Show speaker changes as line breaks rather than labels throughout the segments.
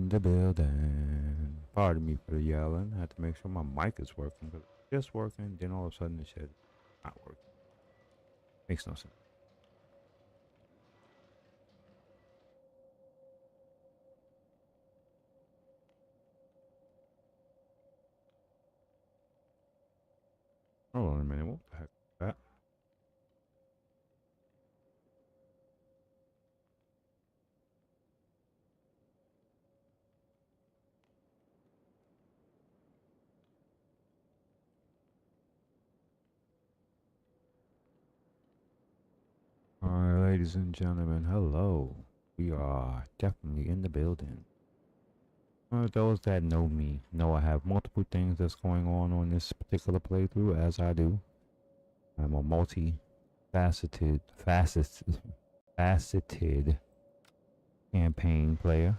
in the building. Pardon me for the yelling. I had to make sure my mic is working. But it's just working, then all of a sudden it said not working. Makes no sense. Hold on a minute. What the heck is that? Alright, ladies and gentlemen, hello. We are definitely in the building. Those that know me know I have multiple things that's going on this particular playthrough, as I do. I'm a faceted campaign player.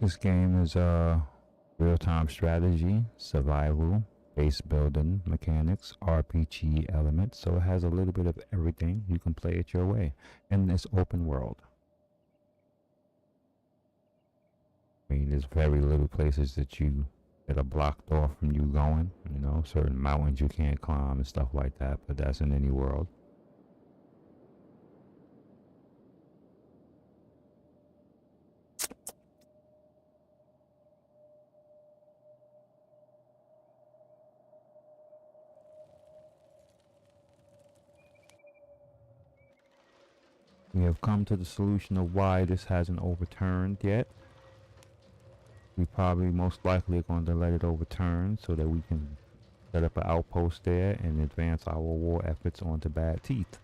This game is real-time strategy, survival, base building mechanics, RPG elements, so it has a little bit of everything. You can play it your way, and it's open world. I mean, there's very little places that are blocked off from you going, you know, certain mountains you can't climb and stuff like that, but that's in any world. We have come to the solution of why this hasn't overturned yet. We probably most likely are going to let it overturn so that we can set up an outpost there and advance our war efforts onto Bad Teeth.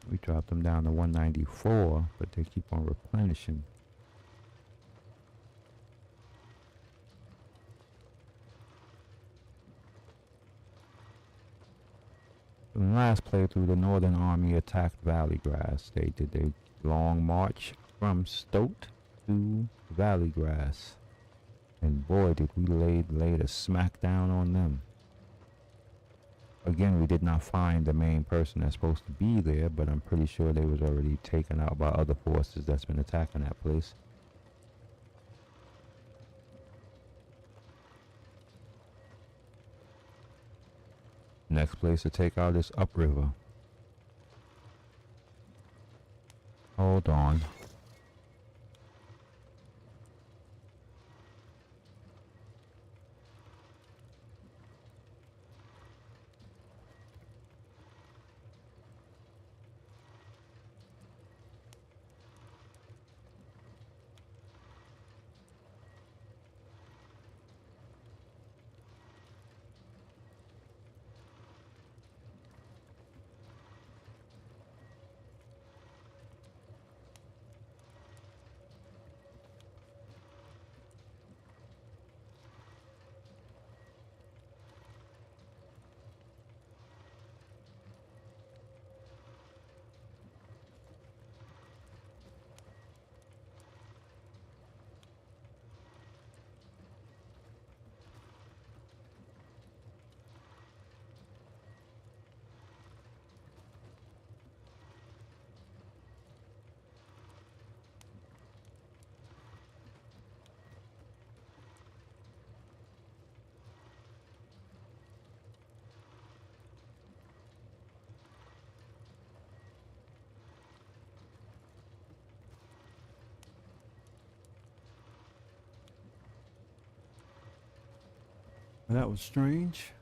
We dropped them down to 194, but they keep on replenishing. In the last playthrough, the Northern Army attacked Valleygrass. They did a long march from Stoat to Valleygrass. And boy, did we lay a smackdown on them. Again, we did not find the main person that's supposed to be there, but I'm pretty sure they was already taken out by other forces that's been attacking that place. Next place to take out is upriver. Hold on. That was strange.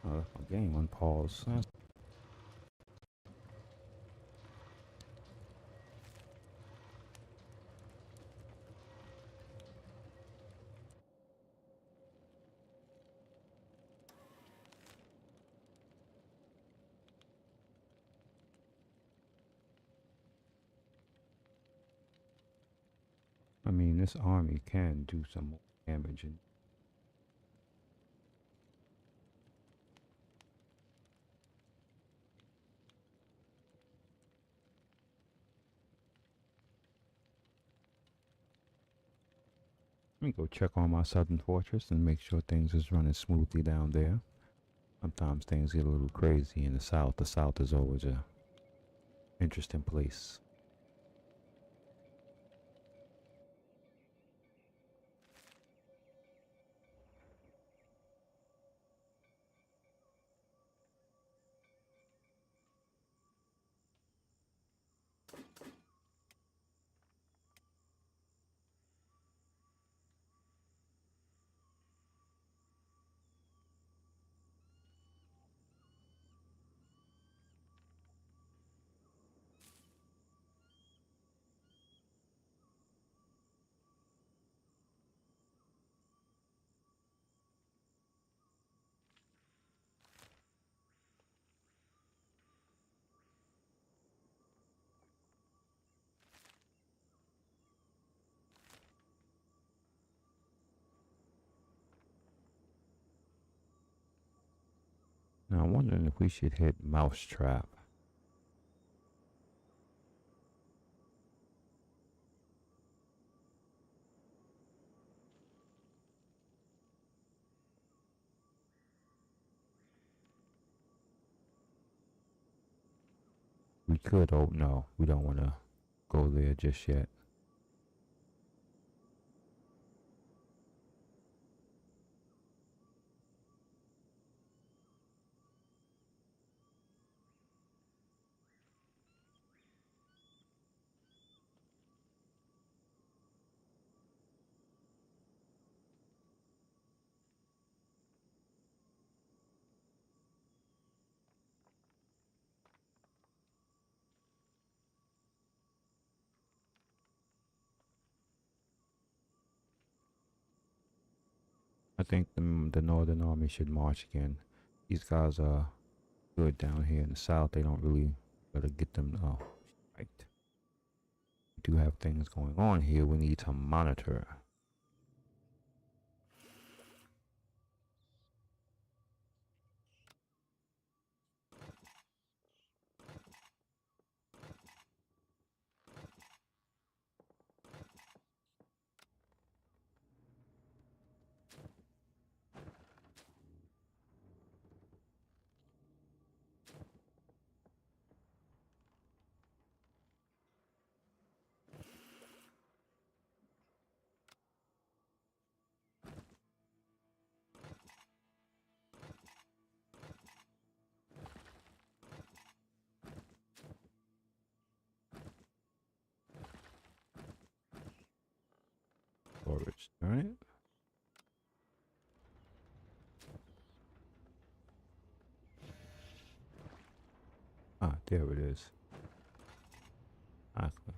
Oh, my game on pause. I mean, this army can do some more damage. Let me go check on my southern fortress and make sure things is running smoothly down there. Sometimes things get a little crazy in the south. The south is always a interesting place. Now I'm wondering if we should hit Mousetrap. We could, oh no, we don't want to go there just yet. I think the Northern Army should march again. These guys are good down here in the south. They don't really gotta get them. Oh, right. We do have things going on here we need to monitor. Forwards, all right. Ah, there it is. Exactly.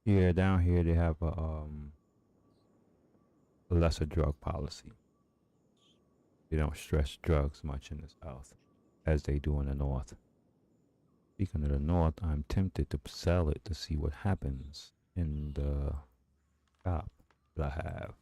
Yeah, down here they have a lesser drug policy. They don't stress drugs much in the south as they do in the north. Speaking of the north, I'm tempted to sell it to see what happens in the shop that I have.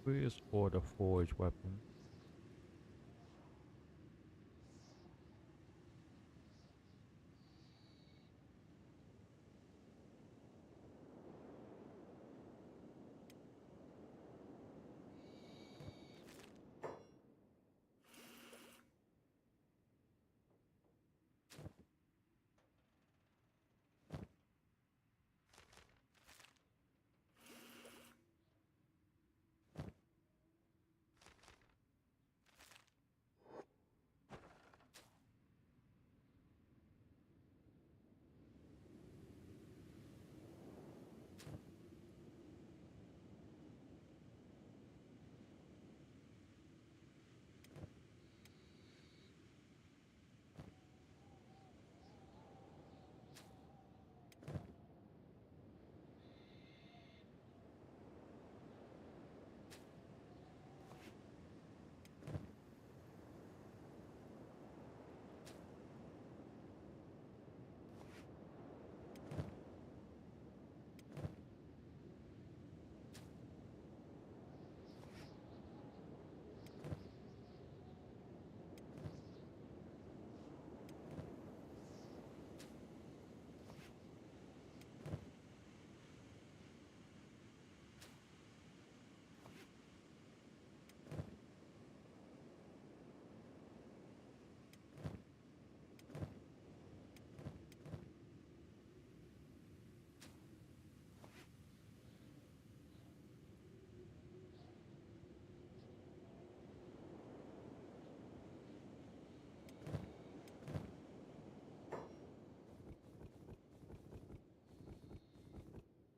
Where's for the forged weapon?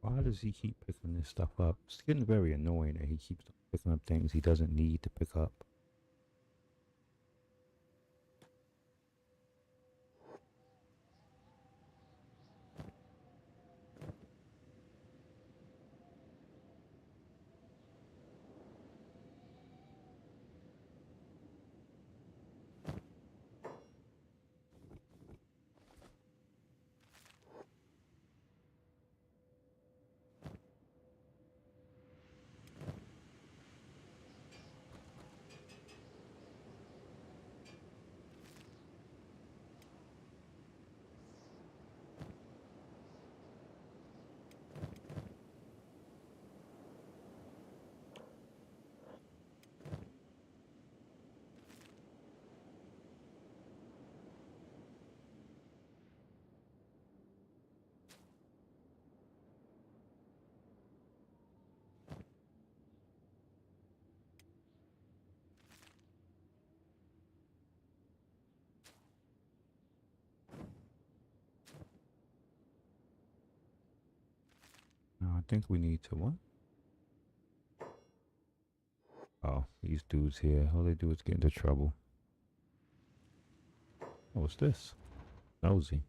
Why does he keep picking this stuff up? It's getting very annoying that he keeps picking up things he doesn't need to pick up. Now I think we need to what? Oh, these dudes here. All they do is get into trouble. Oh, what's this? Nosy.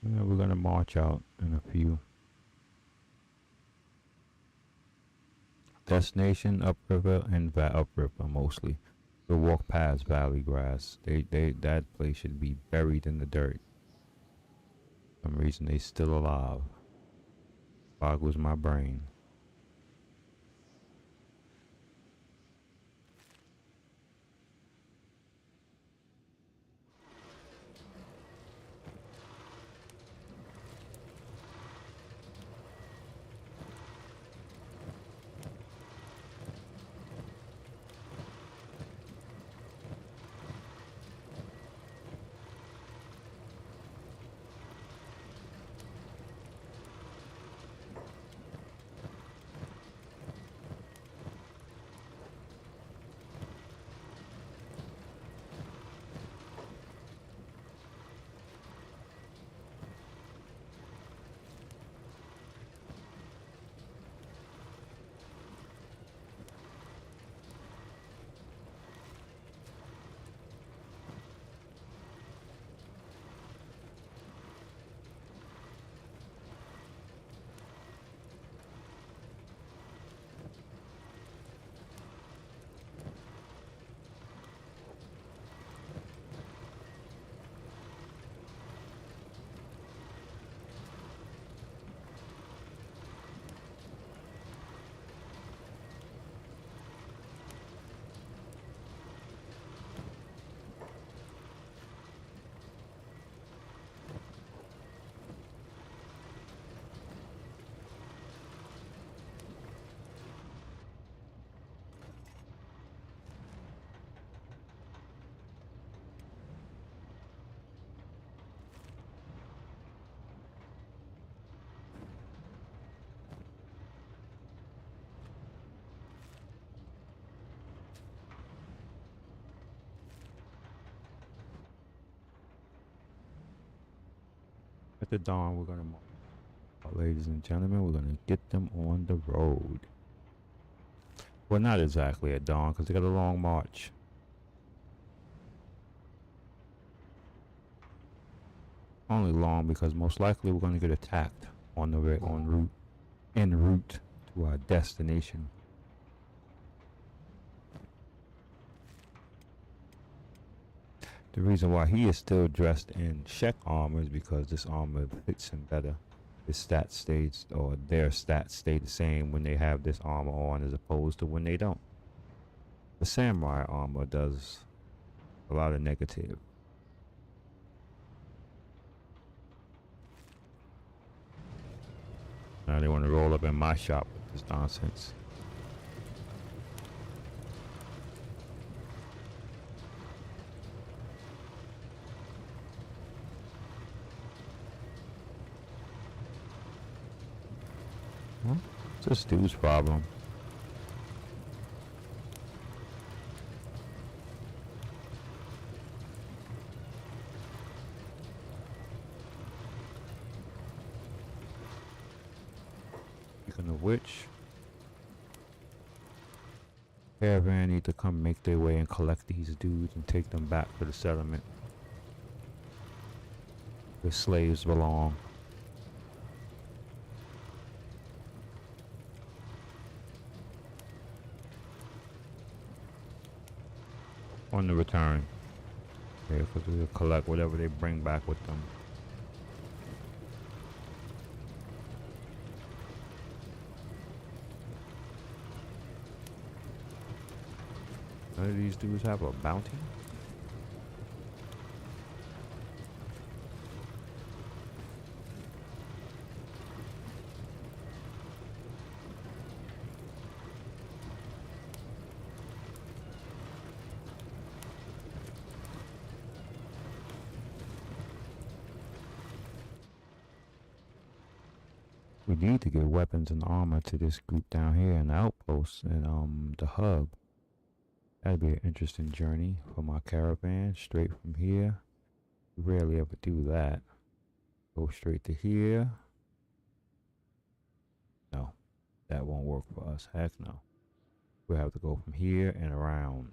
Yeah, we're gonna march out in a few. Destination upriver and upriver mostly. We'll walk past Valley Grass. That place should be buried in the dirt. For some reason they still alive. Boggles my brain. after dawn, we're gonna, ladies and gentlemen, we're gonna get them on the road. Well, not exactly at dawn, because they got a long march. Only long because most likely we're gonna get attacked on the way, en route to our destination. The reason why he is still dressed in Shek armor is because this armor fits him better. His stats stays, or their stats stay the same when they have this armor on as opposed to when they don't. The samurai armor does a lot of negative. Now they want to roll up in my shop with this nonsense. Well, it's this dude's problem. Speaking of which, caravan need to come make their way and collect these dudes and take them back to the settlement where slaves belong. On the return. Yeah, because we'll collect whatever they bring back with them. None of these dudes have a bounty? We need to get weapons and armor to this group down here in the outpost and the hub. That'd be an interesting journey for my caravan, straight from here. We rarely ever do that. Go straight to here. No, that won't work for us. Heck no. We'll have to go from here and around.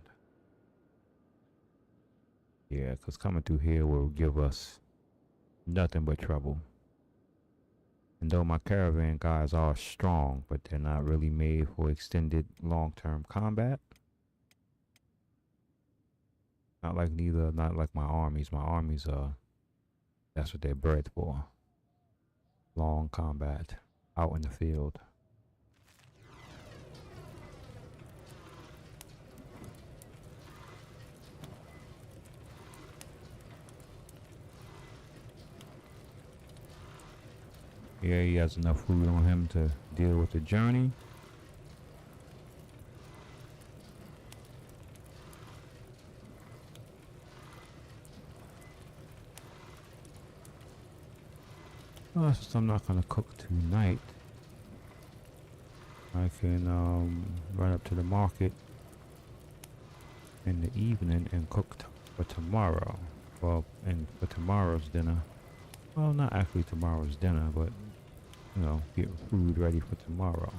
Yeah, because coming through here will give us nothing but trouble. And though my caravan guys are strong, but they're not really made for extended long-term combat. Not like my armies. My armies that's what they're bred for. Long combat out in the field. Yeah, he has enough food on him to deal with the journey. Well, since I'm not gonna cook tonight, I can run up to the market in the evening and cook for tomorrow. Well, and for tomorrow's dinner. Well, not actually tomorrow's dinner, but you know, get food ready for tomorrow.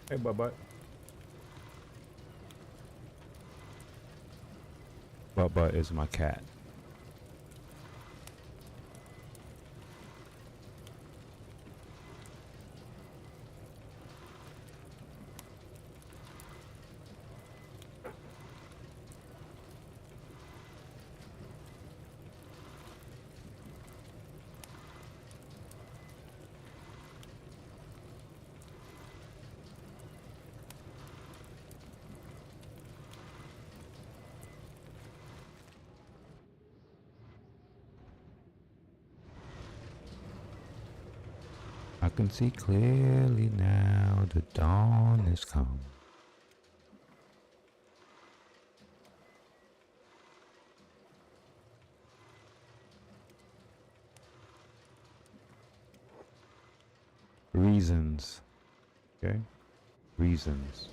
Hey, Bubba. Bubba is my cat. I can see clearly now the dawn has come. Reasons. Okay? Reasons.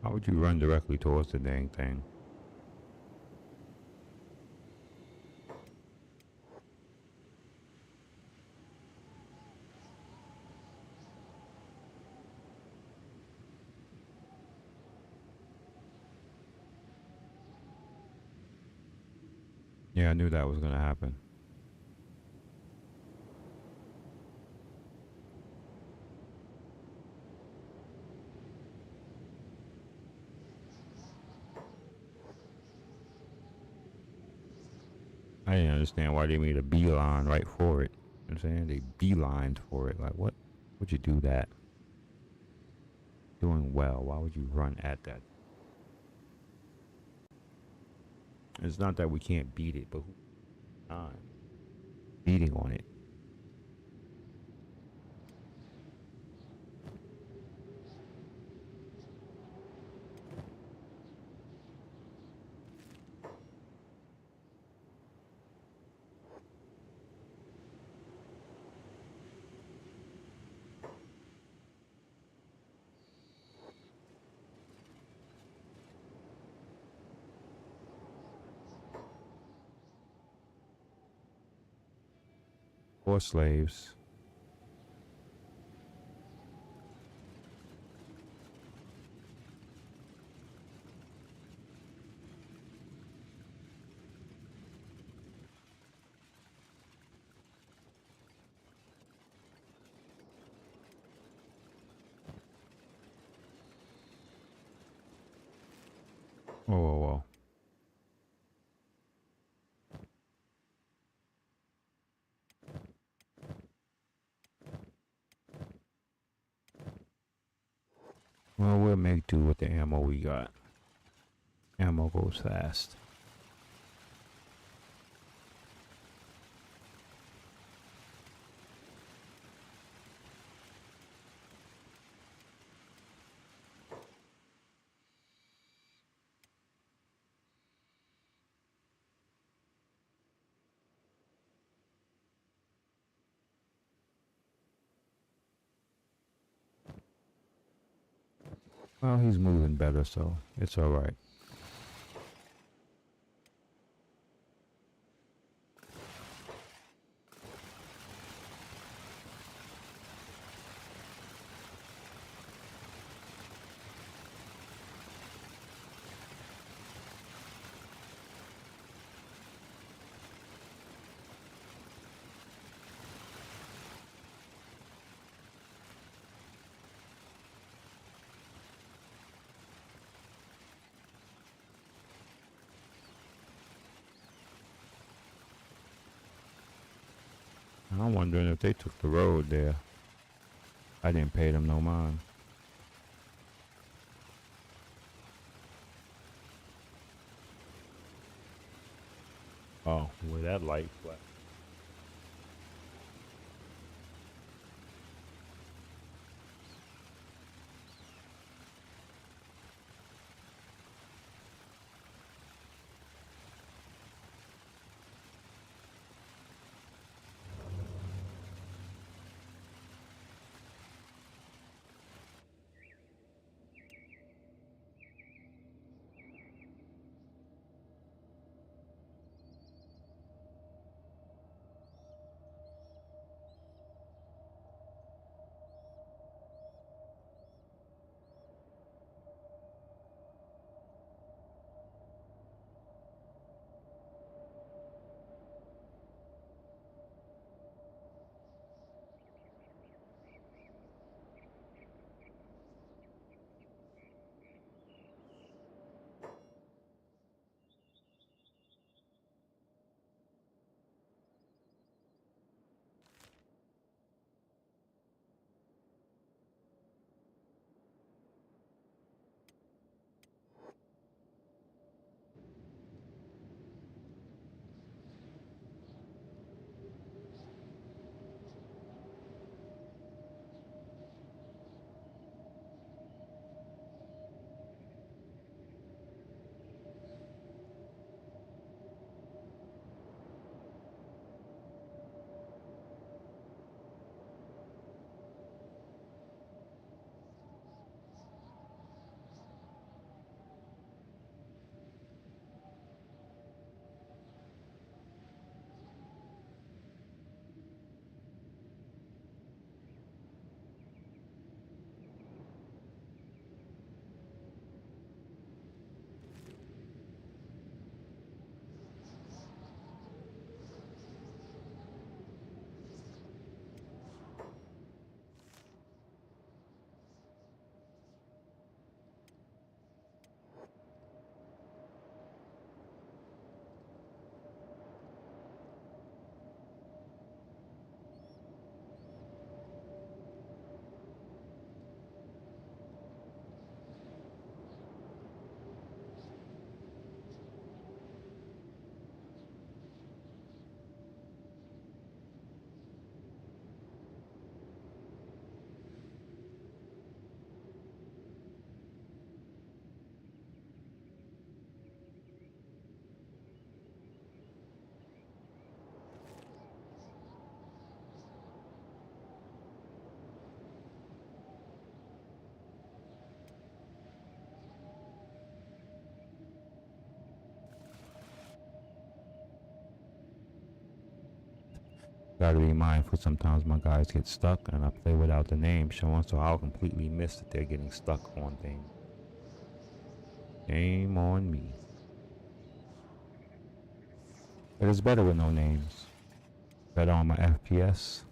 How would you run directly towards the dang thing? Yeah, I knew that was gonna happen. I didn't understand why they made a beeline right for it. You know what I'm saying? They beelined for it. Like, what would you do that? Doing well. Why would you run at that? It's not that we can't beat it, but who time beating on it? Or slaves. Whoa, whoa, whoa. Well, we'll make do with the ammo we got. Ammo goes fast. Well, he's moving better, so it's alright. I'm wondering if they took the road there. I didn't pay them no mind. Oh, where that light flash. Gotta be mindful, sometimes my guys get stuck and I play without the name showing, so I'll completely miss that they're getting stuck on things. Shame on me. But it's better with no names. Better on my FPS.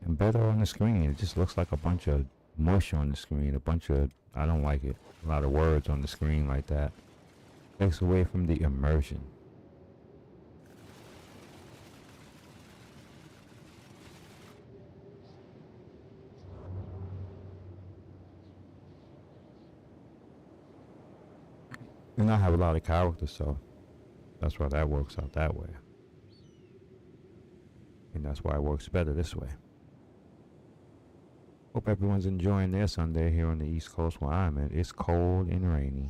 And better on the screen. It just looks like a bunch of mush on the screen. I don't like it. A lot of words on the screen like that. Takes away from the immersion. And I have a lot of characters, so that's why that works out that way. And that's why it works better this way. Hope everyone's enjoying their Sunday here on the East Coast where I'm at. It's cold and rainy.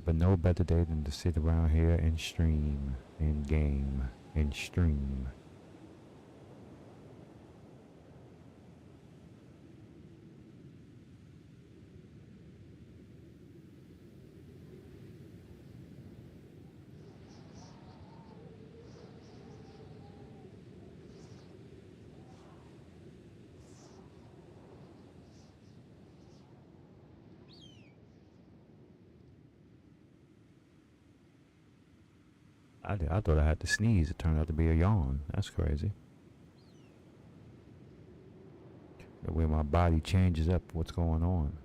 But no better day than to sit around here and stream and game and stream. I thought I had to sneeze. It turned out to be a yawn. That's crazy. The way my body changes up what's going on.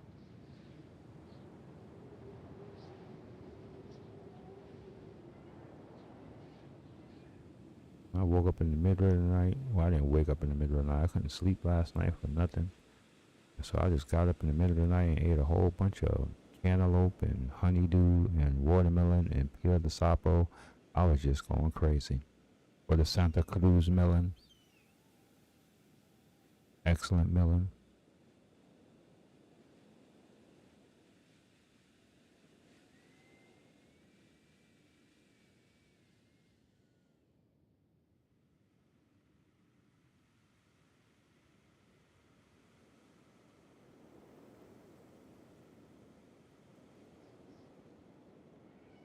I woke up in the middle of the night. Well, I didn't wake up in the middle of the night. I couldn't sleep last night for nothing. So I just got up in the middle of the night and ate a whole bunch of cantaloupe and honeydew and watermelon and peel de sapo. I was just going crazy. Or the Santa Cruz melon. Excellent melon.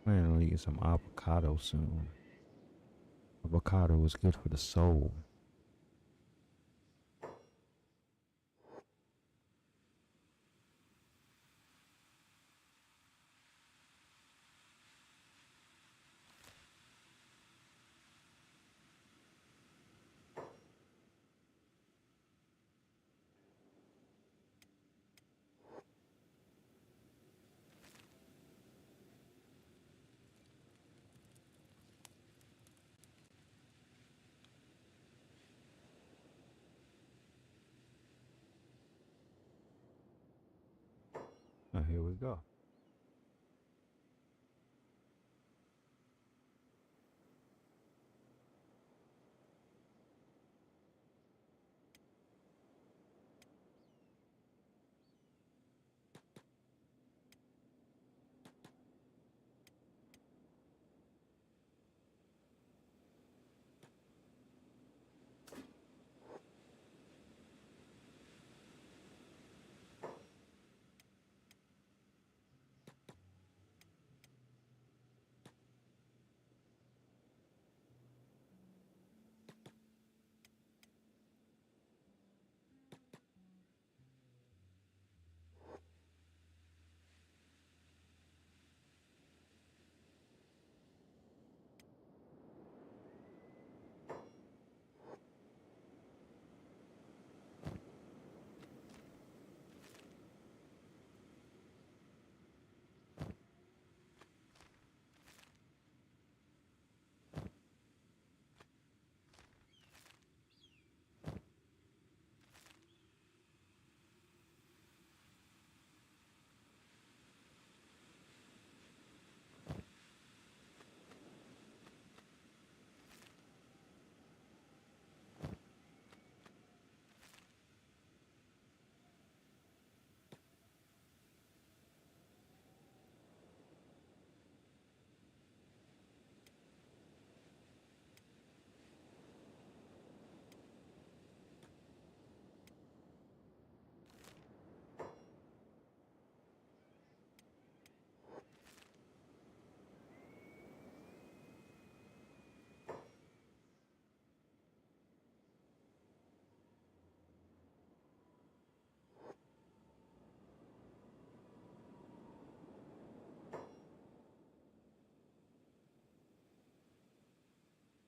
I'm gonna eat some avocado soon. Avocado is good for the soul. Oh, here we go.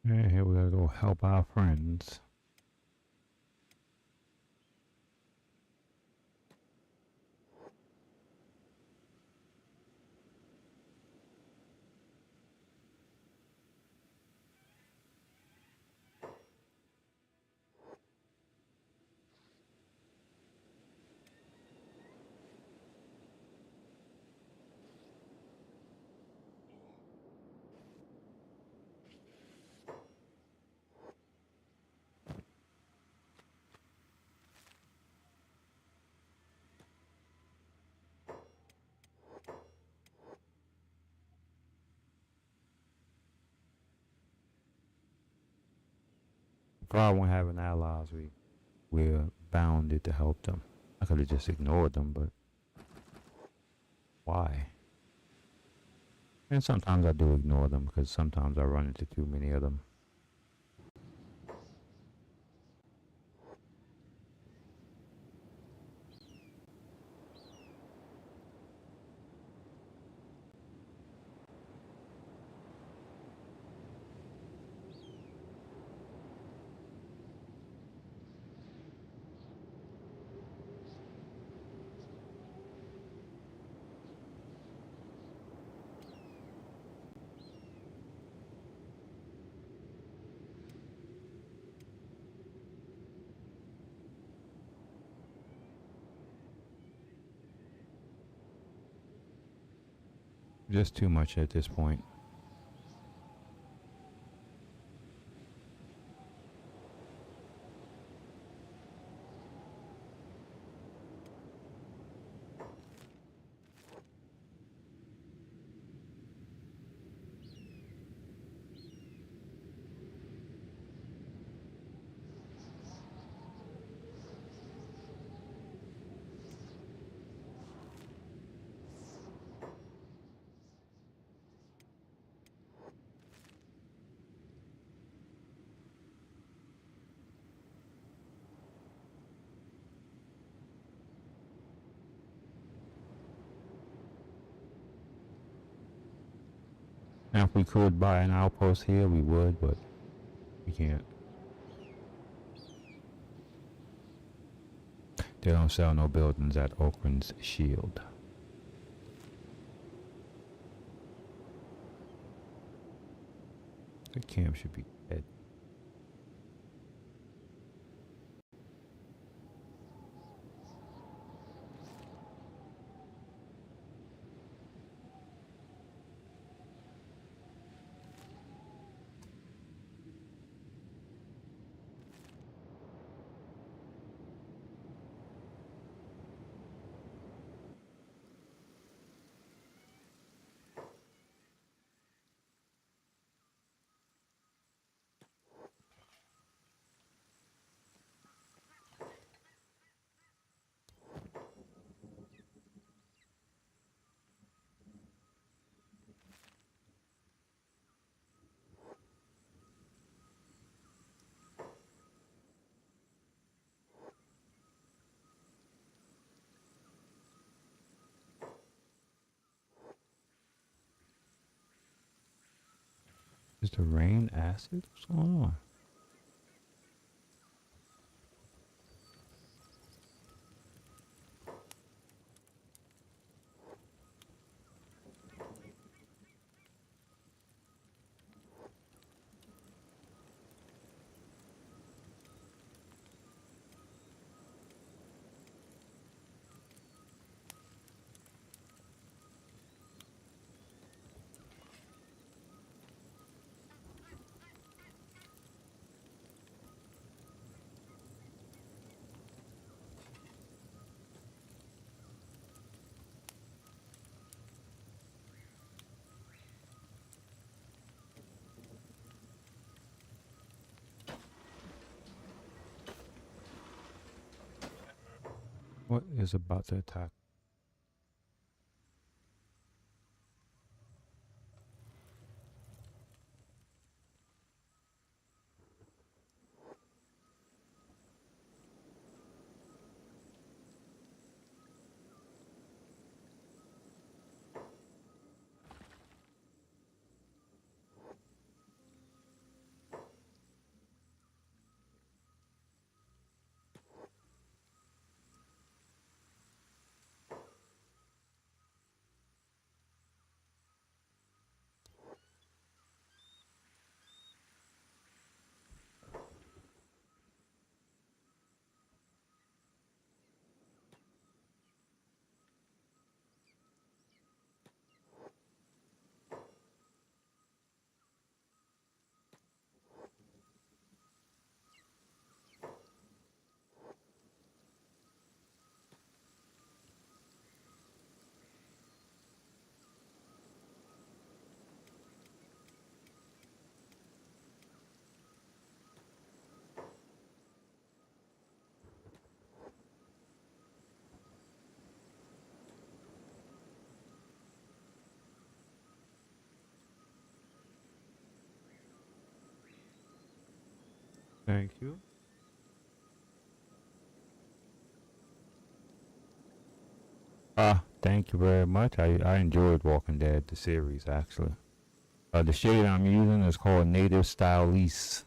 And here we gotta go help our friends. If I won't have an allies, we're bounded to help them. I could have just ignored them, but why? And sometimes I do ignore them because sometimes I run into too many of them. Just too much at this point. Now, if we could buy an outpost here, we would, but we can't. They don't sell no buildings at Oakland's Shield. The camp should be dead. Is the rain acid? What's going on? What is about to attack? Thank you. Thank you very much. I enjoyed Walking Dead, the series, actually. The shade I'm using is called Native Style Lease.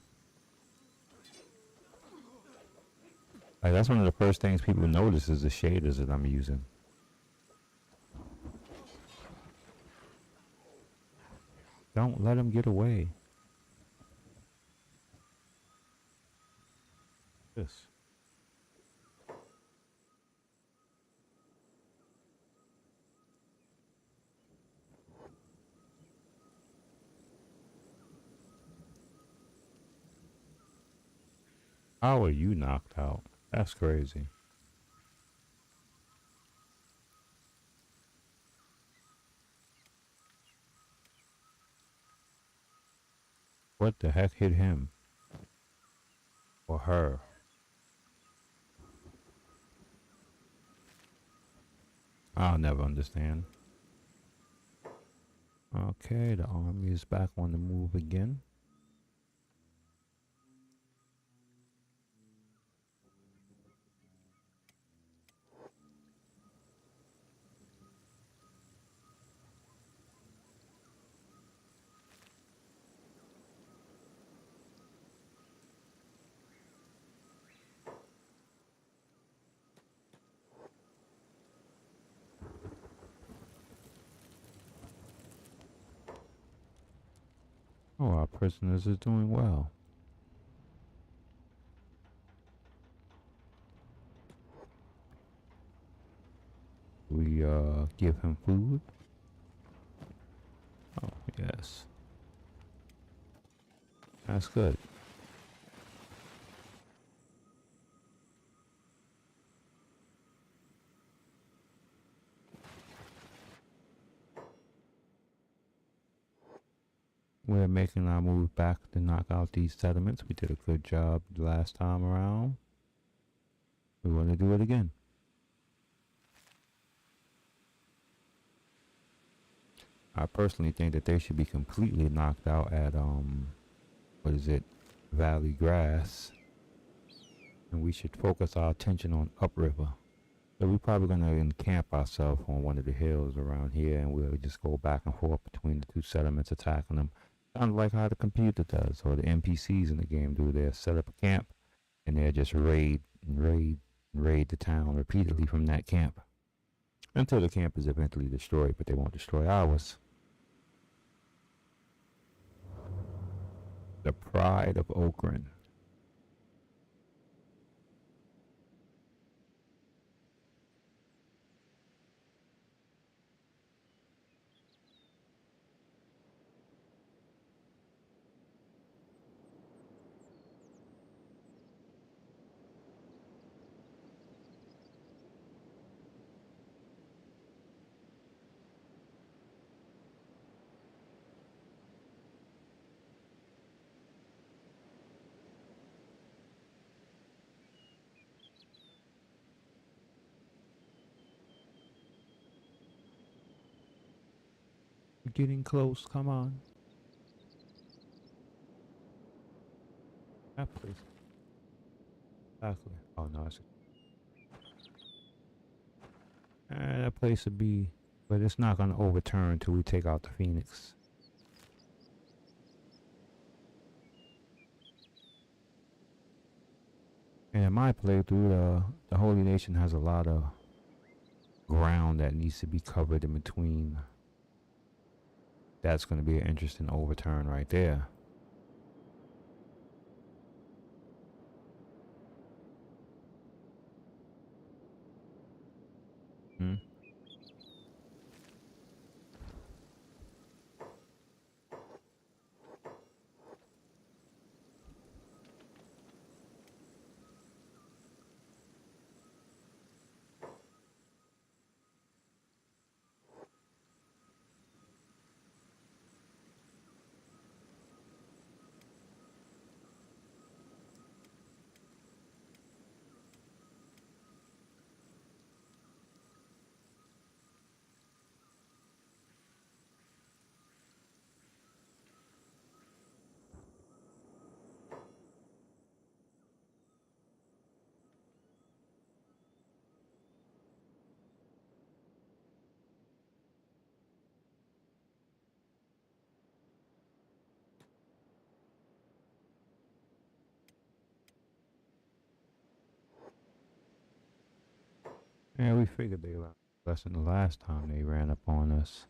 Like, that's one of the first things people notice is the shaders that I'm using. Don't let him get away. This. How are you knocked out? That's crazy. What the heck hit him? Or her? I'll never understand. Okay, the army is back on the move again. Oh, our prisoners is doing well. We give him food. Oh yes, that's good. We're making our move back to knock out these settlements. We did a good job the last time around. We want to do it again. I personally think that they should be completely knocked out at what is it, Valley Grass, and we should focus our attention on upriver. So we're probably gonna encamp ourselves on one of the hills around here, and we'll just go back and forth between the two settlements, attacking them. Kind of like how the computer does, or the NPCs in the game do. They set up a camp, and they'll just raid the town repeatedly from that camp until the camp is eventually destroyed. But they won't destroy ours. The Pride of Okran. We're getting close. Come on. That place. Exactly. Oh no, it's that place would be, but it's not gonna overturn until we take out the Phoenix. And in my playthrough, the Holy Nation has a lot of ground that needs to be covered in between. That's going to be an interesting overturn right there. Hmm? Yeah, we figured they learned a lesson the last time they ran up on us.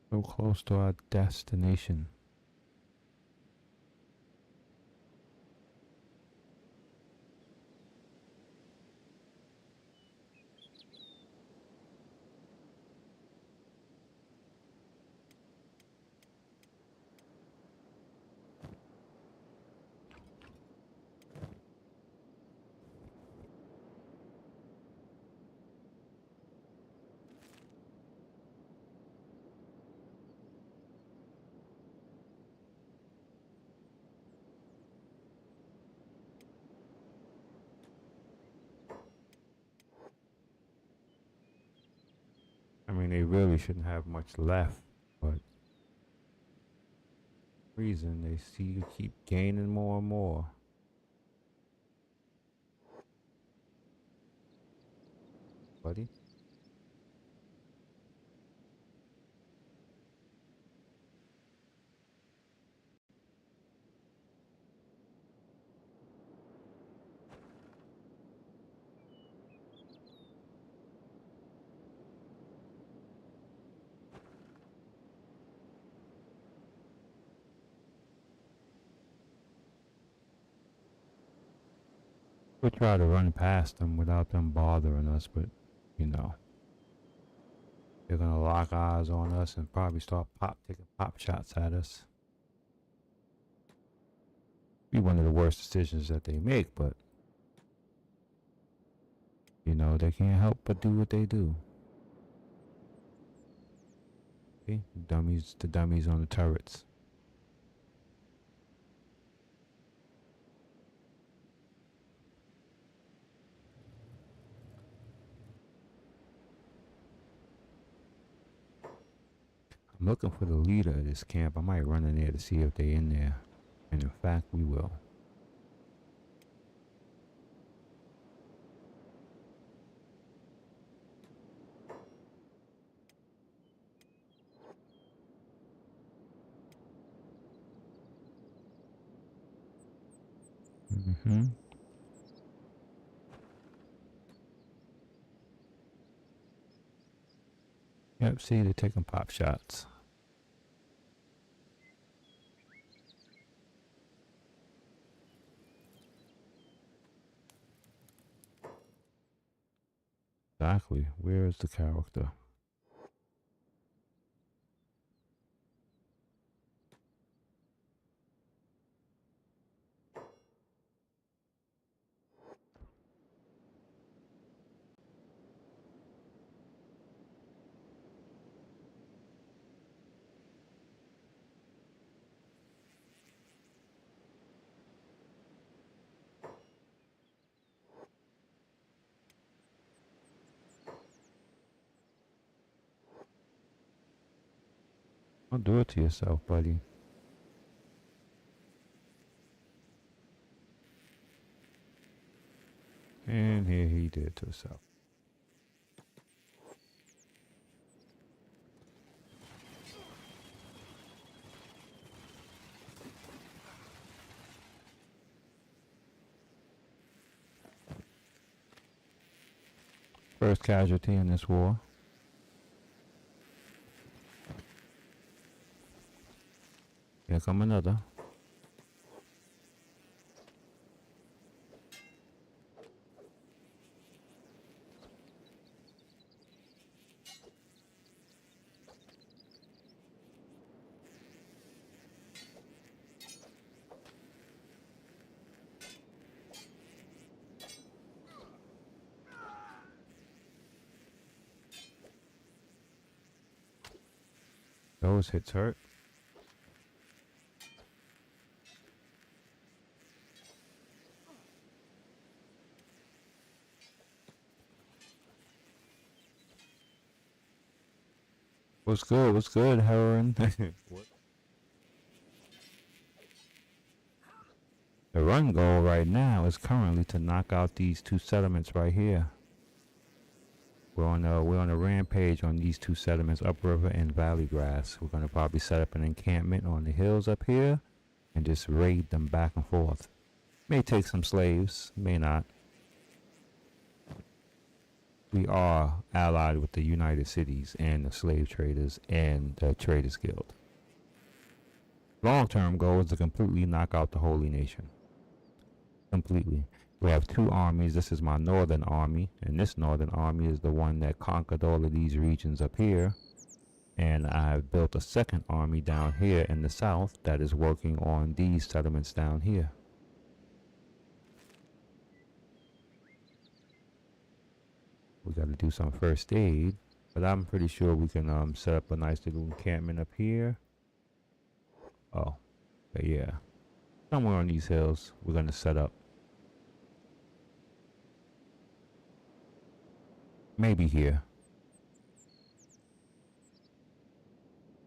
So close to our destination. I mean, they really shouldn't have much left, but reason they see you keep gaining more and more. Buddy, we'll try to run past them without them bothering us, but you know, they're gonna lock eyes on us and probably start taking pop shots at us. Be one of the worst decisions that they make, but you know, they can't help but do what they do. Okay, the dummies on the turrets. I'm looking for the leader of this camp. I might run in there to see if they're in there. And in fact, we will. Mm-hmm. Yep, see, they're taking pop shots. Exactly. Where is the character? Don't do it to yourself, buddy. And here he did it to himself. First casualty in this war. Here come another. Those hits hurt. What's good? What's good, heroin? The run goal right now is currently to knock out these two settlements right here. We're on a rampage on these two settlements, upriver and valley grass. We're gonna probably set up an encampment on the hills up here and just raid them back and forth. May take some slaves, may not. We are allied with the United Cities and the slave traders and the Traders Guild. Long-term goal is to completely knock out the Holy Nation. Completely. We have two armies. This is my northern army, and this northern army is the one that conquered all of these regions up here. And I've built a second army down here in the south that is working on these settlements down here. We got to do some first aid, but I'm pretty sure we can set up a nice little encampment up here. Oh, but yeah, somewhere on these hills we're gonna set up. Maybe here.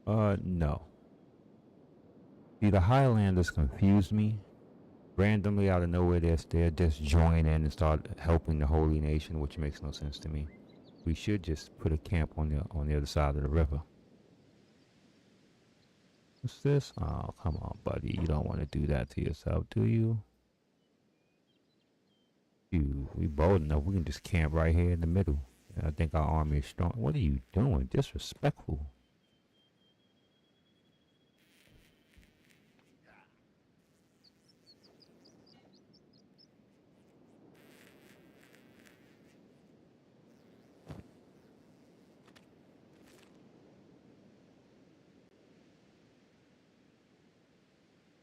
No. See, the Highlanders confused me. Randomly out of nowhere, they're just join in and start helping the Holy Nation, which makes no sense to me. We should just put a camp on the other side of the river. What's this? Oh, come on, buddy. You don't want to do that to yourself, do you? We bold enough. We can just camp right here in the middle. I think our army is strong. What are you doing? Disrespectful.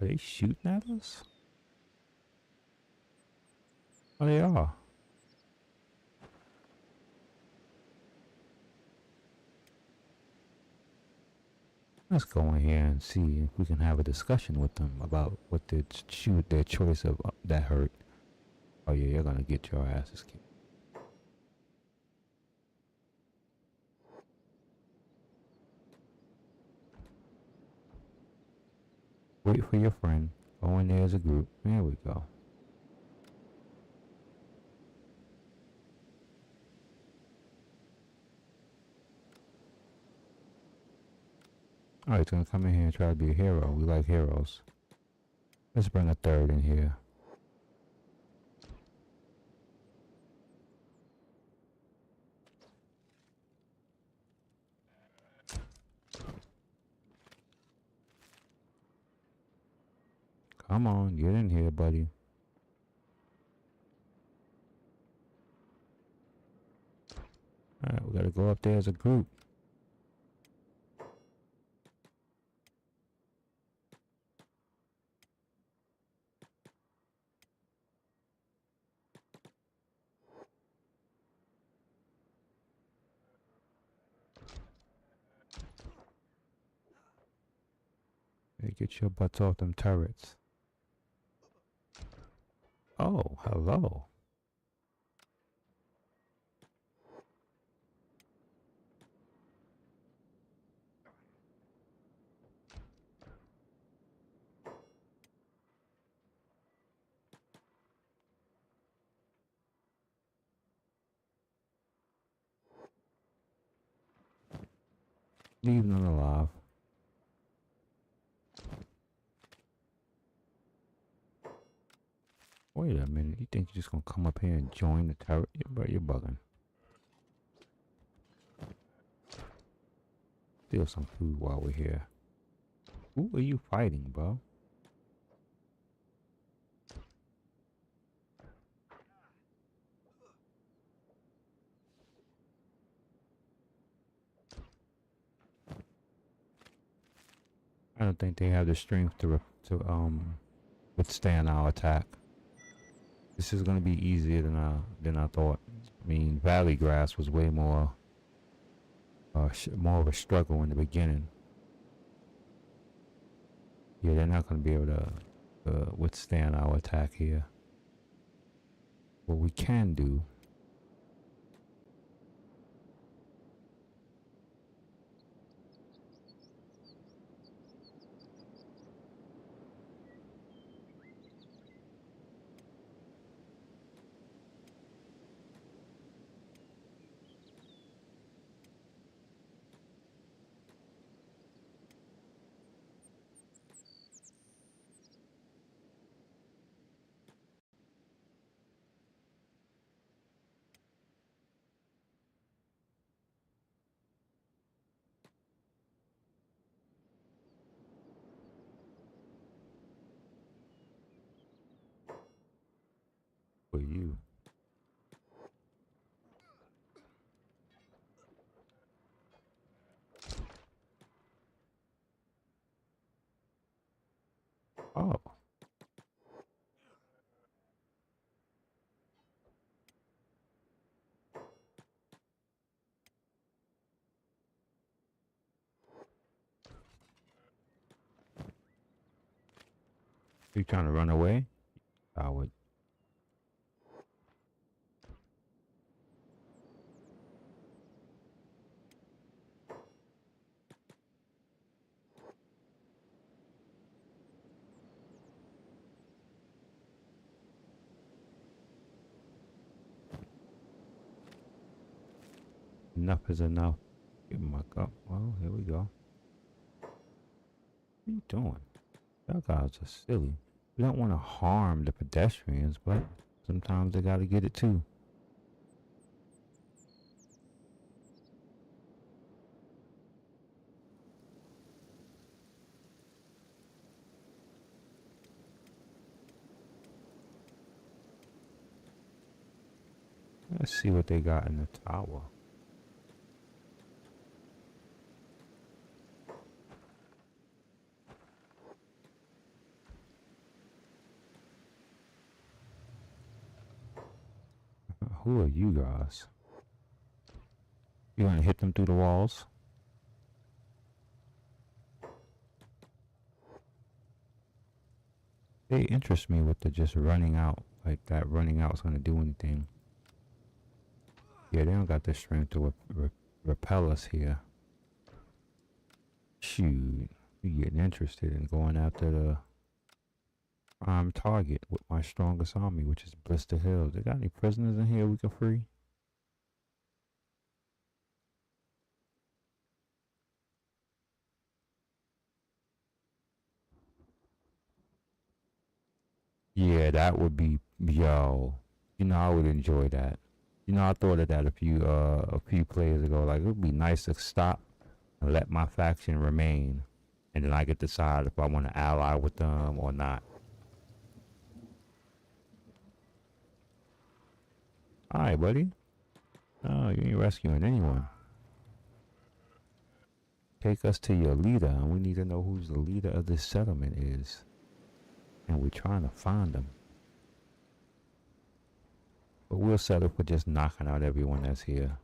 Are they shooting at us? Oh, they are. Let's go in here and see if we can have a discussion with them about what their choice of that hurt. Oh yeah, you're gonna get your asses kicked. Wait for your friend. Go in there as a group. There we go. Alright, it's gonna come in here and try to be a hero. We like heroes. Let's bring a third in here. Come on, get in here, buddy. Alright, we gotta go up there as a group. Hey, get your butts off them turrets. Oh, hello. Leave none alive. Wait a minute, you think you're just gonna come up here and join the turret? You're bugging. Steal some food while we're here. Who are you fighting, bro? I don't think they have the strength to withstand our attack. This is gonna be easier than I thought. I mean, Valley Grass was way more more of a struggle in the beginning. Yeah, they're not gonna be able to withstand our attack here. What we can do You trying to run away? I would. Enough is enough. Give him my cup. Well, here we go. What are you doing? Y'all guys are silly. We don't want to harm the pedestrians, but sometimes they gotta get it too. Let's see what they got in the tower. Who are you guys? You gonna hit them through the walls? They interest me with the just running out. Like that running out is gonna do anything. Yeah, they don't got the strength to repel us here. Shoot, you getting interested in going after the prime target with my strongest army, which is Blister Hills. They got any prisoners in here we can free? Yeah, that would be, yo. You know, I would enjoy that. You know, I thought of that a few players ago. Like, it would be nice to stop and let my faction remain, and then I get to decide if I want to ally with them or not. All right, buddy. Oh, you ain't rescuing anyone. Take us to your leader, and we need to know who's the leader of this settlement is, and we're trying to find them. But we'll settle for just knocking out everyone that's here.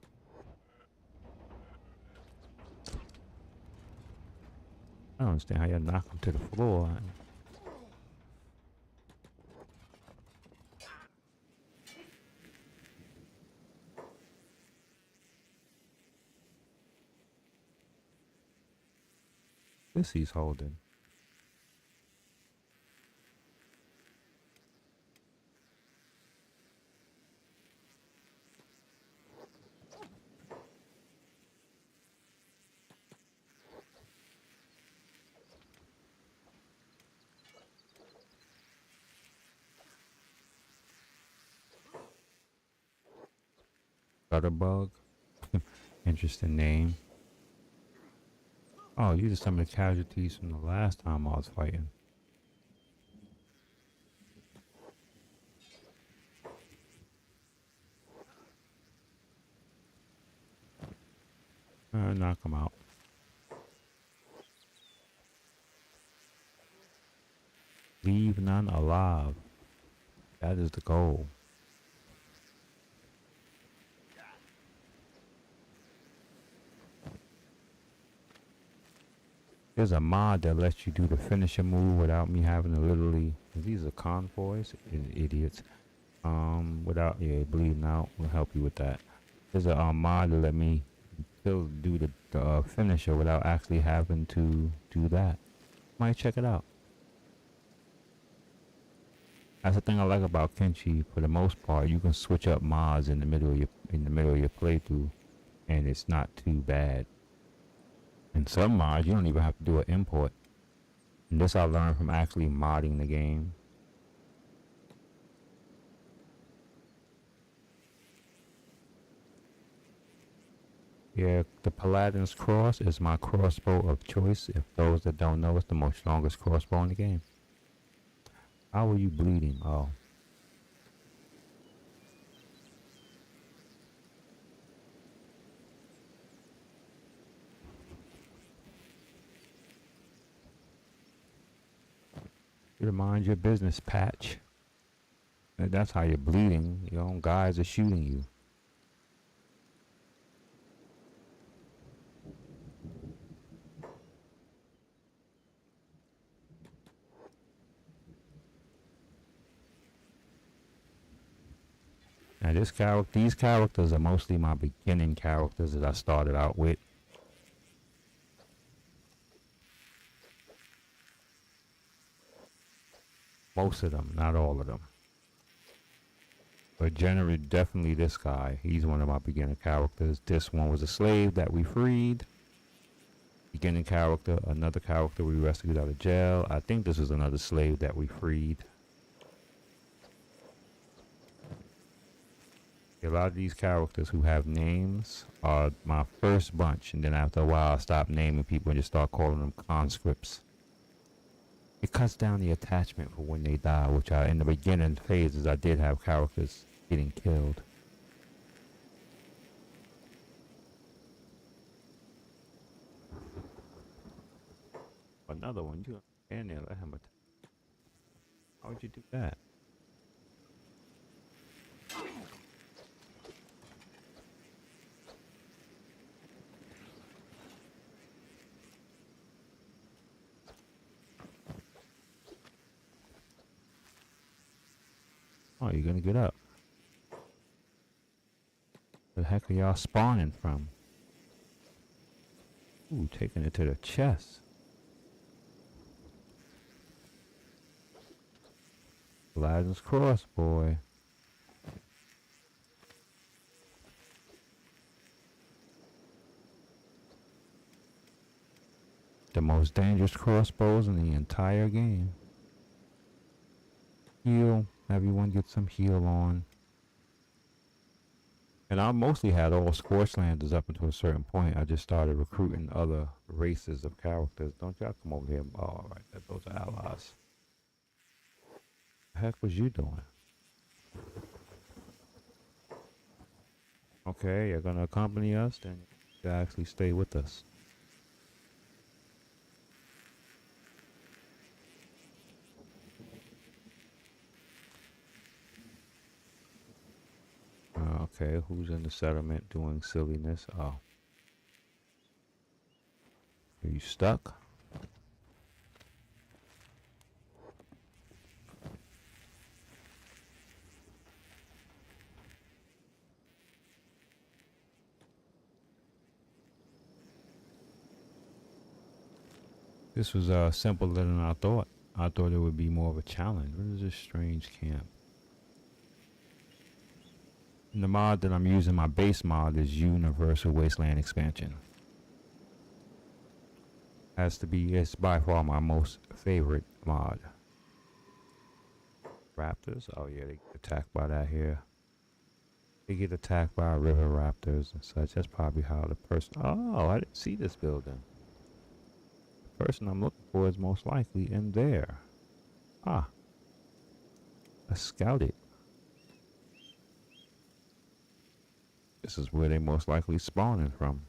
I don't understand how you knock them to the floor. This he's holding. Gutterbug. Interesting name. Oh, these are some of the casualties from the last time I was fighting. Knock them out. Leave none alive. That is the goal. There's a mod that lets you do the finisher move without me having to literally. These are convoys, idiots. Without bleeding out, will help you with that. There's a mod that let me still do the finisher without actually having to do that. Might check it out. That's the thing I like about Kenshi. For the most part, you can switch up mods in the middle of your playthrough, and it's not too bad. In some mods, you don't even have to do an import. And this I learned from actually modding the game. Yeah, the Paladin's Cross is my crossbow of choice. If those that don't know, it's the most strongest crossbow in the game. How are you bleeding? Oh. You mind your business, Patch. That's how you're bleeding. Your own guys are shooting you. And these characters are mostly my beginning characters that I started out with. Most of them, not all of them. But generally, definitely this guy. He's one of my beginner characters. This one was a slave that we freed. Beginning character, another character we rescued out of jail. I think this is another slave that we freed. A lot of these characters who have names are my first bunch, and then after a while I stop naming people and just start calling them conscripts. It cuts down the attachment for when they die, which in the beginning phases I did have characters getting killed. Another one, you stand there, let him attack. How would you do that? Oh, you're gonna get up. Where the heck are y'all spawning from? Ooh, taking it to the chest. Aladdin's cross, boy. The most dangerous crossbows in the entire game. Heal. Everyone get some heal on. And I mostly had all Scorchlanders up until a certain point. I just started recruiting other races of characters. Don't y'all come over here. Oh, alright, those are allies. The heck was you doing? Okay, you're gonna accompany us, then you actually stay with us. Okay, who's in the settlement doing silliness? Oh. Are you stuck? This was simpler than I thought. I thought it would be more of a challenge. What is this strange camp? And the mod that I'm using, my base mod, is Universal Wasteland Expansion. Has to be, it's by far my most favorite mod. Raptors? Oh yeah, they get attacked by that here. They get attacked by river raptors and such. That's probably how the person... Oh, I didn't see this building. The person I'm looking for is most likely in there. Ah. Let's scout it. This is where they most likely spawning from.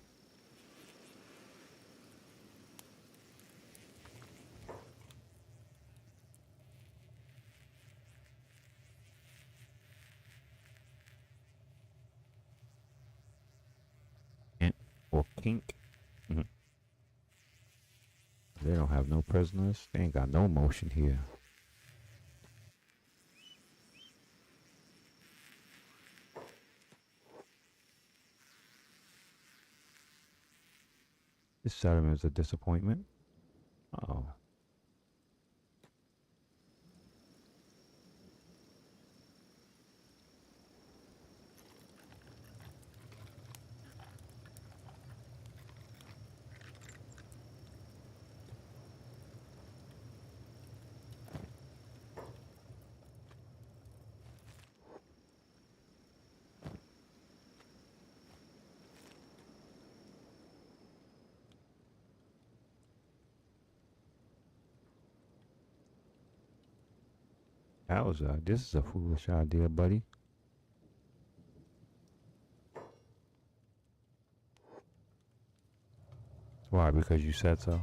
Ant or kink. Mm-hmm. They don't have no prisoners. They ain't got no motion here. This settlement is a disappointment. Uh-oh. This is a foolish idea, buddy. Why? Because you said so?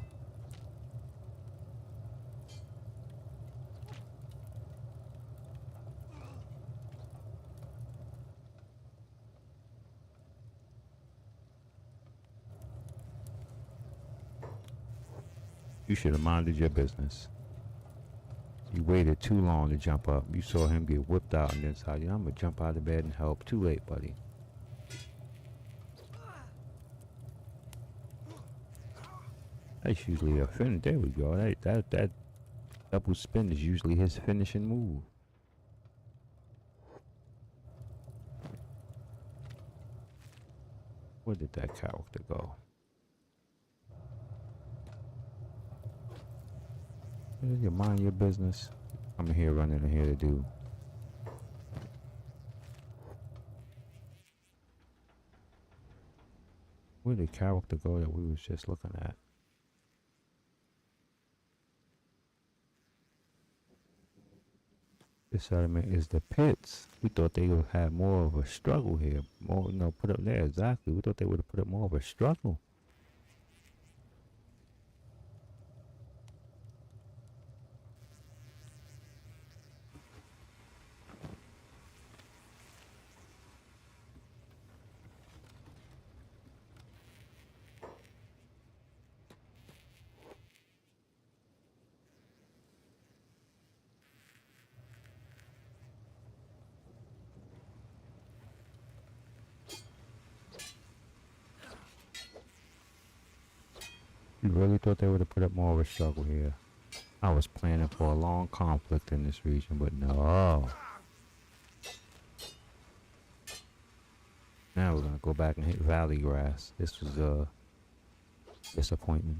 You should have minded your business. You waited too long to jump up. You saw him get whipped out and then decided, I'm gonna jump out of bed and help. Too late, buddy. That's usually a finish. There we go. That double spin is usually his finishing move. Where did that character go? You mind your business. I'm here running in here to do. Where did the character go that we was just looking at? This settlement is the pits. We thought they would have more of a struggle here. More, put up there, exactly. We thought they would have put up more of a struggle. We really thought they would have put up more of a struggle here. I was planning for a long conflict in this region, but no. Now we're gonna go back and hit valley grass. This was a disappointment.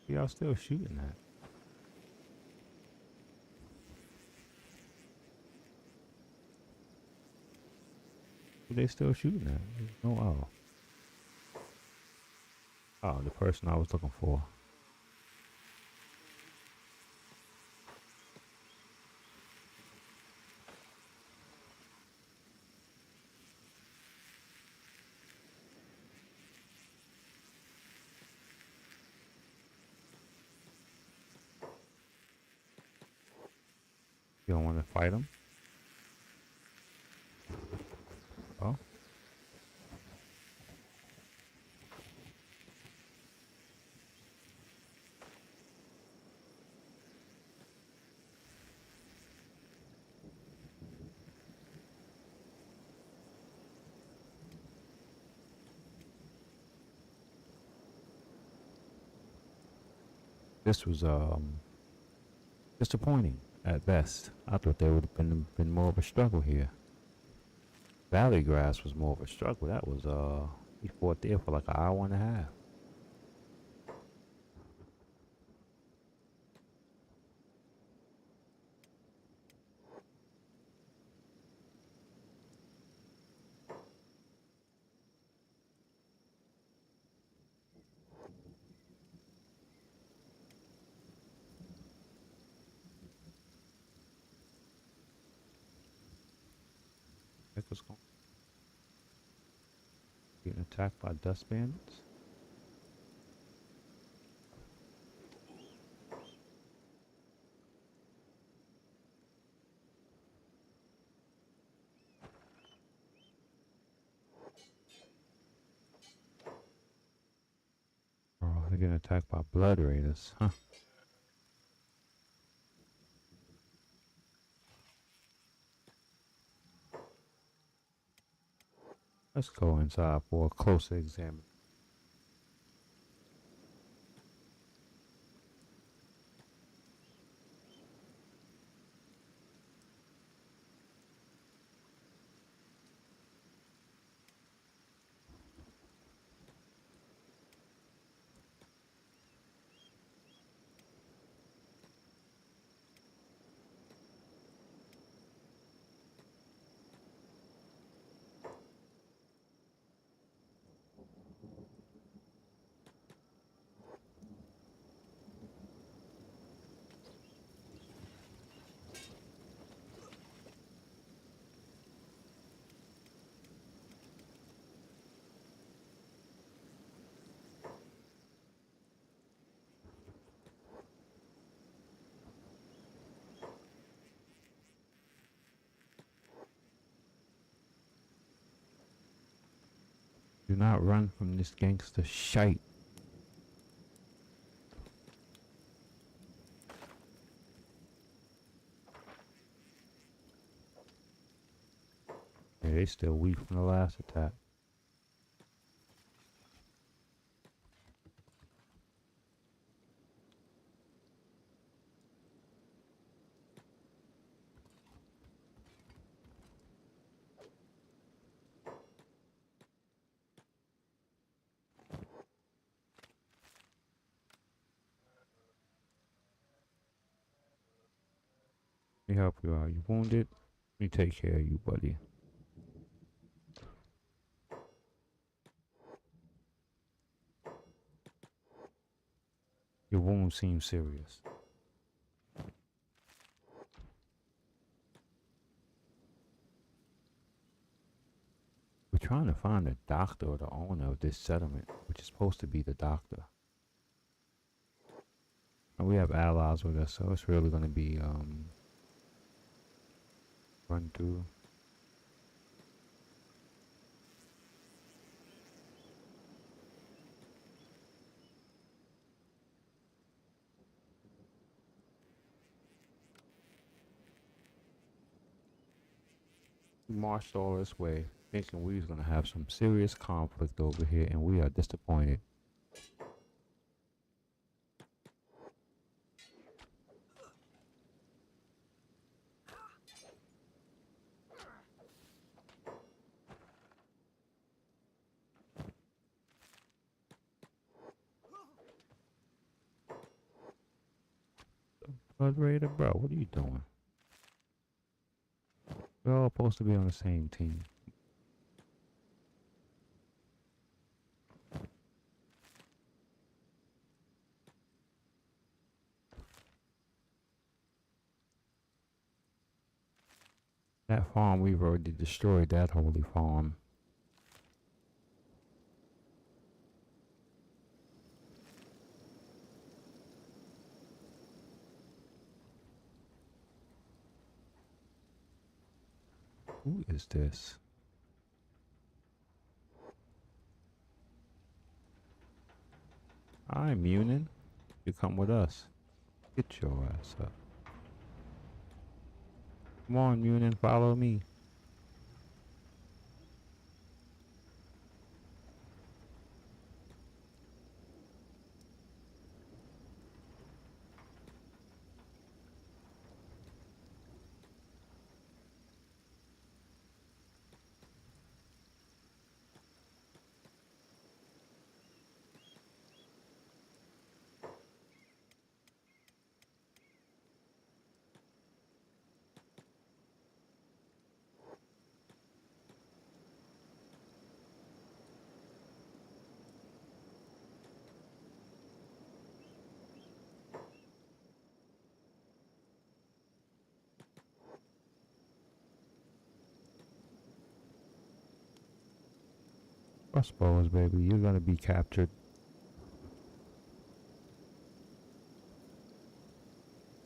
Y'all still shooting that? They still shooting that? No, oh, the person I was looking for. You don't want to fight him? Oh. This was disappointing at best. I thought there would have been more of a struggle here. Valley grass was more of a struggle. That was we fought there for like an hour and a half. It was getting attacked by dust bandits. Oh, they're getting attacked by blood raiders, huh? Let's go inside for a closer examination. Do not run from this gangster shite. Yeah, they still weak from the last attack. Let me help you out. You wounded? Let me take care of you, buddy. Your wound seems serious. We're trying to find the doctor or the owner of this settlement, which is supposed to be the doctor. And we have allies with us, so it's really going to be run through. We marched all this way, thinking we was going to have some serious conflict over here, and we are disappointed. Blood Raider, bro, what are you doing? We're all supposed to be on the same team. That farm, we've already destroyed that holy farm. Who is this? I'm Munin. You come with us. Get your ass up. Come on, Munin, follow me. Crossbows, baby, you're gonna be captured.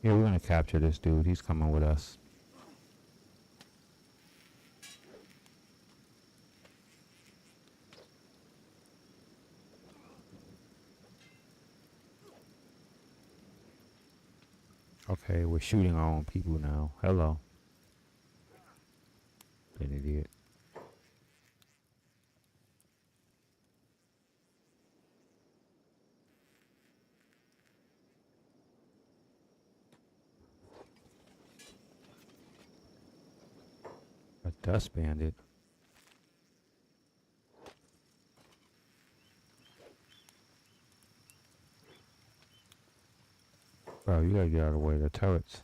Yeah, we're gonna capture this dude. He's coming with us. Okay, we're shooting our own people now. Hello. An idiot. A dust bandit. Bro, you gotta get out of the way of the turrets.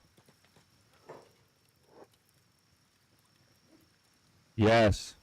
Yes.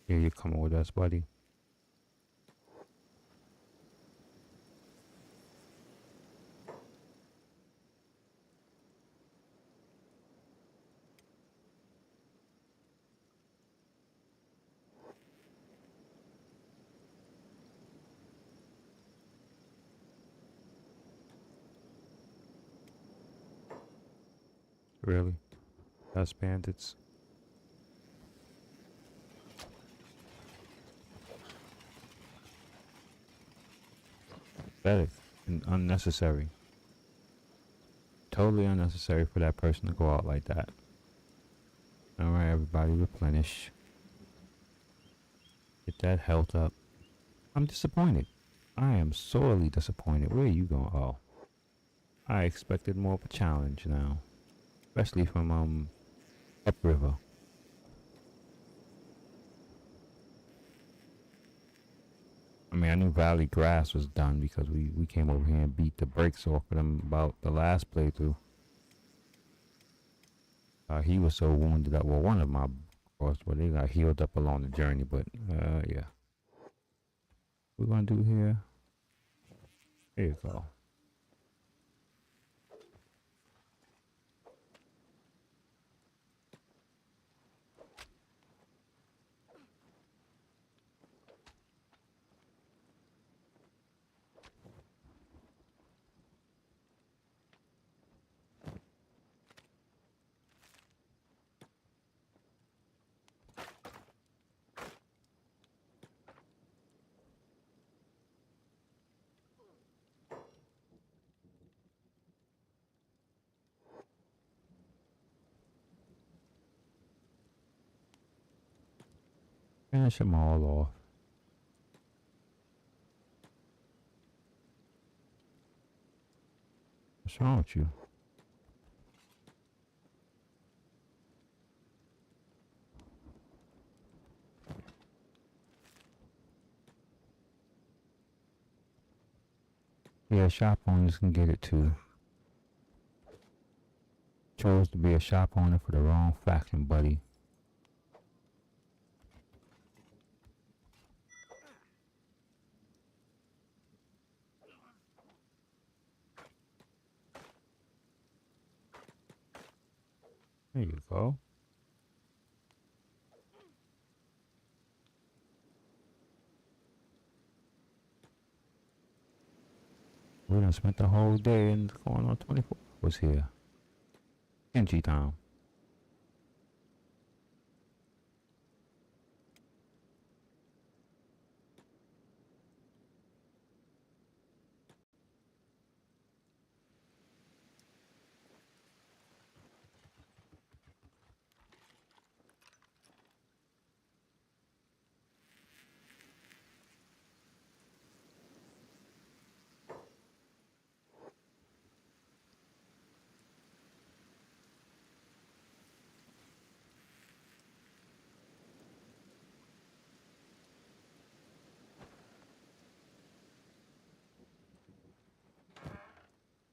Yeah, you're coming with us, buddy. Really? That's bandits? Pathetic and unnecessary. Totally unnecessary for that person to go out like that. Alright, everybody, replenish. Get that health up. I'm disappointed. I am sorely disappointed. Where are you going? Oh. I expected more of a challenge now. Especially from, upriver. I mean, I knew Valley Grass was done because we came over here and beat the brakes off of them about the last playthrough. He was so wounded that, well, one of my boys, well, they got healed up along the journey, but, yeah. What we're gonna do here? Here you go. Finish them all off. What's wrong with you? Yeah, shop owners can get it too. Chose to be a shop owner for the wrong faction, buddy. There you go. We done spent the whole day and going on 24 hours here. Kenji time.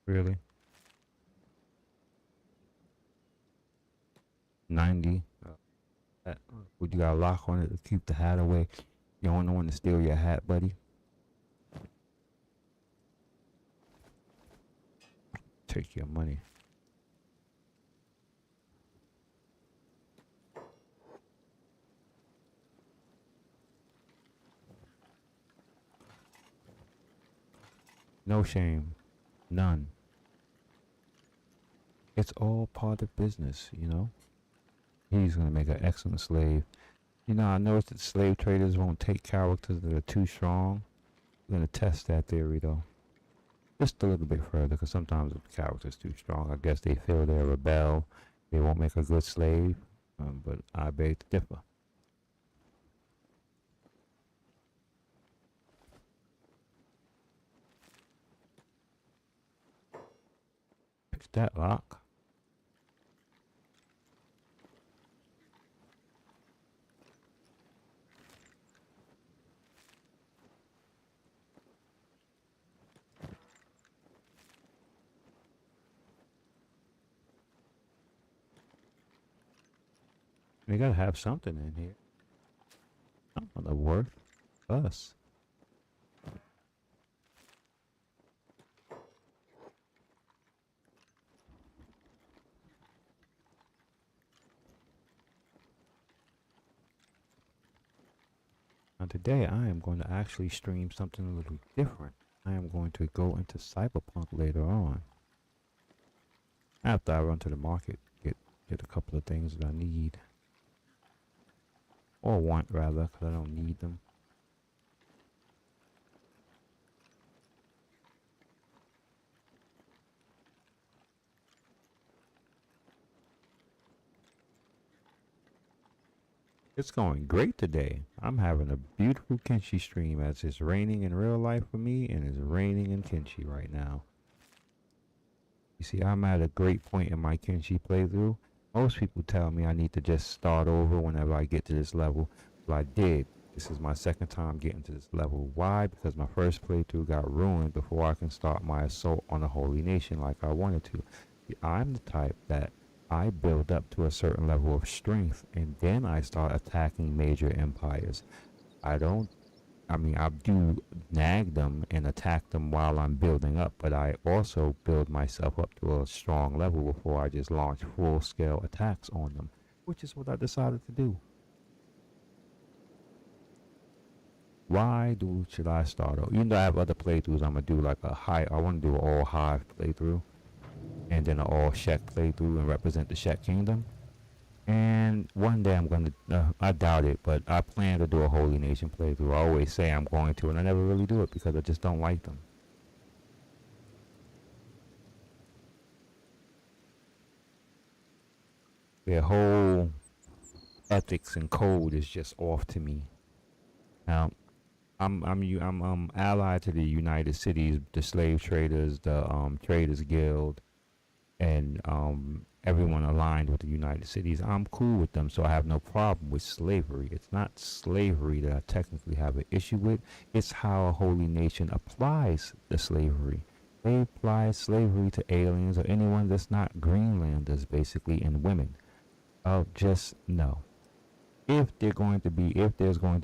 Really? 90. Would you got a lock on it to keep the hat away? You don't want no one to steal your hat, buddy. Take your money. No shame. None. It's all part of business, you know? He's gonna make an excellent slave. You know, I noticed that slave traders won't take characters that are too strong. I'm gonna test that theory though. Just a little bit further, because sometimes if the character's too strong, I guess they feel they'll rebel. They won't make a good slave. But I beg to differ. Fix that lock. We gotta have something in here. Something to worth us. Now today I am going to actually stream something a little different. I am going to go into Cyberpunk later on. After I run to the market, get get a couple of things that I need. Or want, rather, because I don't need them. It's going great today. I'm having a beautiful Kenshi stream as it's raining in real life for me and it's raining in Kenshi right now. You see, I'm at a great point in my Kenshi playthrough. Most people tell me I need to just start over whenever I get to this level. Well, I did. This is my second time getting to this level. Why? Because my first playthrough got ruined before I can start my assault on the Holy Nation like I wanted to. I'm the type that I build up to a certain level of strength and then I start attacking major empires. I do nag them and attack them while I'm building up, but I also build myself up to a strong level before I just launch full-scale attacks on them, which is what I decided to do. Why should I start over? Even though I have other playthroughs, I'm gonna do like I want to do an all Hive playthrough. And then an all Shek playthrough and represent the Shek Kingdom. And one day I'm going to, I doubt it, but I plan to do a Holy Nation playthrough. I always say I'm going to, and I never really do it because I just don't like them. Their whole ethics and code is just off to me. Now, I'm allied to the United Cities, the slave traders, the Traders Guild, and everyone aligned with the United Cities. I'm cool with them, so I have no problem with slavery. It's not slavery that I technically have an issue with. It's how a holy nation applies the slavery. They apply slavery to aliens or anyone that's not Greenlanders, basically, and women. Just no. If there's going to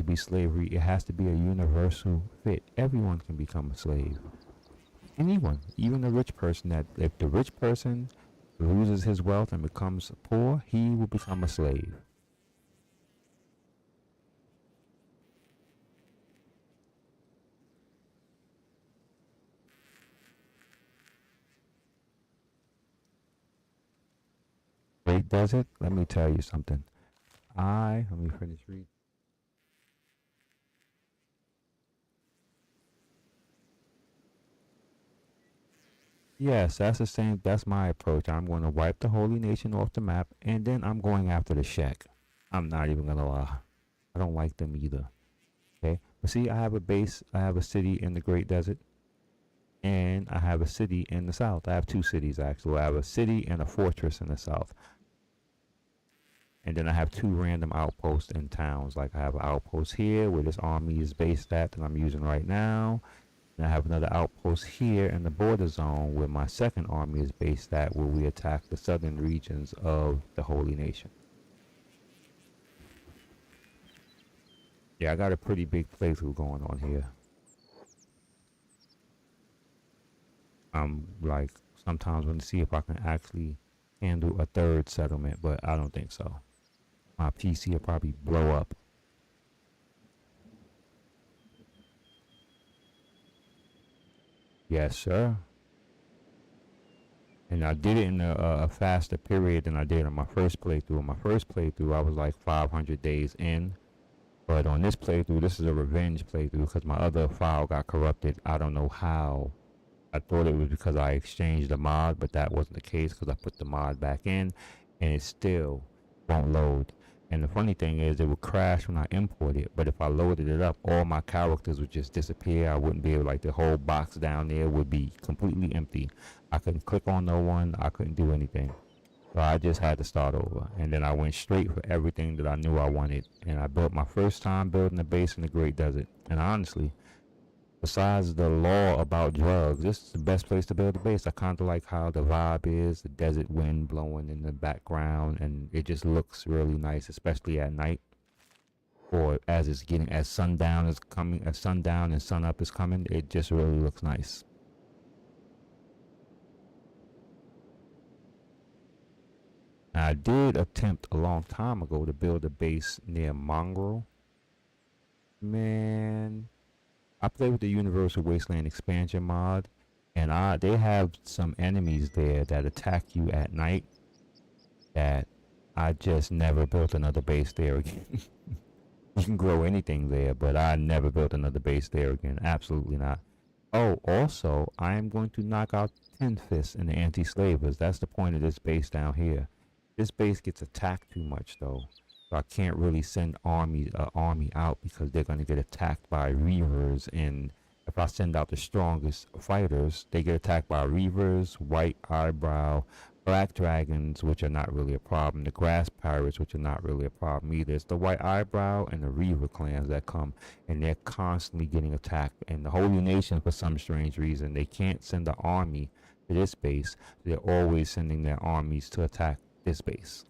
be slavery, it has to be a universal fit. Everyone can become a slave. Anyone, even a rich person, that if the rich person loses his wealth and becomes poor, he will become a slave. Great Desert, let me tell you something. Let me finish reading. Yes, that's the same. That's my approach. I'm going to wipe the Holy Nation off the map, and then I'm going after the Shek. I'm not even going to lie. I don't like them either. Okay? But see, I have a base. I have a city in the Great Desert, and I have a city in the south. I have two cities, actually. I have a city and a fortress in the south. And then I have two random outposts in towns. Like I have an outpost here where this army is based at that I'm using right now. And I have another outpost here in the border zone where my second army is based at, where we attack the southern regions of the Holy Nation. Yeah, I got a pretty big playthrough going on here. I'm like, sometimes want to see if I can actually handle a third settlement, but I don't think so. My PC will probably blow up. Yes, sir. And I did it in a faster period than I did on my first playthrough. On my first playthrough, I was like 500 days in. But on this playthrough, this is a revenge playthrough because my other file got corrupted. I don't know how. I thought it was because I exchanged the mod, but that wasn't the case because I put the mod back in and it still won't load. And the funny thing is, it would crash when I import it, but if I loaded it up, all my characters would just disappear. I wouldn't be able, like the whole box down there would be completely empty. I couldn't click on no one. I couldn't do anything. So I just had to start over. And then I went straight for everything that I knew I wanted. And I built my first time building a base in the Great Desert. And honestly, besides the law about drugs, this is the best place to build a base. I kind of like how the vibe is, the desert wind blowing in the background, and it just looks really nice, especially at night. Or as sundown is coming, as sundown and sunup is coming, it just really looks nice. Now, I did attempt a long time ago to build a base near Mongrel. Man, I play with the Universal Wasteland expansion mod, and they have some enemies there that attack you at night that I just never built another base there again. You can grow anything there, but I never built another base there again. Absolutely not. Oh, also, I am going to knock out Ten Fists and the anti-slavers. That's the point of this base down here. This base gets attacked too much, though. So I can't really send army out because they're going to get attacked by Reavers. And if I send out the strongest fighters, they get attacked by Reavers, White Eyebrow, Black Dragons, which are not really a problem. The Grass Pirates, which are not really a problem either. It's the White Eyebrow and the Reaver clans that come, and they're constantly getting attacked. And the Holy Nation, for some strange reason, they can't send an army to this base. They're always sending their armies to attack this base.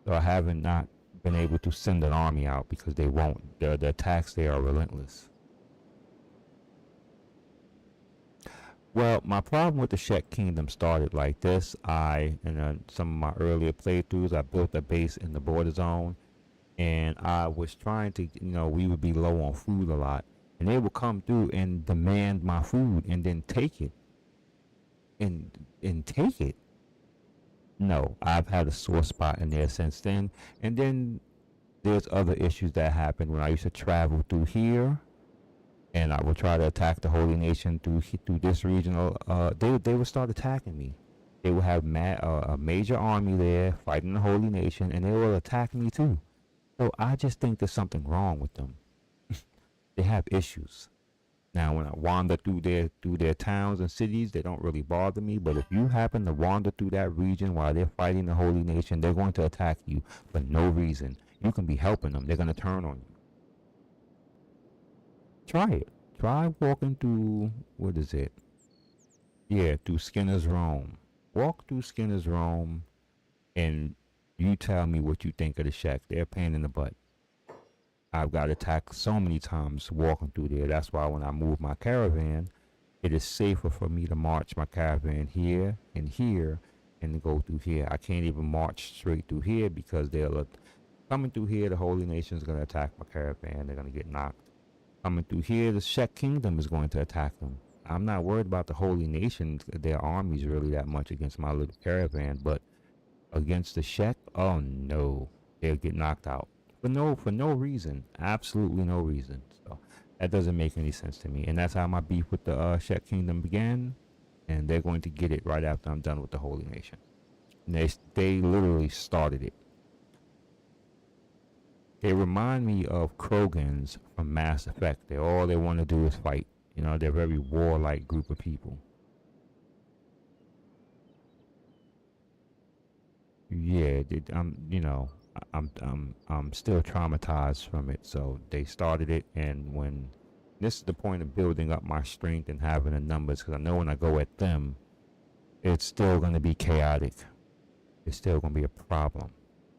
So I haven't not been able to send an army out because they won't. The attacks there are relentless. Well, my problem with the Czech Kingdom started like this. In some of my earlier playthroughs, I built a base in the border zone, and I was trying to, we would be low on food a lot, and they would come through and demand my food and then take it. And take it. No, I've had a sore spot in there since then. And then there's other issues that happened when I used to travel through here, and I would try to attack the Holy Nation through this regional. They would start attacking me. They would have a major army there fighting the Holy Nation, and they will attack me too. So I just think there's something wrong with them. They have issues. Now, when I wander through their towns and cities, they don't really bother me. But if you happen to wander through that region while they're fighting the Holy Nation, they're going to attack you for no reason. You can be helping them. They're going to turn on you. Try it. Try walking through, what is it? Yeah, through Skinner's Rome. Walk through Skinner's Rome, and you tell me what you think of the Czech. They're a pain in the butt. I've got attacked so many times walking through there. That's why when I move my caravan, it is safer for me to march my caravan here and here and to go through here. I can't even march straight through here because they'll coming through here. The Holy Nation is going to attack my caravan. They're going to get knocked. Coming through here, the Czech Kingdom is going to attack them. I'm not worried about the Holy Nation, their armies really that much against my little caravan, but against the Czech, oh no, they'll get knocked out. For no reason. Absolutely no reason. So that doesn't make any sense to me. And that's how my beef with the Czech Kingdom began. And they're going to get it right after I'm done with the Holy Nation. And they literally started it. They remind me of Krogans from Mass Effect. All they want to do is fight. They're a very warlike group of people. Yeah, I'm still traumatized from it. So they started it, and when this is the point of building up my strength and having the numbers, because I know when I go at them, it's still going to be chaotic. It's still going to be a problem.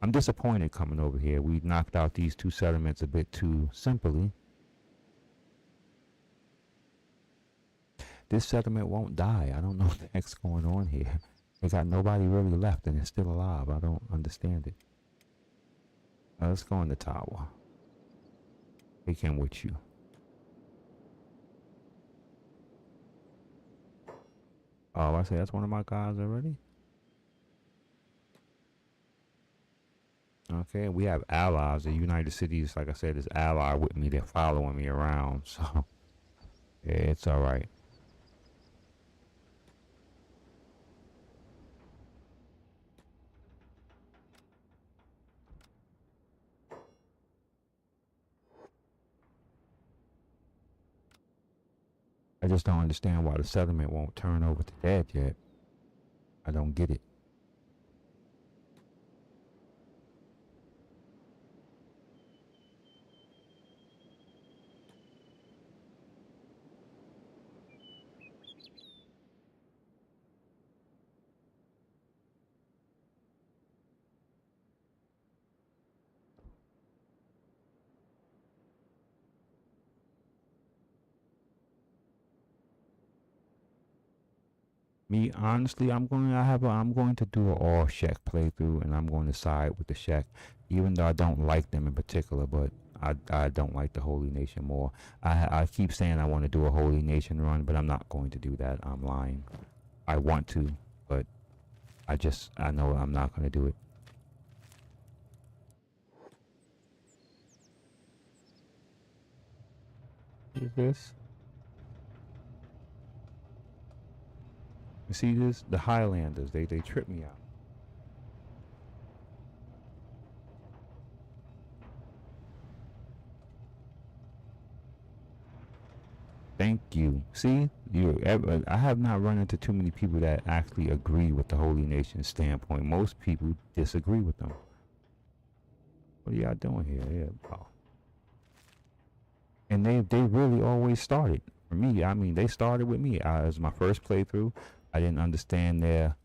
I'm disappointed coming over here. We knocked out these two settlements a bit too simply. This settlement won't die. I don't know what the heck's going on here. They got nobody really left, and it's still alive. I don't understand it. Let's go in the tower. Take him with you. Oh, I say that's one of my guys already? Okay, we have allies. The United Cities, like I said, is ally with me. They're following me around, so yeah, it's alright. I just don't understand why the settlement won't turn over to Dad yet. I don't get it. Me, honestly, I'm going to do an all Czech playthrough, and I'm going to side with the Czech, even though I don't like them in particular, but I don't like the Holy Nation more. I keep saying I want to do a Holy Nation run, but I'm not going to do that. I'm lying. I want to, but I know I'm not going to do it. What is this? You see this? The Highlanders, they trip me out. Thank you. See, I have not run into too many people that actually agree with the Holy Nation standpoint. Most people disagree with them. What are y'all doing here? Yeah. Oh. And they really always started. For me, I mean, they started with me. It was my first playthrough. I didn't understand their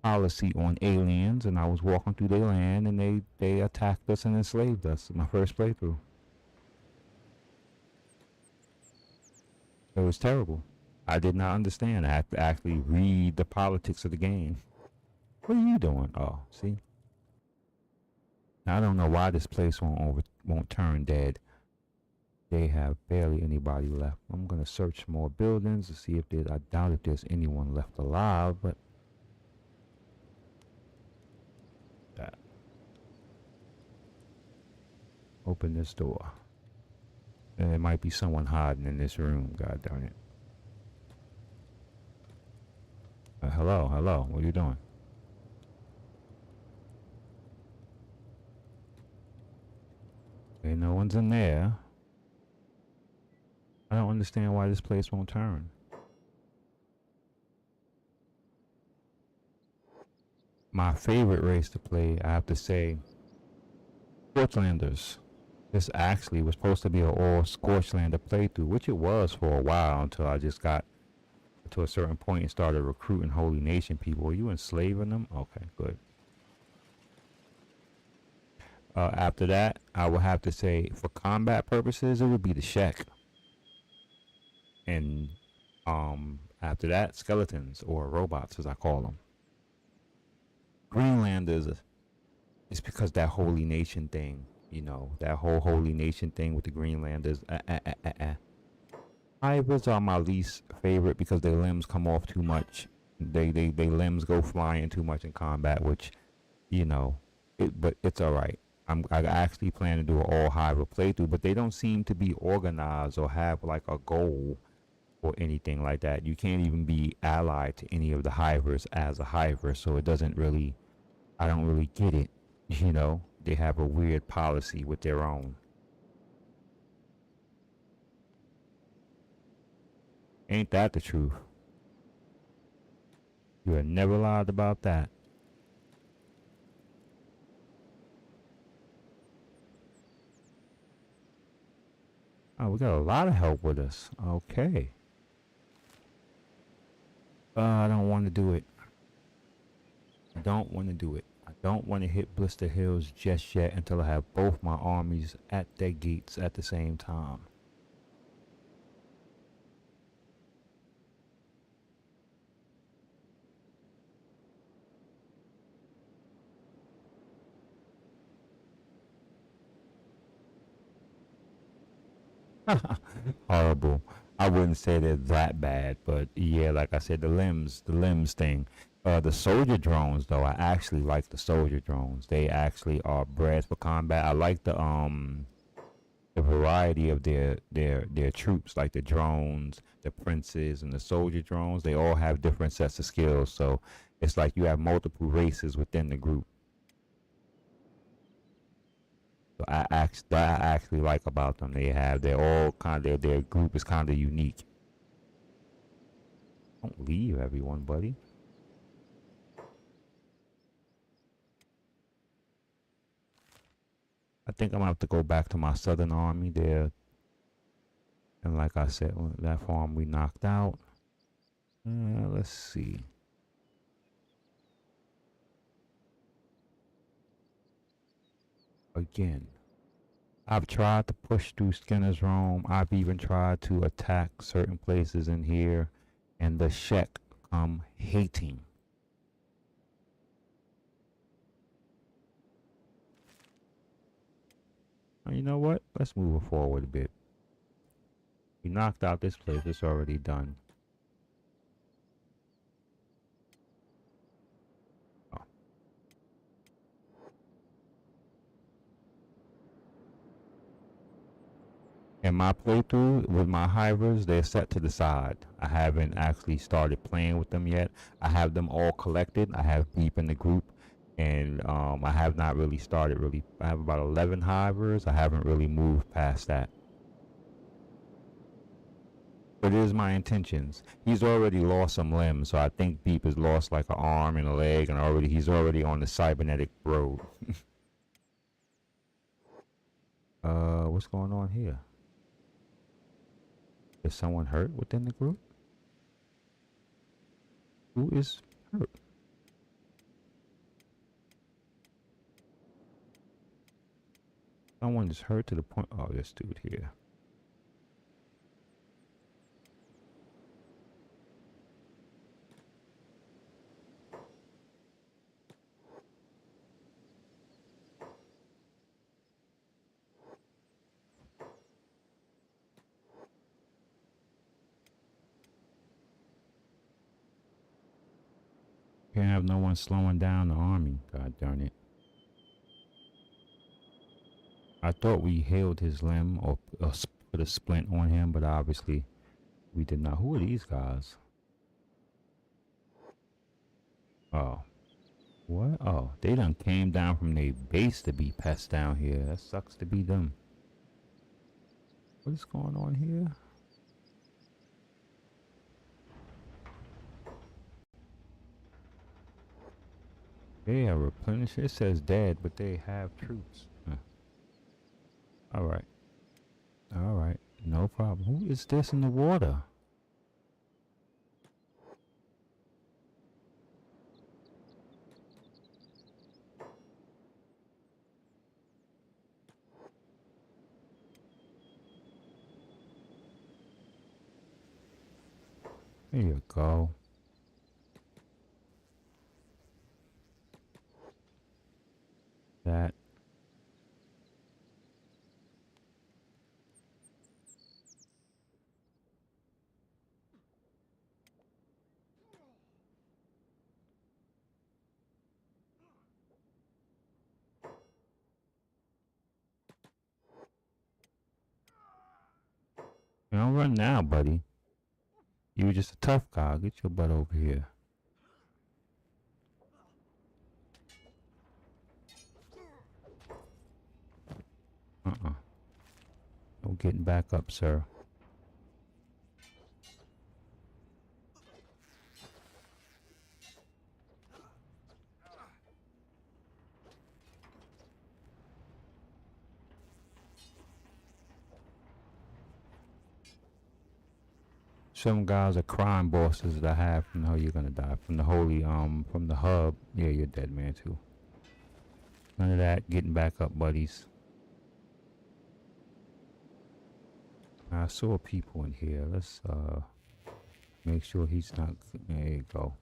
policy on aliens, and I was walking through their land, and they attacked us and enslaved us. My first playthrough. It was terrible. I did not understand. I had to actually read the politics of the game. What are you doing? Oh, see. Now, I don't know why this place won't turn dead. They have barely anybody left. I'm gonna search more buildings to see if there's. I doubt if there's anyone left alive, but that. Open this door. And there might be someone hiding in this room. God darn it. Hello, hello. What are you doing? Okay, no one's in there. I don't understand why this place won't turn. My favorite race to play, I have to say, Scorchlanders. This actually was supposed to be an all Scorchlander playthrough, which it was for a while until I just got to a certain point and started recruiting Holy Nation people. Are you enslaving them? Okay, good. After that, I would have to say, for combat purposes, it would be the Shek. And after that, skeletons, or robots as I call them. Greenlanders, it's because that Holy Nation thing, you know, that whole Holy Nation thing with the Greenlanders. Hybrids are my least favorite because their limbs come off too much. They limbs go flying too much in combat, which, you know, but it's all right. I actually plan to do an all hybrid playthrough, but they don't seem to be organized or have like a goal or anything like that. You can't even be allied to any of the hybrids as a hybrid, so it doesn't really. I don't really get it. You know, they have a weird policy with their own. Ain't that the truth? You are never lied about that. Oh, we got a lot of help with us. Okay. I don't want to do it. I don't want to do it. I don't want to hit Blister Hills just yet until I have both my armies at their gates at the same time. Horrible. I wouldn't say they're that bad, but yeah, like I said, the limbs thing. The soldier drones, though, I actually like the soldier drones. They actually are bred for combat. I like the variety of their troops, like the drones, the princes, and the soldier drones. They all have different sets of skills, so it's like you have multiple races within the group. So I actually like about them. They're all kind of their group is kind of unique. Don't leave everyone, buddy. I think I'm gonna have to go back to my southern army there. And like I said, that farm we knocked out. Let's see. Again, I've tried to push through Skinner's Room. I've even tried to attack certain places in here, and the Shek come hating. You know what? Let's move it forward a bit. We knocked out this place. It's already done. Oh. In my playthrough with my hivers, they're set to the side. I haven't actually started playing with them yet. I have them all collected. I have Beep in the group, and I have not really started really. I have about 11 hivers. I haven't really moved past that. But it is my intentions. He's already lost some limbs, so I think Beep has lost like an arm and a leg, and he's already on the cybernetic road. What's going on here? Is someone hurt within the group? Who is hurt? Someone is hurt to the point. Oh, this dude here. Can't have no one slowing down the army. God darn it. I thought we healed his limb or put a splint on him, but obviously we did not. Who are these guys? Oh. What? Oh, they done came down from their base to be pests down here. That sucks to be them. What is going on here? They are replenished. It says dead, but they have troops. Huh. Alright. Alright. No problem. Who is this in the water? There you go. That. You don't run now, buddy. You were just a tough guy. Get your butt over here. No getting back up, sir. Some guys are crime bosses that I have. No, you're gonna die from the from the hub. Yeah, you're dead, man, too. None of that getting back up, buddies. I saw people in here. Let's make sure he's not. There you go.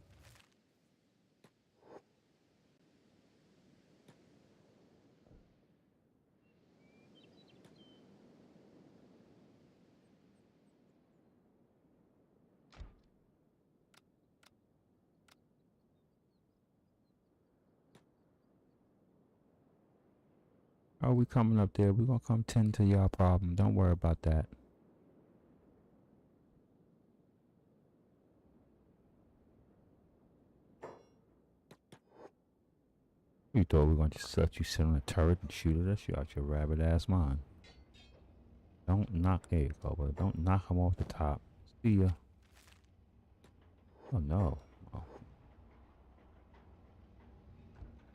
Oh, we coming up there. We're gonna come tend to y'all problem. Don't worry about that. You thought we were gonna just let you sit on a turret and shoot at us? You out your rabbit ass mind. Don't knock. There you go, but don't knock him off the top. See ya. Oh no. Oh.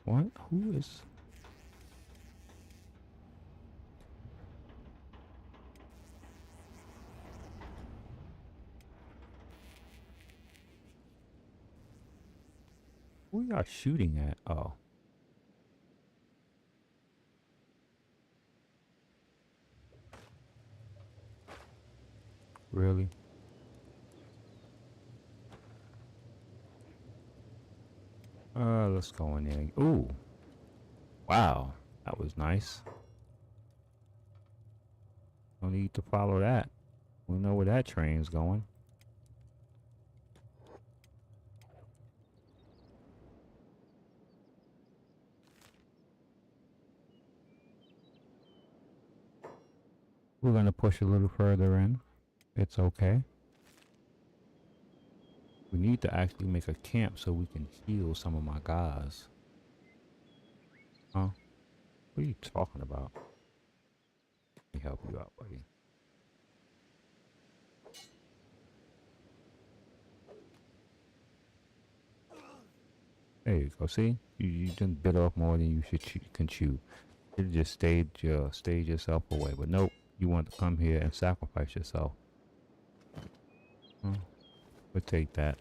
What? Who is? Who y'all shooting at? Oh. Really? Let's go in there. Ooh. Wow. That was nice. No need to follow that. We know where that train's going. We're gonna push a little further in. It's okay. We need to actually make a camp so we can heal some of my guys. Huh? What are you talking about? Let me help you out, buddy. There you go. See? You done bit off more than you can chew. You just stayed yourself away. But nope, you want to come here and sacrifice yourself. We'll take that.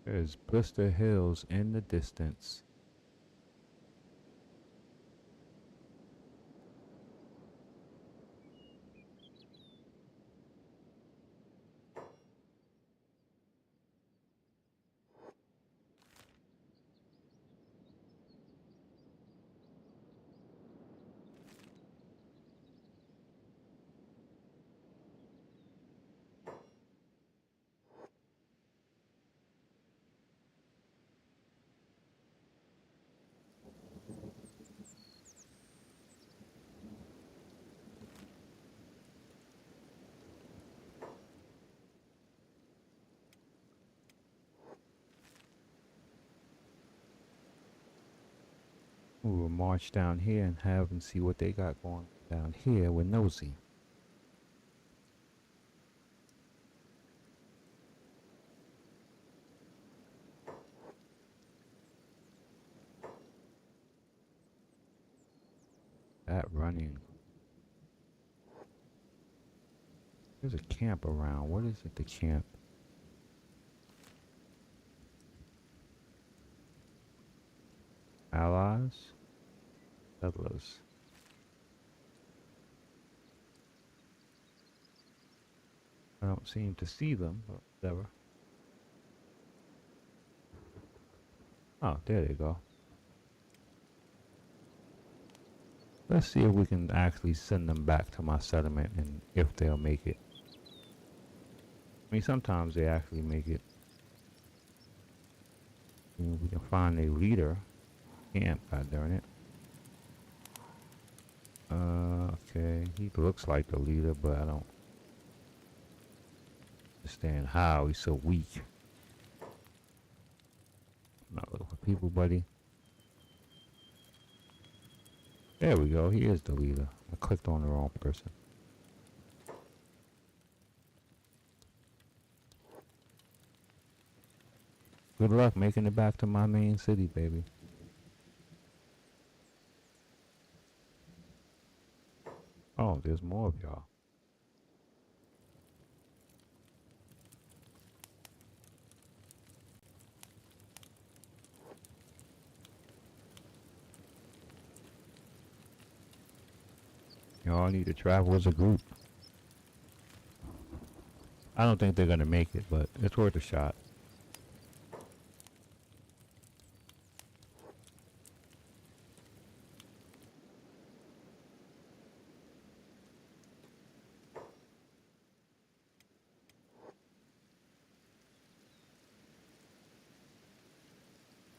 There's Blister Hills in the distance. We will march down here and have and see what they got going down here with Nosy. That running. There's a camp around. What is it, the camp? Allies? Settlers. I don't seem to see them, but whatever. Oh, there they go. Let's see if we can actually send them back to my settlement and if they'll make it. I mean, sometimes they actually make it. We can find a leader. Camp, god darn it. Okay, he looks like the leader, but I don't understand how he's so weak. I'm not looking for people, buddy. There we go, he is the leader. I clicked on the wrong person. Good luck making it back to my main city, baby. Oh, there's more of y'all. Y'all need to travel as a group. I don't think they're gonna make it, but it's worth a shot.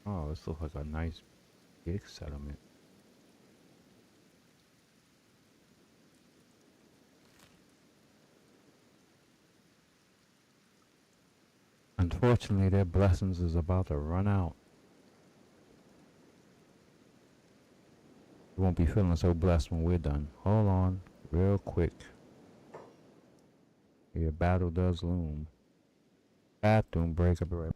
Oh, this looks like a nice big settlement. Unfortunately, their blessings is about to run out. We won't be feeling so blessed when we're done. Hold on, real quick. Your battle does loom. Bathroom break, I'll be right back.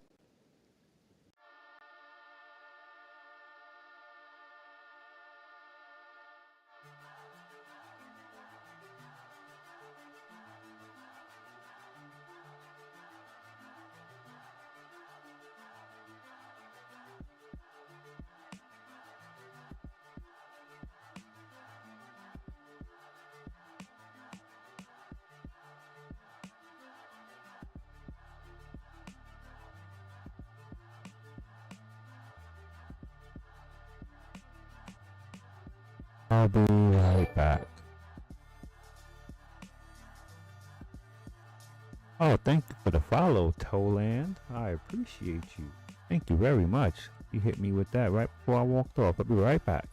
I'll be right back. Oh, thank you for the follow, Toland. I appreciate you. Thank you very much. You hit me with that right before I walked off. I'll be right back.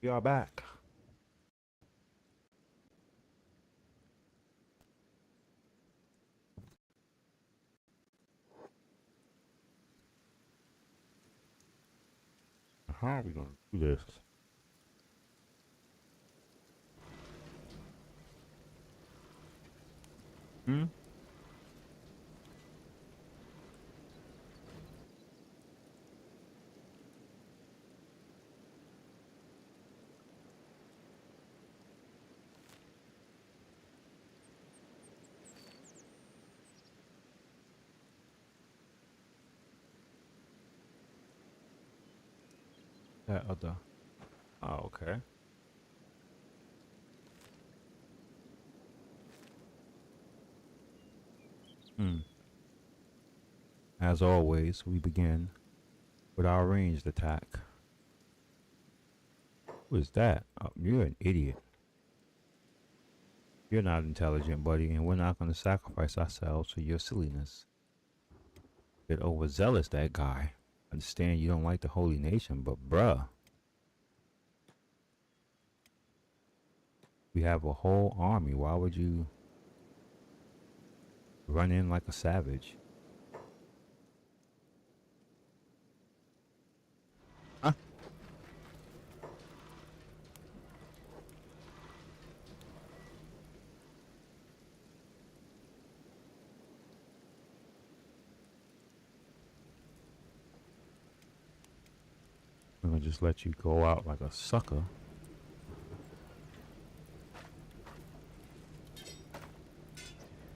We are back. How are we going to do this? Hmm? That other. Oh, okay. Hmm. As always, we begin with our ranged attack. Who is that? Oh, you're an idiot. You're not intelligent, buddy, and we're not going to sacrifice ourselves for your silliness. Bit overzealous, that guy. Understand you don't like the holy nation, but bruh, we have a whole army. Why would you run in like a savage? Huh? I'm gonna just let you go out like a sucker.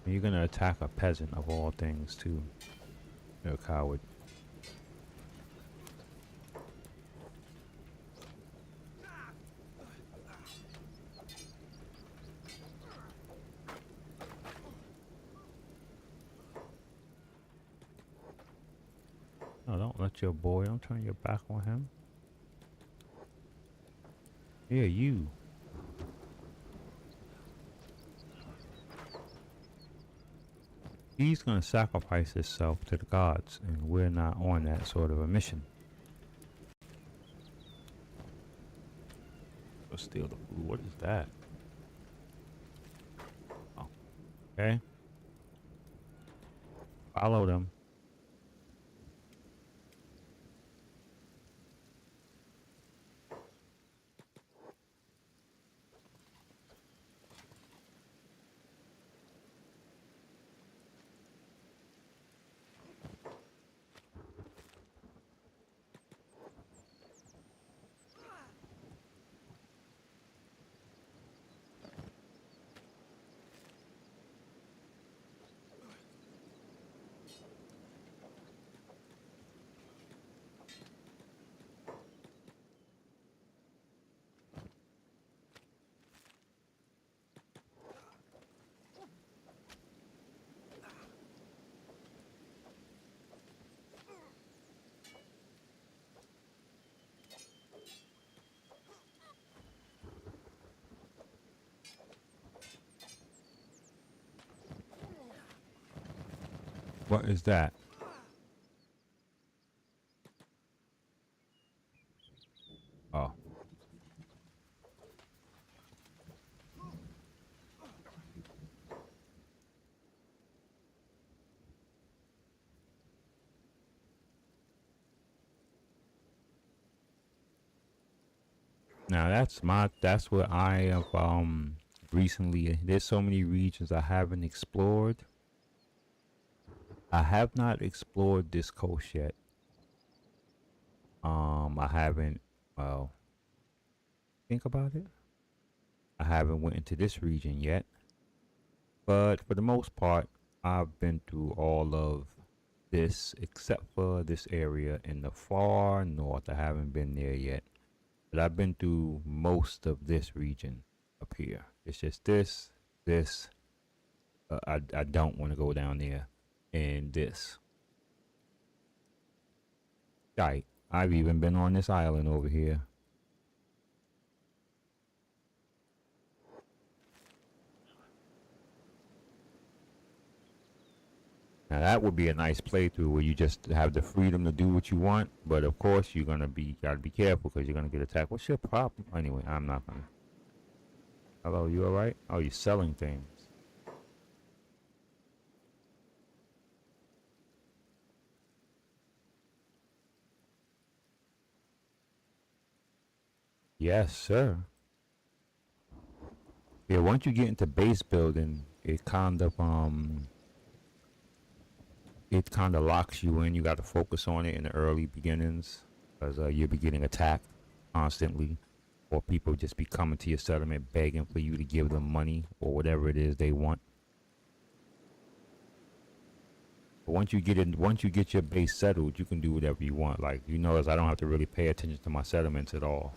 And you're gonna attack a peasant of all things, too. You're a coward. No, don't let your boy. Don't turn your back on him. Yeah, you. He's gonna sacrifice himself to the gods, and we're not on that sort of a mission. Go steal the food. What is that? Oh, okay. Follow them. What is that? Oh. Now that's what I have recently, there's so many regions I haven't explored. I have not explored this coast yet. I haven't, well, think about it. I haven't went into this region yet, but for the most part, I've been through all of this except for this area in the far north. I haven't been there yet, but I've been through most of this region up here. It's just this. I don't want to go down there, and this. Right. I've even been on this island over here. Now that would be a nice playthrough where you just have the freedom to do what you want, but of course you're gonna gotta be careful because you're gonna get attacked. What's your problem? Anyway, I'm not gonna. Hello, you alright? Oh, you're selling things. Yes, sir. Yeah, once you get into base building, it kind of locks you in. You got to focus on it in the early beginnings because you'll be getting attacked constantly, or people just be coming to your settlement begging for you to give them money or whatever it is they want. But once you get your base settled, you can do whatever you want. Like you notice, I don't have to really pay attention to my settlements at all.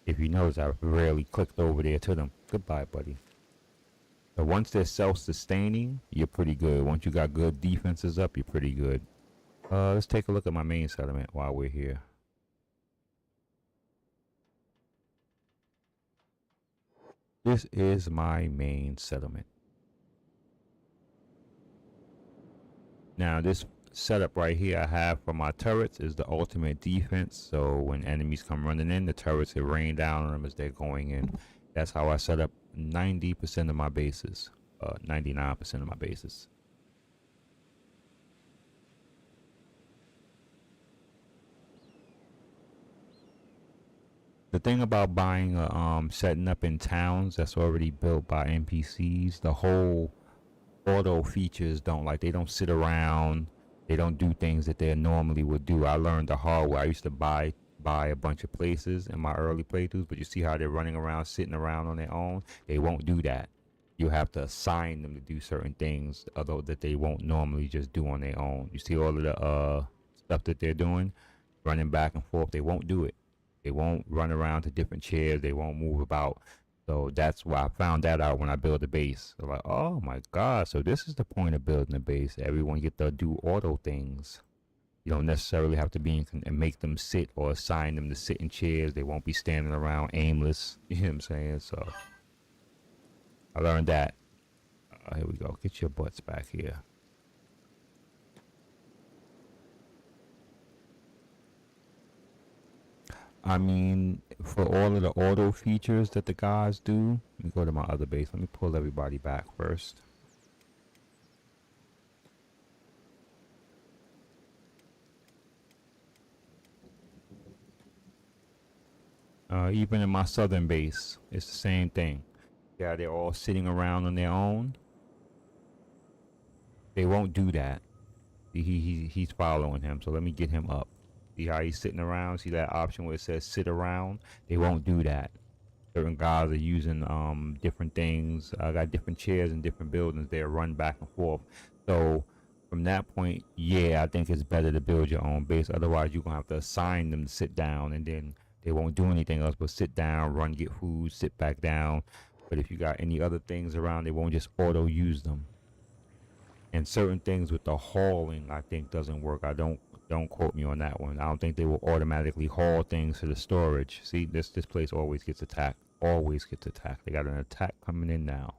If you notice, I rarely clicked over there to them. Goodbye, buddy. So once they're self-sustaining, you're pretty good. Once you got good defenses up, you're pretty good. Let's take a look at my main settlement while we're here. This is my main settlement. Now this setup right here I have for my turrets is the ultimate defense. So when enemies come running in, the turrets will rain down on them as they're going in. That's how I set up 90% of my bases, 99% of my bases. The thing about buying setting up in towns that's already built by NPCs, the whole auto features they don't sit around, they don't do things that they normally would do. I learned the hard way. I used to buy a bunch of places in my early playthroughs, but you see how they're running around, sitting around on their own. They won't do that. You have to assign them to do certain things, although that they won't normally just do on their own. You see all of the stuff that they're doing, running back and forth. They won't do it. They won't run around to different chairs. They won't move about. So that's why I found that out when I built a base. So like, oh my God. So this is the point of building a base. Everyone get to do auto things. You don't necessarily have to be and make them sit or assign them to sit in chairs. They won't be standing around aimless. You know what I'm saying? So I learned that. Here we go. Get your butts back here. I mean, for all of the auto features that the guys do, let me go to my other base. Let me pull everybody back first. Even in my southern base, it's the same thing. Yeah, they're all sitting around on their own. They won't do that. He's following him, so let me get him up. See how he's sitting around? See that option where it says sit around? They won't do that. Certain guys are using different things. I got different chairs in different buildings. They run back and forth. So from that point, yeah, I think it's better to build your own base. Otherwise, you're gonna have to assign them to sit down, and then they won't do anything else but sit down, run, get food, sit back down. But if you got any other things around, they won't just auto use them. And certain things with the hauling, I think doesn't work. I don't quote me on that one. I don't think they will automatically haul things to the storage. See, this place always gets attacked. Always gets attacked. They got an attack coming in now.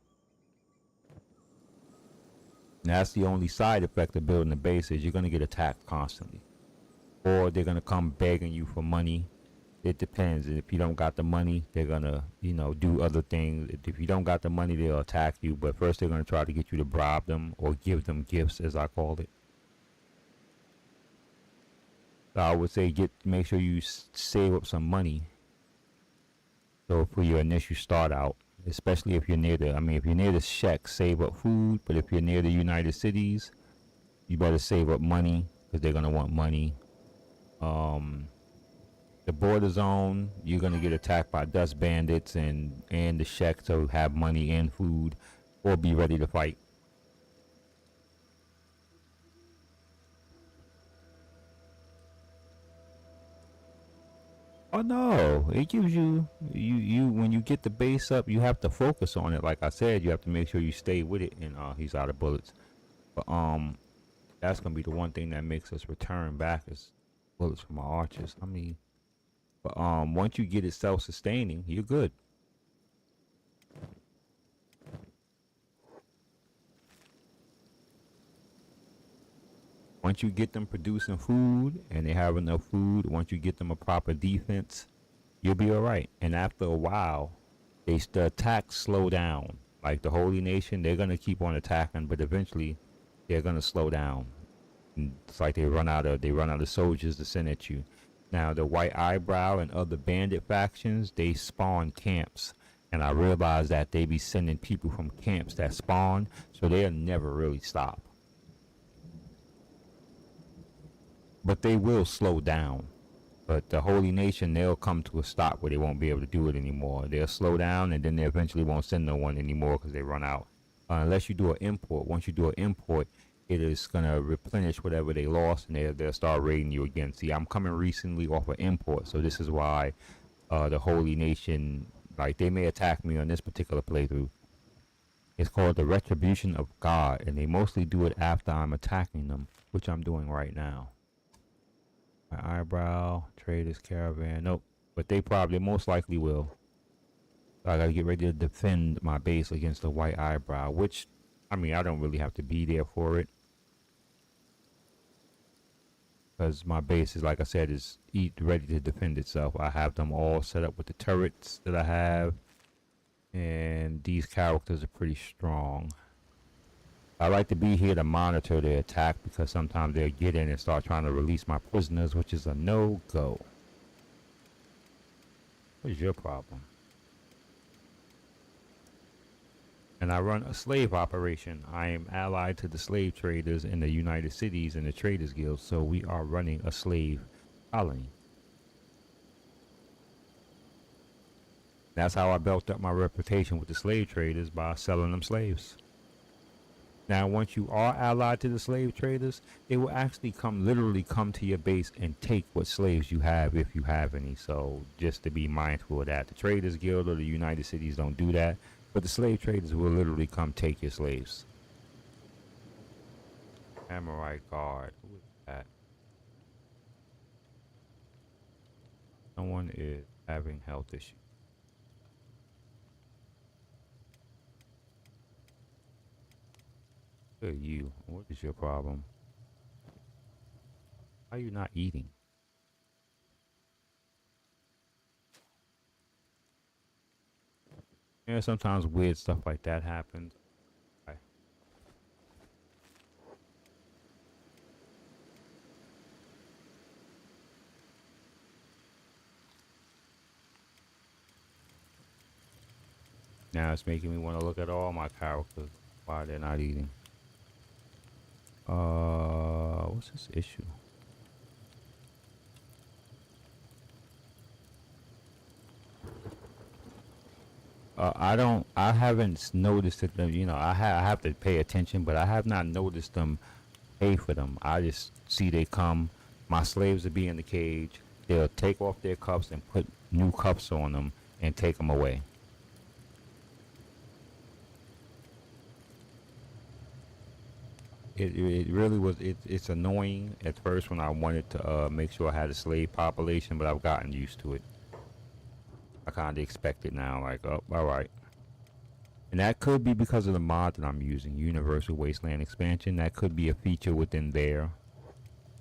And that's the only side effect of building a base is you're going to get attacked constantly. Or they're going to come begging you for money. It depends. If you don't got the money, they're going to, you know, do other things. If you don't got the money, they'll attack you. But first they're going to try to get you to bribe them or give them gifts, as I call it. So I would say make sure you save up some money. So for your initial start out, especially if you're near if you're near the Czech, save up food. But if you're near the United Cities, you better save up money because they're going to want money. The border zone, you're going to get attacked by dust bandits and the Czech, so have money and food or be ready to fight. Oh no, it gives you when you get the base up, you have to focus on it. Like I said, you have to make sure you stay with it. And he's out of bullets, but that's gonna be the one thing that makes us return back is bullets from our archers. I mean, but once you get it self-sustaining, you're good. Once you get them producing food and they have enough food, once you get them a proper defense, you'll be all right. And after a while, the attacks slow down. Like the Holy Nation, they're gonna keep on attacking, but eventually, they're gonna slow down. And it's like they run out of soldiers to send at you. Now the White Eyebrow and other bandit factions, they spawn camps, and I realize that they be sending people from camps that spawn, so they'll never really stop. But they will slow down. But the Holy Nation, they'll come to a stop where they won't be able to do it anymore. They'll slow down, and then they eventually won't send no one anymore because they run out. Unless you do an import. Once you do an import, it is going to replenish whatever they lost, and they'll start raiding you again. See, I'm coming recently off of import, so this is why the Holy Nation, like, they may attack me on this particular playthrough. It's called the Retribution of God, and they mostly do it after I'm attacking them, which I'm doing right now. My Eyebrow, Traders Caravan, nope. But they probably most likely will. So I gotta get ready to defend my base against the White Eyebrow, which, I mean, I don't really have to be there for it. Because my base is, like I said, is ready to defend itself. I have them all set up with the turrets that I have. And these characters are pretty strong. I like to be here to monitor their attack because sometimes they'll get in and start trying to release my prisoners, which is a no-go. What is your problem? And I run a slave operation. I am allied to the slave traders in the United Cities and the Traders Guild, so we are running a slave colony. That's how I built up my reputation with the slave traders, by selling them slaves. Now, once you are allied to the slave traders, they will actually literally come to your base and take what slaves you have, if you have any. So just to be mindful of that. The Traders Guild or the United Cities don't do that, but the slave traders will literally come take your slaves. Samurai Guard. Who is that? Someone is having health issues. Who are you? What is your problem? Why are you not eating? Yeah, sometimes weird stuff like that happens. Okay. Now it's making me want to look at all my characters, why they're not eating. What's this issue? I haven't noticed it, you know, I have to pay attention, but I have not noticed them pay for them. I just see they come, my slaves will be in the cage, they'll take off their cuffs and put new cuffs on them and take them away. It really was, it's annoying at first when I wanted to make sure I had a slave population, but I've gotten used to it. I kind of expect it now, like, oh, alright. And that could be because of the mod that I'm using, Universal Wasteland Expansion. That could be a feature within there.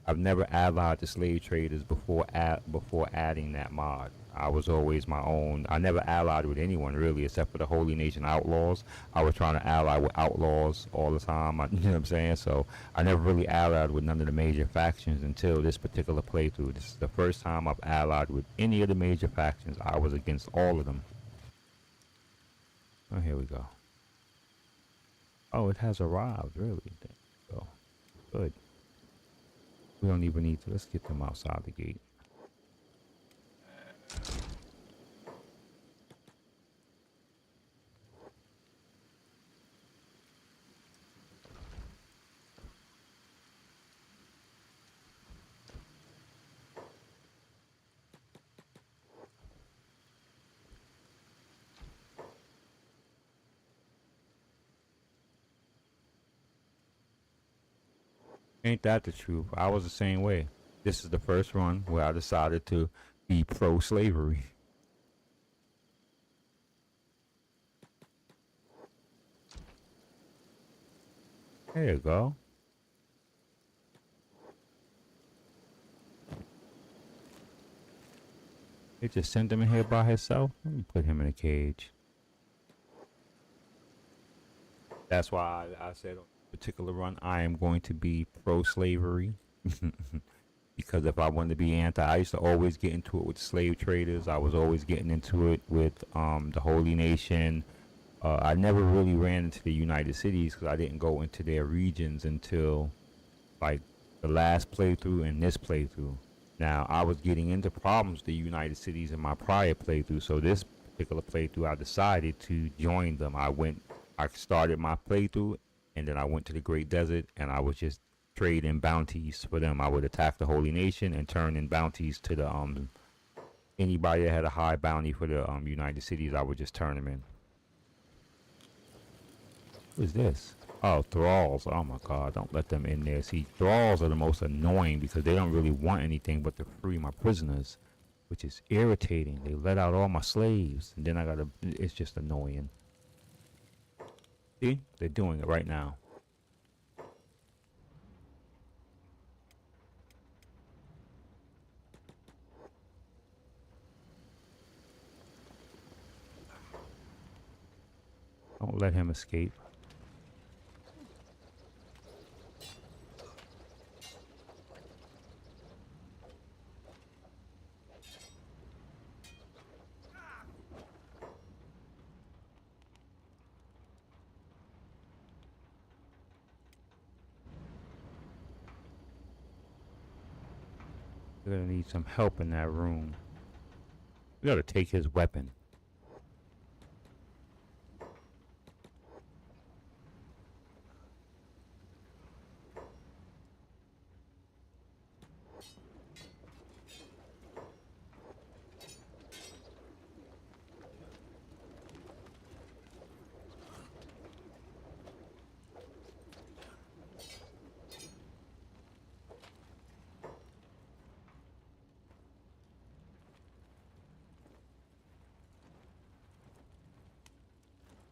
I've never allied to slave traders before adding that mod. I was always my own. I never allied with anyone really, except for the Holy Nation Outlaws. I was trying to ally with outlaws all the time. You know what I'm saying? So I never really allied with none of the major factions until this particular playthrough. This is the first time I've allied with any of the major factions. I was against all of them. Oh, here we go. Oh, it has arrived, really. There we go. Good. We don't even need to. Let's get them outside the gate. Ain't that the truth? I was the same way. This is the first run where I decided to be pro-slavery. There you go. They just sent him in here by himself. Let me put him in a cage. That's why I said on a particular run, I am going to be pro-slavery. Because if I wanted to be anti, I used to always get into it with slave traders. I was always getting into it with the Holy Nation. I never really ran into the United Cities because I didn't go into their regions until like the last playthrough and this playthrough. Now, I was getting into problems with the United Cities in my prior playthrough, so this particular playthrough, I decided to join them. I started my playthrough, and then I went to the Great Desert, and I was just trading bounties for them. I would attack the Holy Nation and turn in bounties to the anybody that had a high bounty for the United Cities. I would just turn them in. What is this? Oh, thralls. Oh my god, don't let them in there. See, thralls are the most annoying because they don't really want anything but to free my prisoners, which is irritating. They let out all my slaves, and then I gotta, it's just annoying. See, they're doing it right now. Don't let him escape. We're gonna need some help in that room. We gotta take his weapon.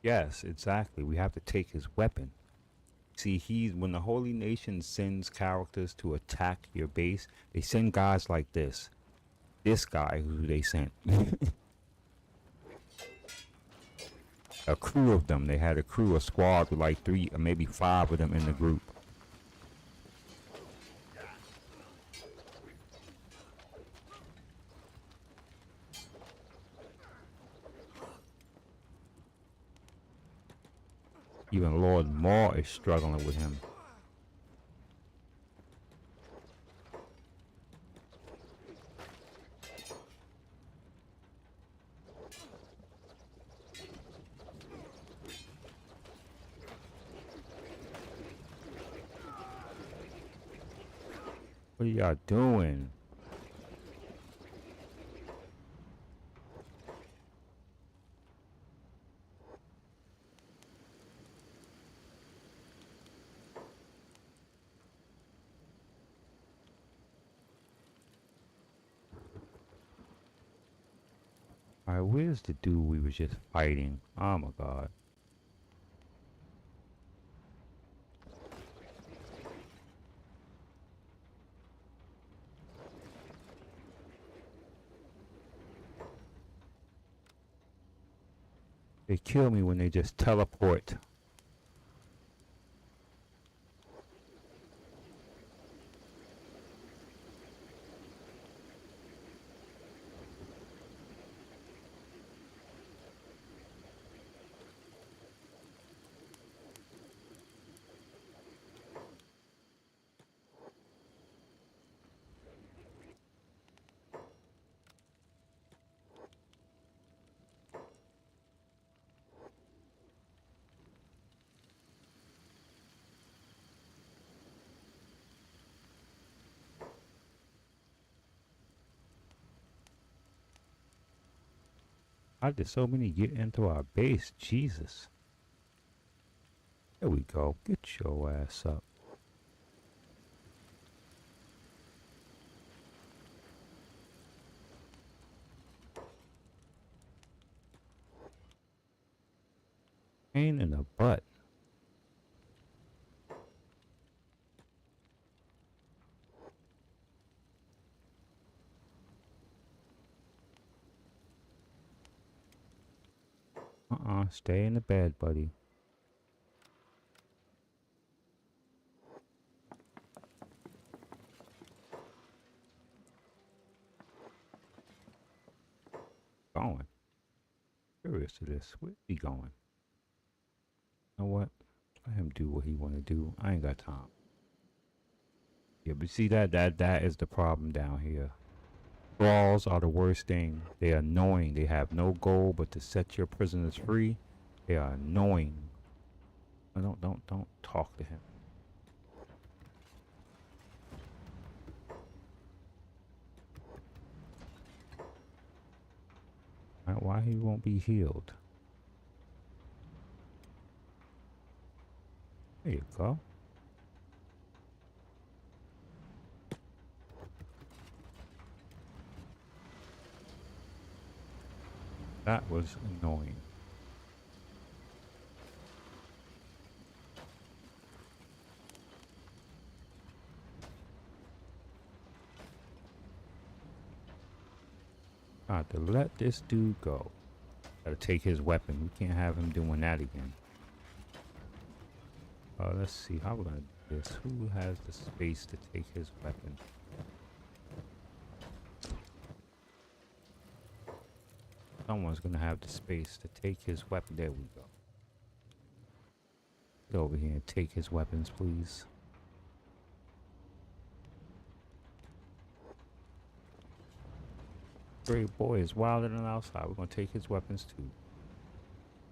Yes, exactly. We have to take his weapon. See, when the Holy Nation sends characters to attack your base, they send guys like this. This guy who they sent. A crew of them. They had a squad with like 3 or maybe 5 of them in the group. Even Lord Maul is struggling with him. What are y'all doing? Alright, where's the dude we were just fighting? Oh my god. They kill me when they just teleport. How did so many get into our base? Jesus. There we go. Get your ass up. Pain in the butt. Stay in the bed, buddy. Going. Curious to this. Where's he going? You know what? Let him do what he want to do. I ain't got time. Yeah, but see that is the problem down here. Thralls are the worst thing. They are annoying. They have no goal but to set your prisoners free. They are annoying. Don't talk to him. Right, why he won't be healed? There you go. That was annoying. Got to let this dude go. Gotta take his weapon. We can't have him doing that again. Let's see how we're gonna do this. Who has the space to take his weapon? Someone's gonna have the space to take his weapon. There we go. Get over here and take his weapons, please. Great boy is wilder than outside. We're gonna take his weapons too.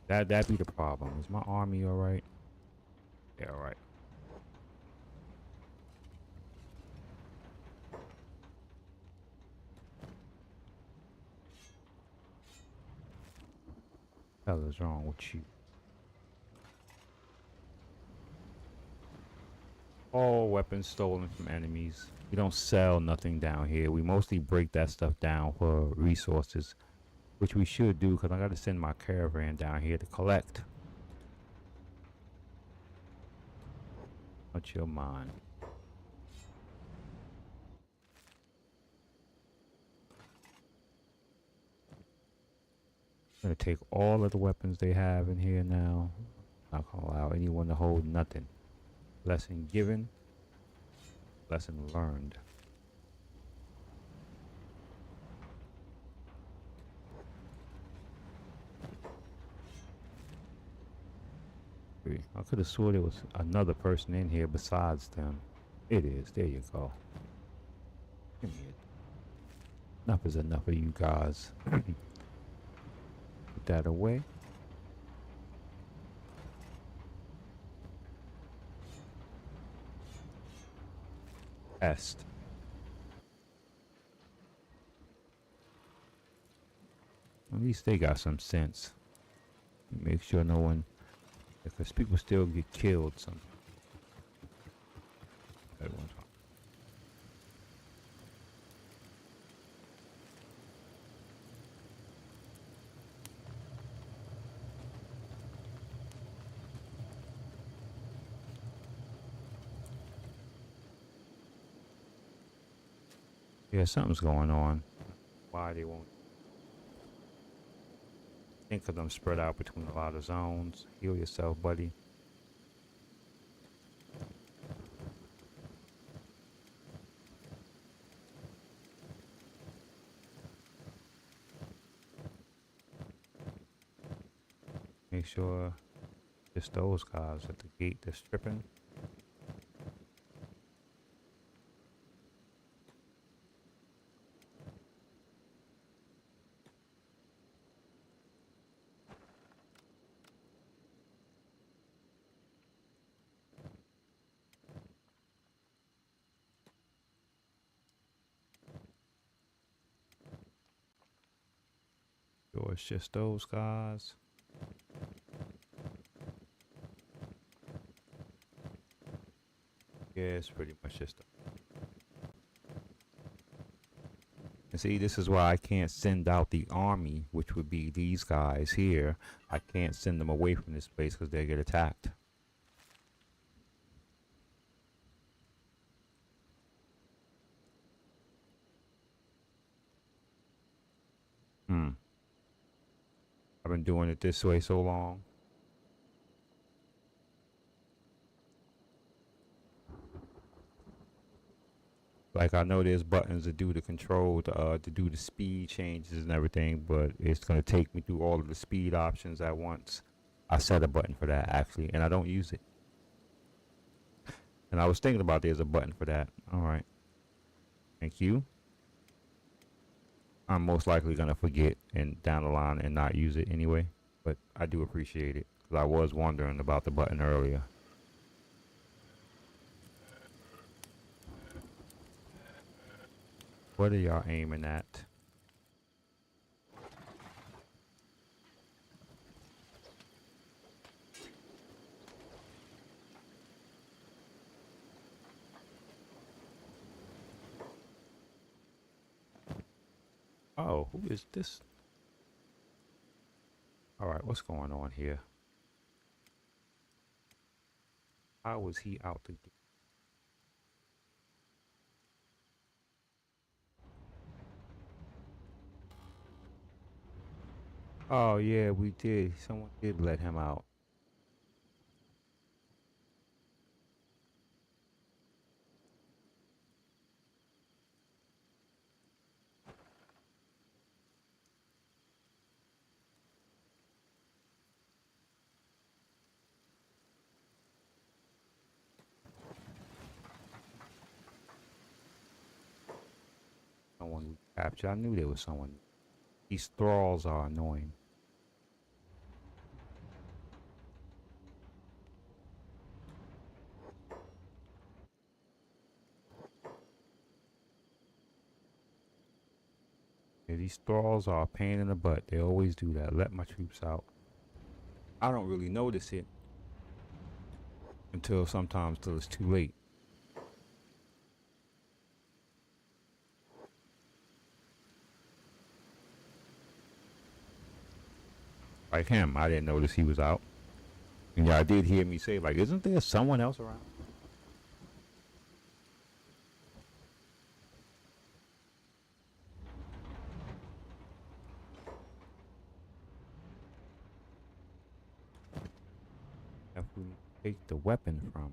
That'd be the problem. Is my army alright? Yeah, alright. What the hell is wrong with you? All weapons stolen from enemies. We don't sell nothing down here. We mostly break that stuff down for resources, which we should do because I got to send my caravan down here to collect. What's your mind? I'm gonna take all of the weapons they have in here now. Not gonna allow anyone to hold nothing. Lesson given, lesson learned. I could have swore there was another person in here besides them. It is. There you go. Give me it. Enough is enough of you guys. Put that away. Est. At least they got some sense. Make sure no one, because people still get killed. Some. Everyone's fine. Yeah, something's going on. Why they won't think because I'm spread out between a lot of zones. Heal yourself, buddy. Make sure it's those guys at the gate that's stripping. Sure, it's just those guys. Yeah, it's pretty much just. And see, this is why I can't send out the army, which would be these guys here. I can't send them away from this place because they get attacked. I've been doing it this way so long. Like, I know there's buttons to do the control, to do the speed changes and everything, but it's going to take me through all of the speed options at once. I set a button for that, actually, and I don't use it. And I was thinking about there's a button for that. All right. Thank you. I'm most likely going to forget and down the line and not use it anyway, but I do appreciate it because I was wondering about the button earlier. What are y'all aiming at? Oh, who is this? Alright, what's going on here? How was he out the gate? Oh yeah, we did. Someone did let him out. Someone we captured. I knew there was someone. These thralls are annoying. Yeah, these thralls are a pain in the butt. They always do that. Let my troops out. I don't really notice it until sometimes till it's too late. Like him, I didn't notice he was out. And y'all did hear me say, like, isn't there someone else around? If we take the weapon from.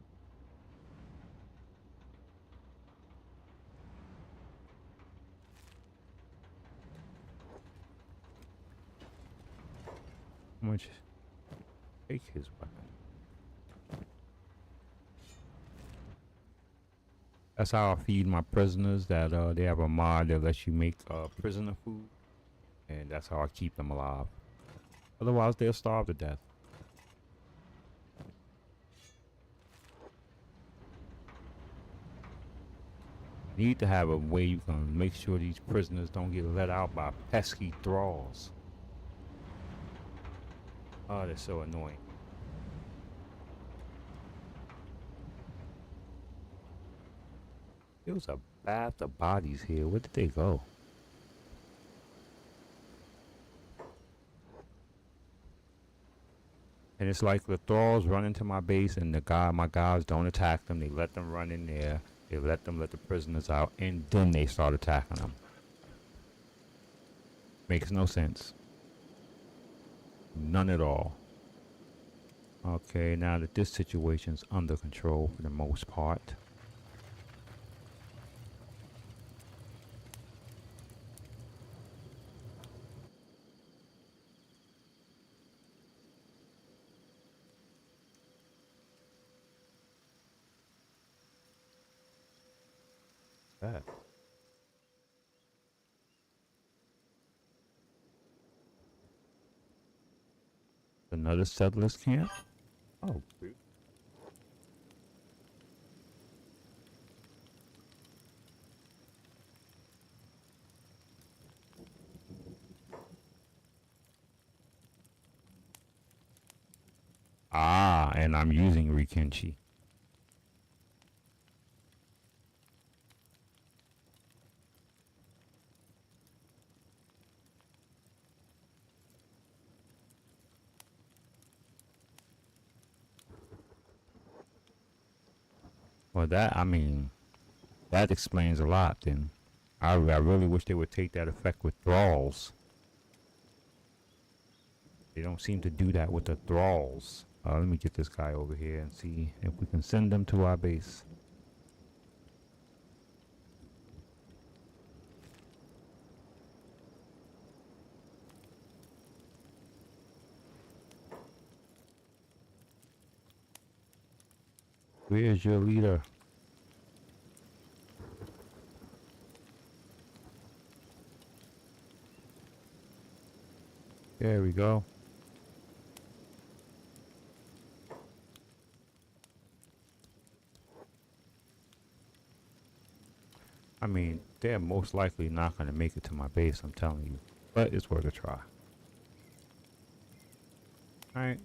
How much? Take his weapon. That's how I feed my prisoners. That they have a mod that lets you make prisoner food, and that's how I keep them alive. Otherwise, they'll starve to death. Need to have a way you can make sure these prisoners don't get let out by pesky thralls. Oh, they're so annoying. There was a bath of bodies here. Where did they go? And it's like the thralls run into my base and my guys don't attack them. They let them run in there. They let the prisoners out, and then they start attacking them. Makes no sense. None at all. Okay, now that this situation's under control for the most part. That. Another settlers camp? Oh, ah, and I'm using Rikenchi. Well, I mean, that explains a lot then. I really wish they would take that effect with thralls. They don't seem to do that with the thralls. Let me get this guy over here and see if we can send them to our base. Where's your leader? There we go. I mean, they're most likely not going to make it to my base, I'm telling you. But it's worth a try. Alright.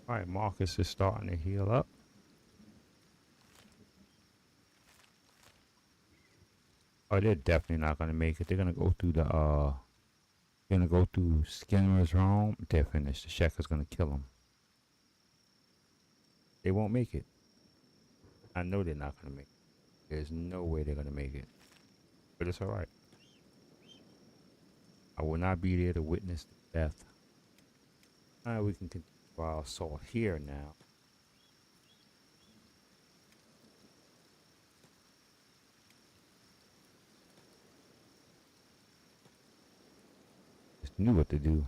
Alright, Marcus is starting to heal up. Oh, they're definitely not going to make it. They're going to go through gonna go through Skinner's home. They're finished. The Shekker's going to kill them. They won't make it. I know they're not going to make it. There's no way they're going to make it. But it's alright. I will not be there to witness the death. Alright, we can continue our assault here now. Just knew what to do.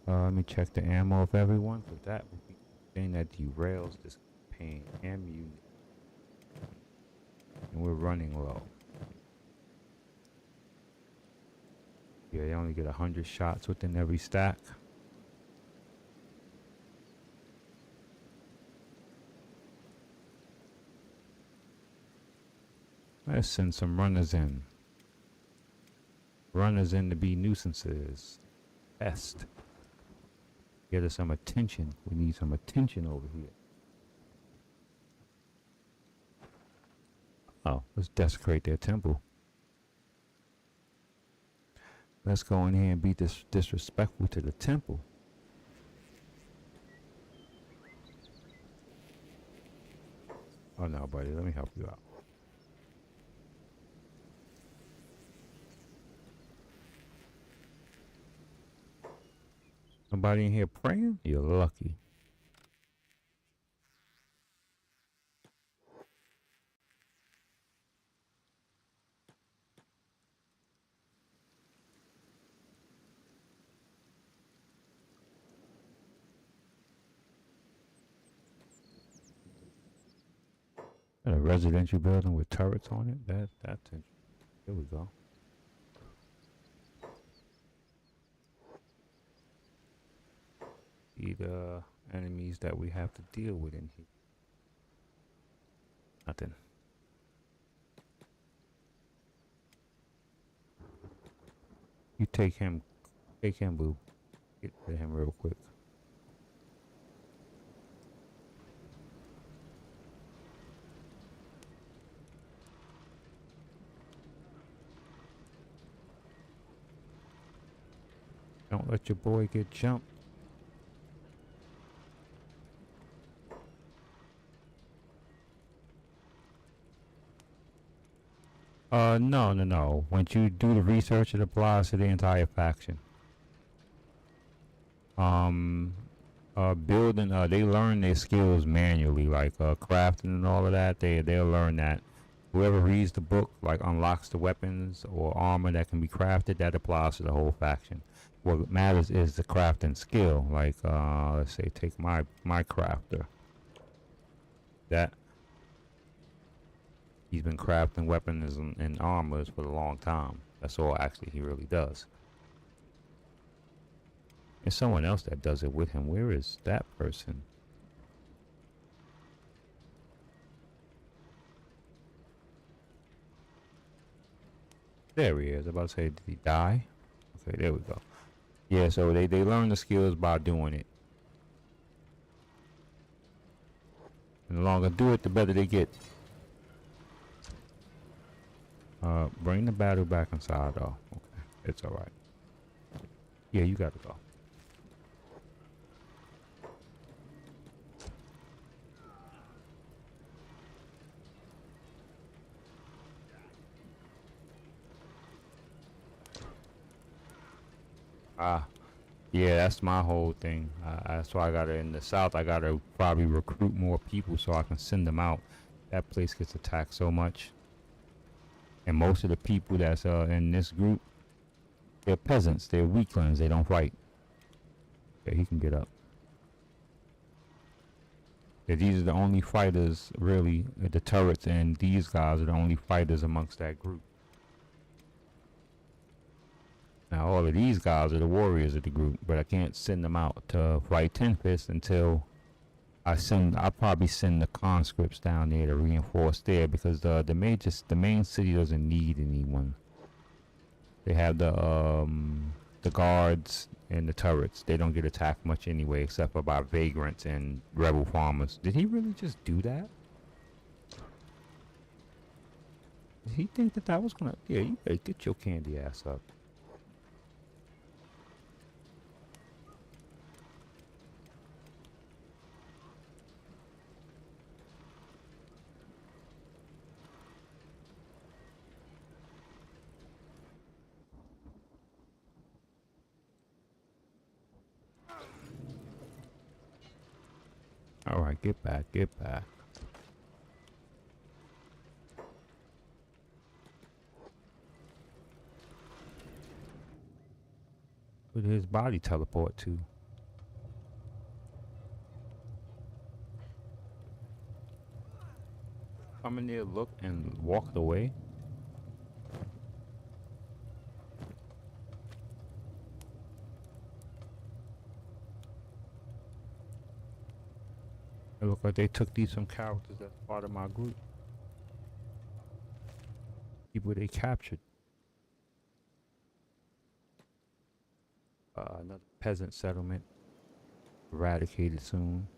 Let me check the ammo of everyone, because that would be the thing that derails this campaign. Ammunition. And we're running low. Yeah, they only get 100 shots within every stack. Let's send some runners in. Runners in to be nuisances. Best. Get us some attention. We need some attention over here. Oh, let's desecrate their temple. Let's go in here and be disrespectful to the temple. Oh no, buddy, let me help you out. Somebody in here praying? You're lucky. A residential building with turrets on it? That's interesting. Here we go. The enemies that we have to deal with in here. Nothing. You take him, boo. Get to him real quick. Don't let your boy get jumped. No, no, no. Once you do the research, it applies to the entire faction. Um, building, they learn their skills manually, like crafting and all of that. They'll learn that. Whoever reads the book, like, unlocks the weapons or armor that can be crafted. That applies to the whole faction. What matters is the crafting skill. Like, let's say, take my crafter. That he's been crafting weapons and armors for a long time. That's all actually he really does. There's someone else that does it with him. Where is that person? There he is. I was about to say, did he die? Okay, there we go. Yeah, so they learn the skills by doing it. And the longer do it, the better they get. Bring the battle back inside though. Okay, it's alright. Yeah, you gotta go. Yeah, that's my whole thing. That's why I gotta, in the south, I gotta probably recruit more people so I can send them out. That place gets attacked so much. And most of the people that's in this group, they're peasants. They're weaklings. They don't fight. Okay, he can get up. Yeah, these are the only fighters, really, the turrets, and these guys are the only fighters amongst that group. Now, all of these guys are the warriors of the group, but I can't send them out to fight Ten Fists until I'll probably send the conscripts down there to reinforce there, because the main city doesn't need anyone. They have the guards and the turrets. They don't get attacked much anyway, except for by vagrants and rebel farmers. Did he really just do that? Did he think that was gonna? Yeah, you better get your candy ass up. All right, get back, get back. Where did his body teleport to? Come in there, look, and walked away. It looked like they took these some characters that's part of my group. People they captured. Another peasant settlement. Eradicated soon.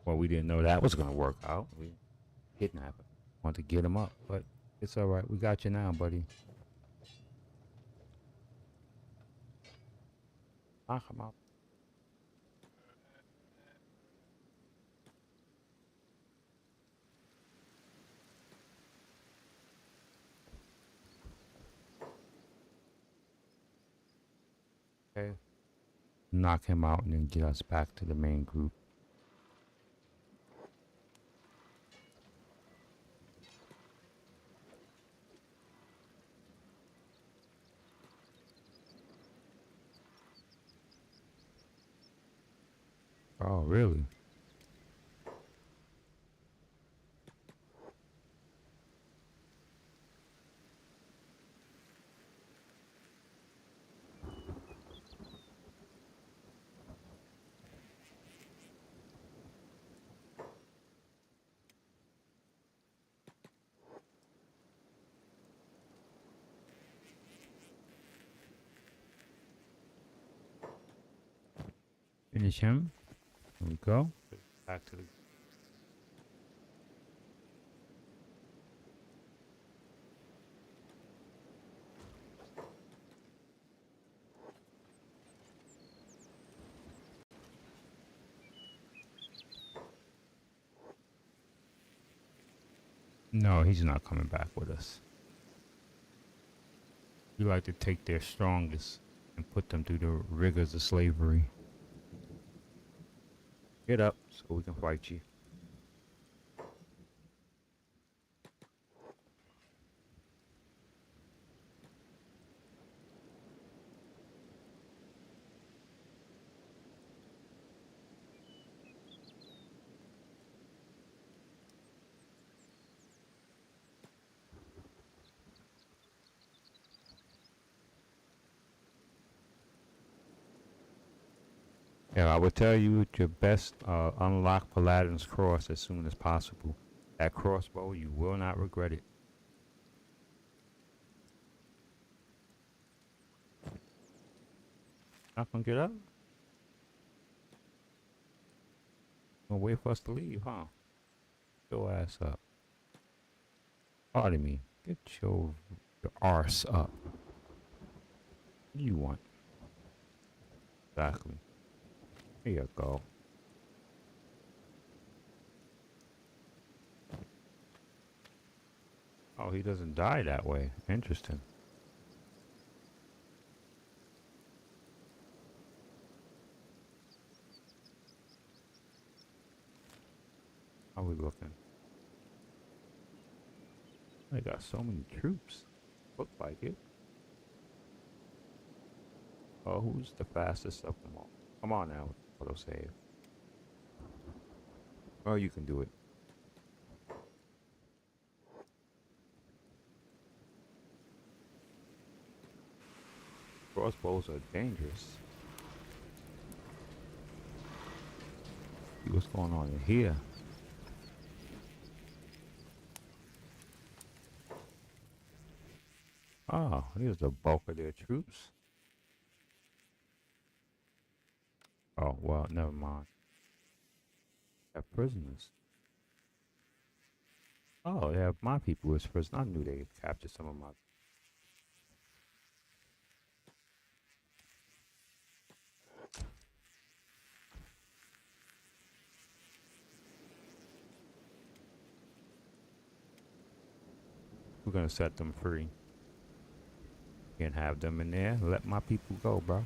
Well, we didn't know that was gonna work out. We kidnapped him. Want to get him up, but it's all right. We got you now, buddy. Knock him out. Okay. Knock him out and then get us back to the main group. Oh, really? Finish him. There we go. Back to the. No, he's not coming back with us. We like to take their strongest and put them through the rigors of slavery. Get up so we can fight you. Yeah, I would tell you your best unlock Paladin's Cross as soon as possible. That crossbow, you will not regret it. Not gonna get up? Gonna wait for us to leave, huh? Your ass up. Pardon me. Get your arse up. What do you want? Exactly. Here you go. Oh, he doesn't die that way. Interesting. How we looking? They got so many troops. Look like it. Oh, who's the fastest of them all? Come on now, autosave. Oh, you can do it. Crossbows are dangerous. See what's going on in here. Oh, here's the bulk of their troops. Oh, well, never mind. They're prisoners. Oh, they have my people as prisoners. I knew they captured some of my. We're gonna set them free. Can't have them in there. Let my people go, bro.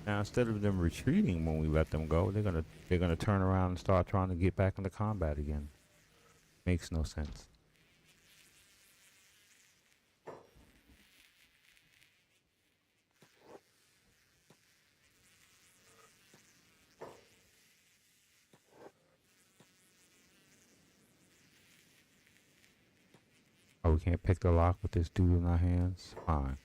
Now instead of them retreating when we let them go, they're gonna turn around and start trying to get back into combat again. Makes no sense. Oh, we can't pick the lock with this dude in our hands? Fine.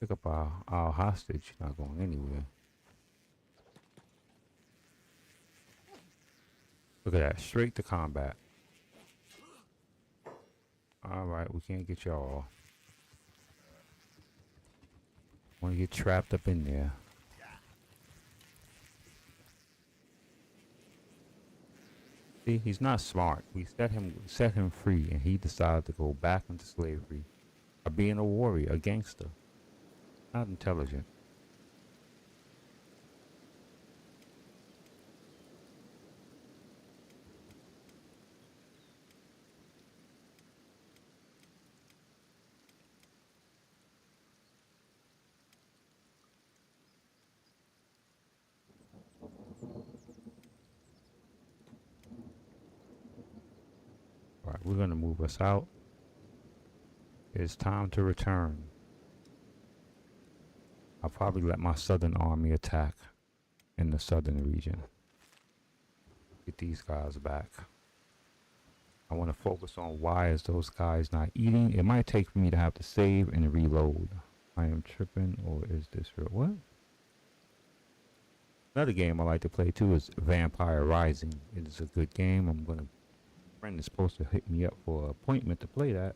Pick up our hostage. Not going anywhere. Look at that. Straight to combat. Alright, we can't get y'all. Want to get trapped up in there. See, he's not smart. We set him free, and he decided to go back into slavery by being a warrior, a gangster. Not intelligent. Alright, we're gonna move us out. It's time to return. I'll probably let my southern army attack in the southern region. Get these guys back. I want to focus on why is those guys not eating. It might take for me to have to save and reload. I am tripping, or is this real? What? Another game I like to play too is Vampire Rising. It is a good game. I'm gonna. A friend is supposed to hit me up for an appointment to play that.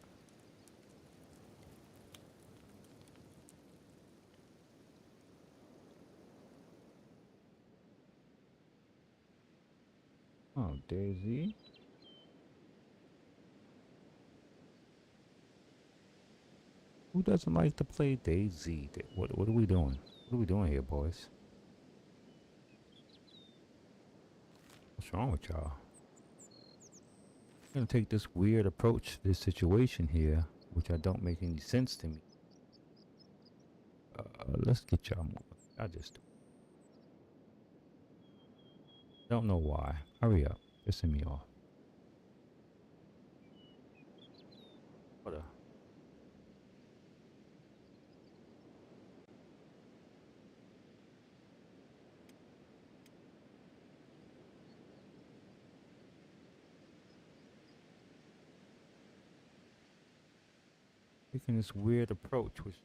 Oh, Daisy. Who doesn't like to play Daisy? What are we doing? What are we doing here, boys? What's wrong with y'all? I'm gonna take this weird approach to this situation here, which I don't make any sense to me. Let's get y'all moving. I just don't know why. Hurry up. Pissing me off. What a... Taking this weird approach, which...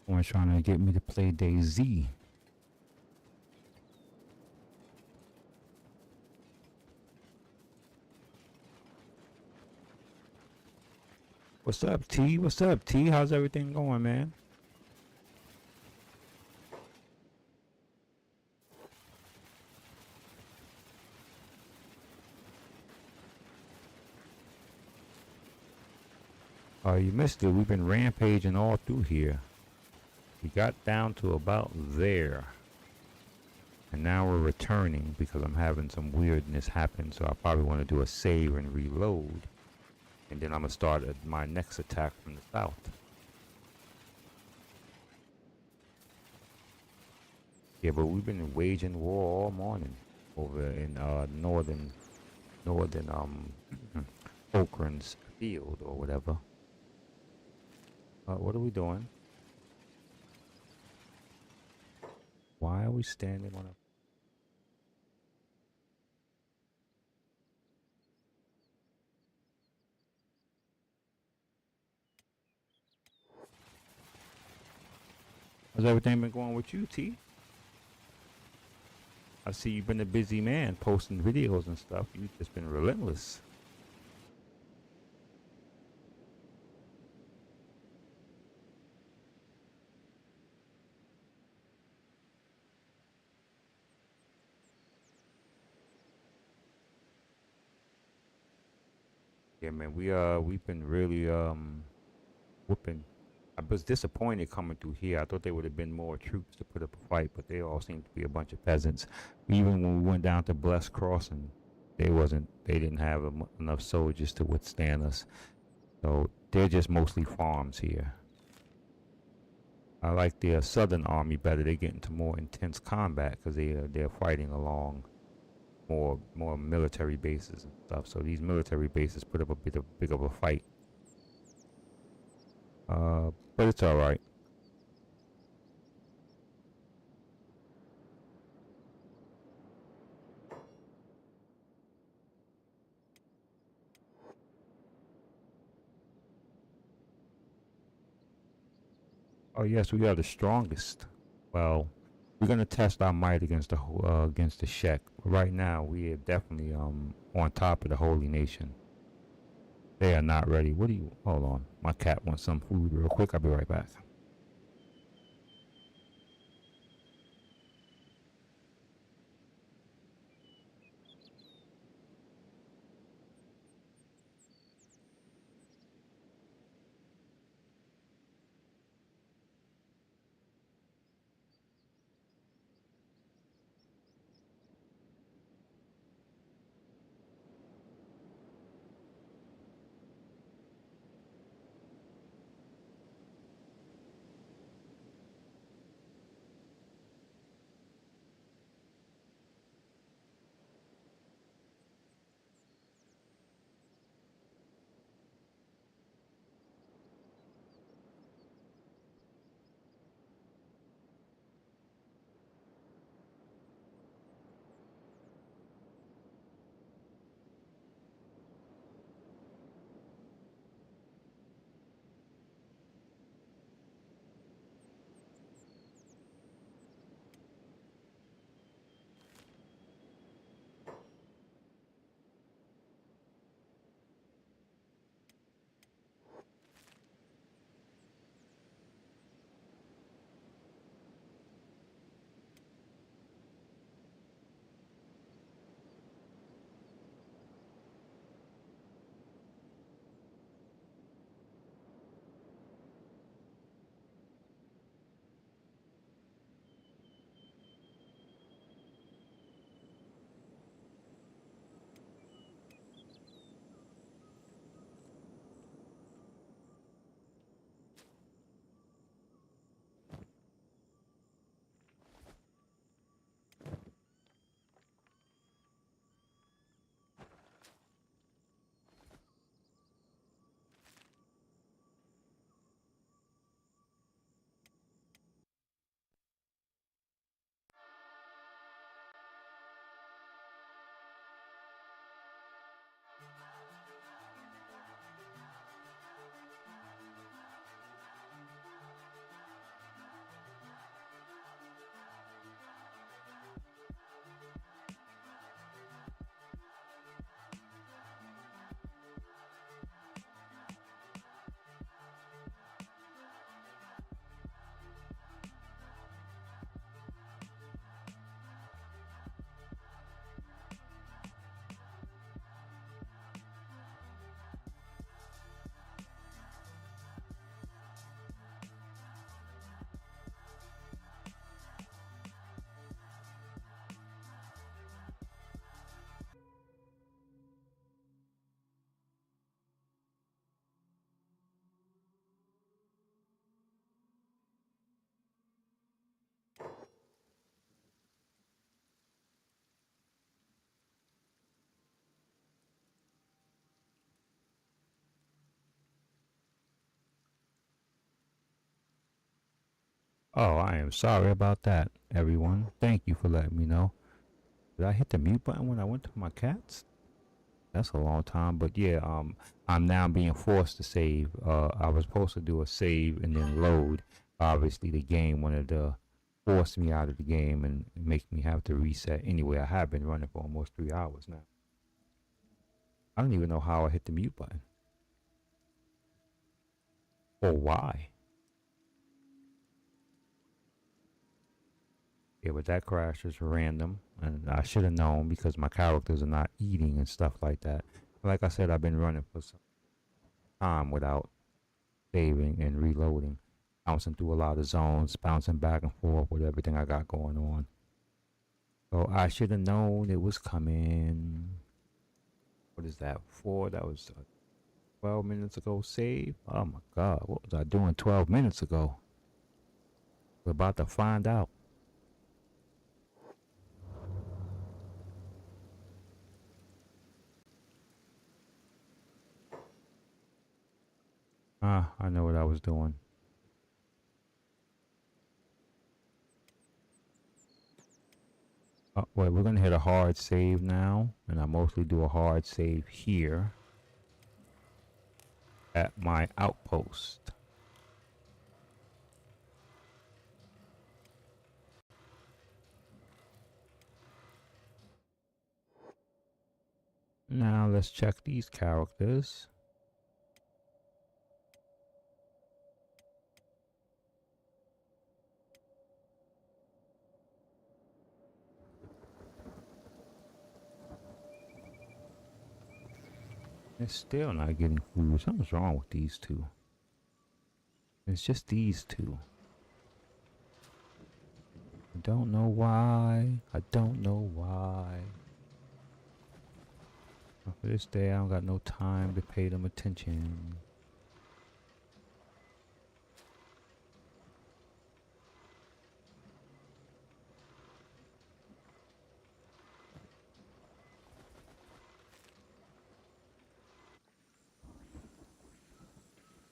Someone's trying to get me to play Daisy. What's up, T? What's up, T? How's everything going, man? Oh, you missed it. We've been rampaging all through here. We got down to about there. And now we're returning because I'm having some weirdness happen. So I probably want to do a save and reload. And then I'm going to start my next attack from the south. Yeah, but we've been waging war all morning over in northern Oakland's field or whatever. What are we doing? Why are we standing on a... How's everything been going with you, T? I see you've been a busy man posting videos and stuff. You've just been relentless. Yeah, man, we've been really whooping. I was disappointed coming through here. I thought there would have been more troops to put up a fight, but they all seem to be a bunch of peasants. Even when we went down to Bless Crossing, they didn't have enough soldiers to withstand us. So they're just mostly farms here. I like the Southern Army better. They get into more intense combat because they're fighting along more military bases and stuff. So these military bases put up a big of a fight. But it's all right. Oh yes, we are the strongest. Well, we're gonna test our might against the Shek. Right now, we are definitely on top of the Holy Nation. They are not ready. What do you? Hold on, my cat wants some food real quick. I'll be right back. Oh, I am sorry about that, everyone. Thank you for letting me know. Did I hit the mute button when I went to my cats? That's a long time, but yeah, I'm now being forced to save. I was supposed to do a save and then load. Obviously, the game wanted to force me out of the game and make me have to reset. Anyway, I have been running for almost 3 hours now. I don't even know how I hit the mute button or why. Yeah, but that crash is random, and I should have known because my characters are not eating and stuff like that. Like I said, I've been running for some time without saving and reloading, bouncing through a lot of zones, bouncing back and forth with everything I got going on. So I should have known it was coming. What is that for? That was 12 minutes ago save. Oh my God, what was I doing 12 minutes ago? We're about to find out. Ah, I know what I was doing. Wait, we're gonna hit a hard save now, and I mostly do a hard save here at my outpost. Now let's check these characters. They're still not getting food. Something's wrong with these two. It's just these two. I don't know why. I don't know why. For this day, I don't got no time to pay them attention.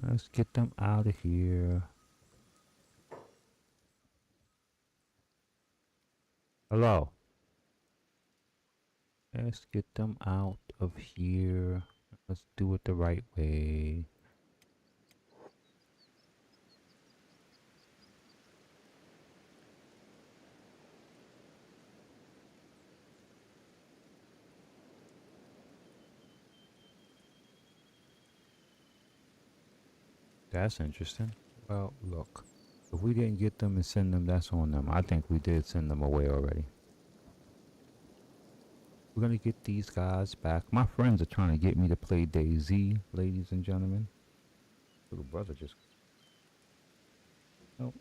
Let's get them out of here. Hello. Let's get them out of here. Let's do it the right way. That's interesting. Well, look. If we didn't get them and send them, that's on them. I think we did send them away already. We're gonna get these guys back. My friends are trying to get me to play DayZ, ladies and gentlemen. Little brother just... Nope.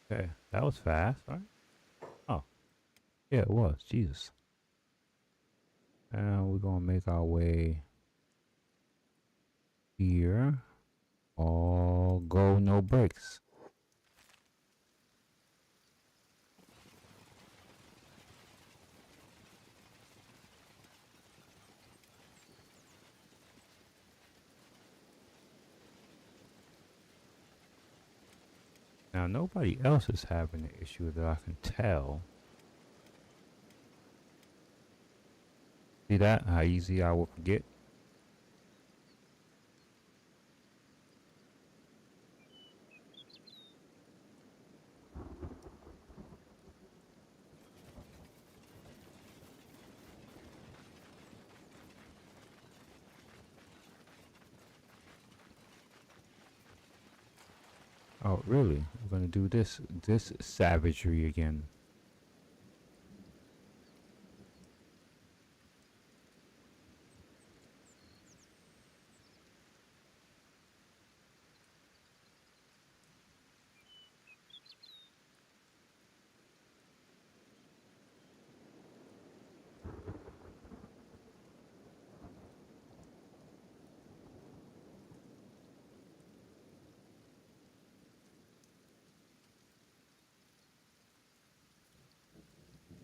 Okay, that was fast, right? Oh, yeah, it was. Jesus. And we're gonna make our way here. All go, no breaks. Now, nobody else is having the issue that I can tell. See that? How easy I will forget? Oh, really? We're gonna do this savagery again.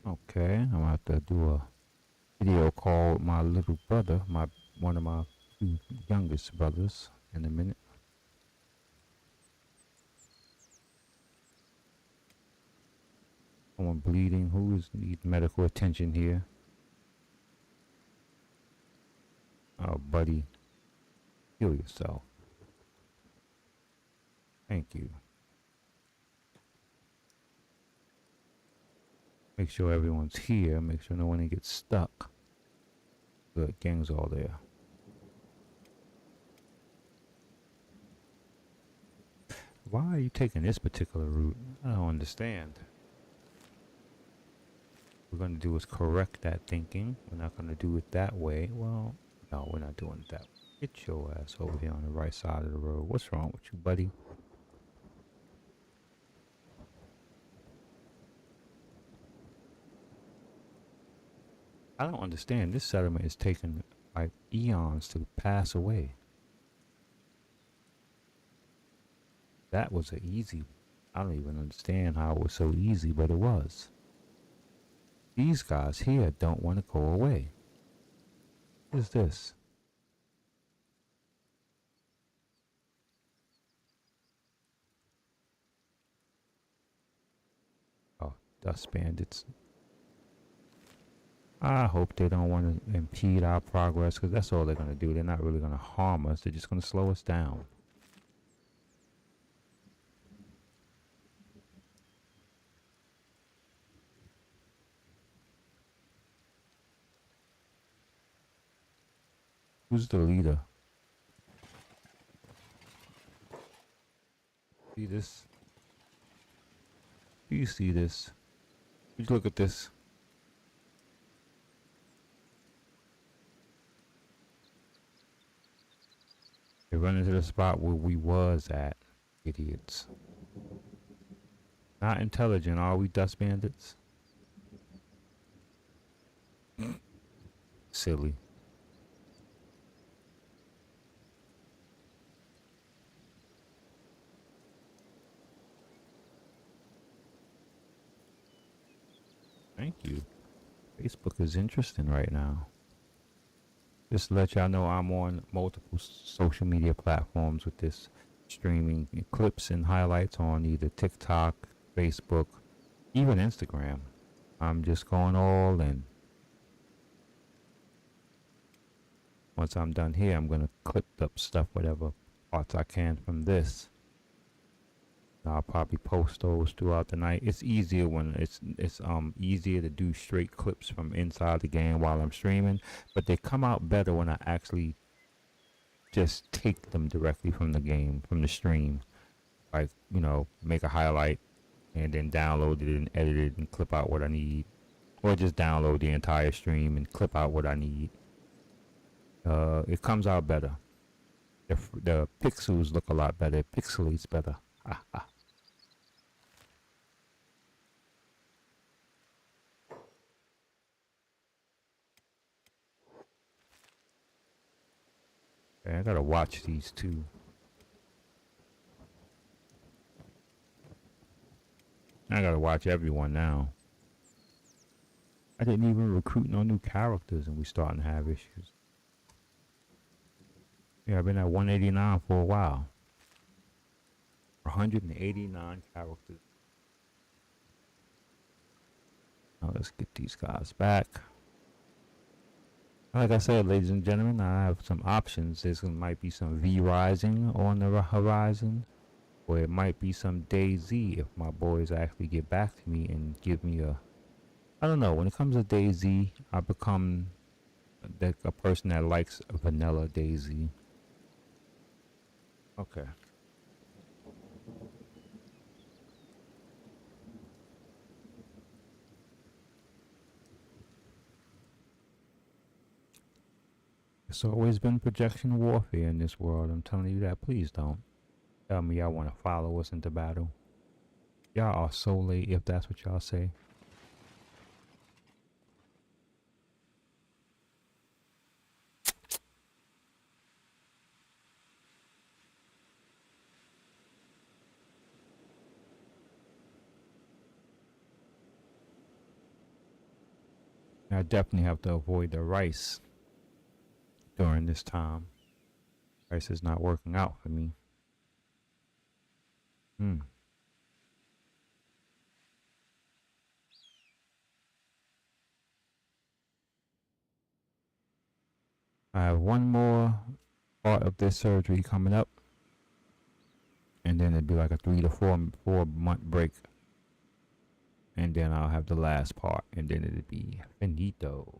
Okay, I'm gonna have to do a video call with my little brother, one of my two youngest brothers, in a minute. Someone bleeding. Who is need medical attention here? Oh, buddy, heal yourself. Thank you. Make sure everyone's here. Make sure no one gets stuck. Good, gang's all there. Why are you taking this particular route? I don't understand. What we're going to do is correct that thinking. We're not going to do it that way. Well, no, we're not doing it that way. Get your ass over here on the right side of the road. What's wrong with you, buddy? I don't understand. This settlement is taking like eons to pass away. That was an easy. I don't even understand how it was so easy, but it was. These guys here don't want to go away. What is this? Oh, dust bandits. I hope they don't want to impede our progress, because that's all they're going to do. They're not really going to harm us. They're just going to slow us down. Who's the leader? See this? Do you see this? Would you look at this? They run into the spot where we was at. Idiots. Not intelligent, are we, dust bandits? Silly. Thank you. Facebook is interesting right now. Just to let y'all know, I'm on multiple social media platforms with this streaming clips and highlights on either TikTok, Facebook, even Instagram. I'm just going all in. Once I'm done here, I'm gonna clip up stuff, whatever parts I can from this. I'll probably post those throughout the night. It's easier when it's easier to do straight clips from inside the game while I'm streaming, but they come out better when I actually just take them directly from the game, from the stream. Like, you know, make a highlight and then download it and edit it and clip out what I need, or just download the entire stream and clip out what I need. It comes out better. The pixels look a lot better. It pixelates better. Okay, I gotta watch these too. I gotta watch everyone now. I didn't even recruit no new characters and we starting to have issues. Yeah, I've been at 189 for a while. 189 characters. Now let's get these guys back. Like I said, ladies and gentlemen, I have some options. There might be some V Rising on the horizon, or it might be some DayZ if my boys actually get back to me and give me a... I don't know. When it comes to DayZ, I become a person that likes vanilla DayZ. Okay. It's always been projection warfare in this world. I'm telling you that. Please don't tell me y'all want to follow us into battle. Y'all are so late if that's what y'all say. I definitely have to avoid the rice during this time. Rice is not working out for me. Hmm. I have one more part of this surgery coming up, and then it'd be like a 3 to 4 month break, and then I'll have the last part, and then it'd be finito.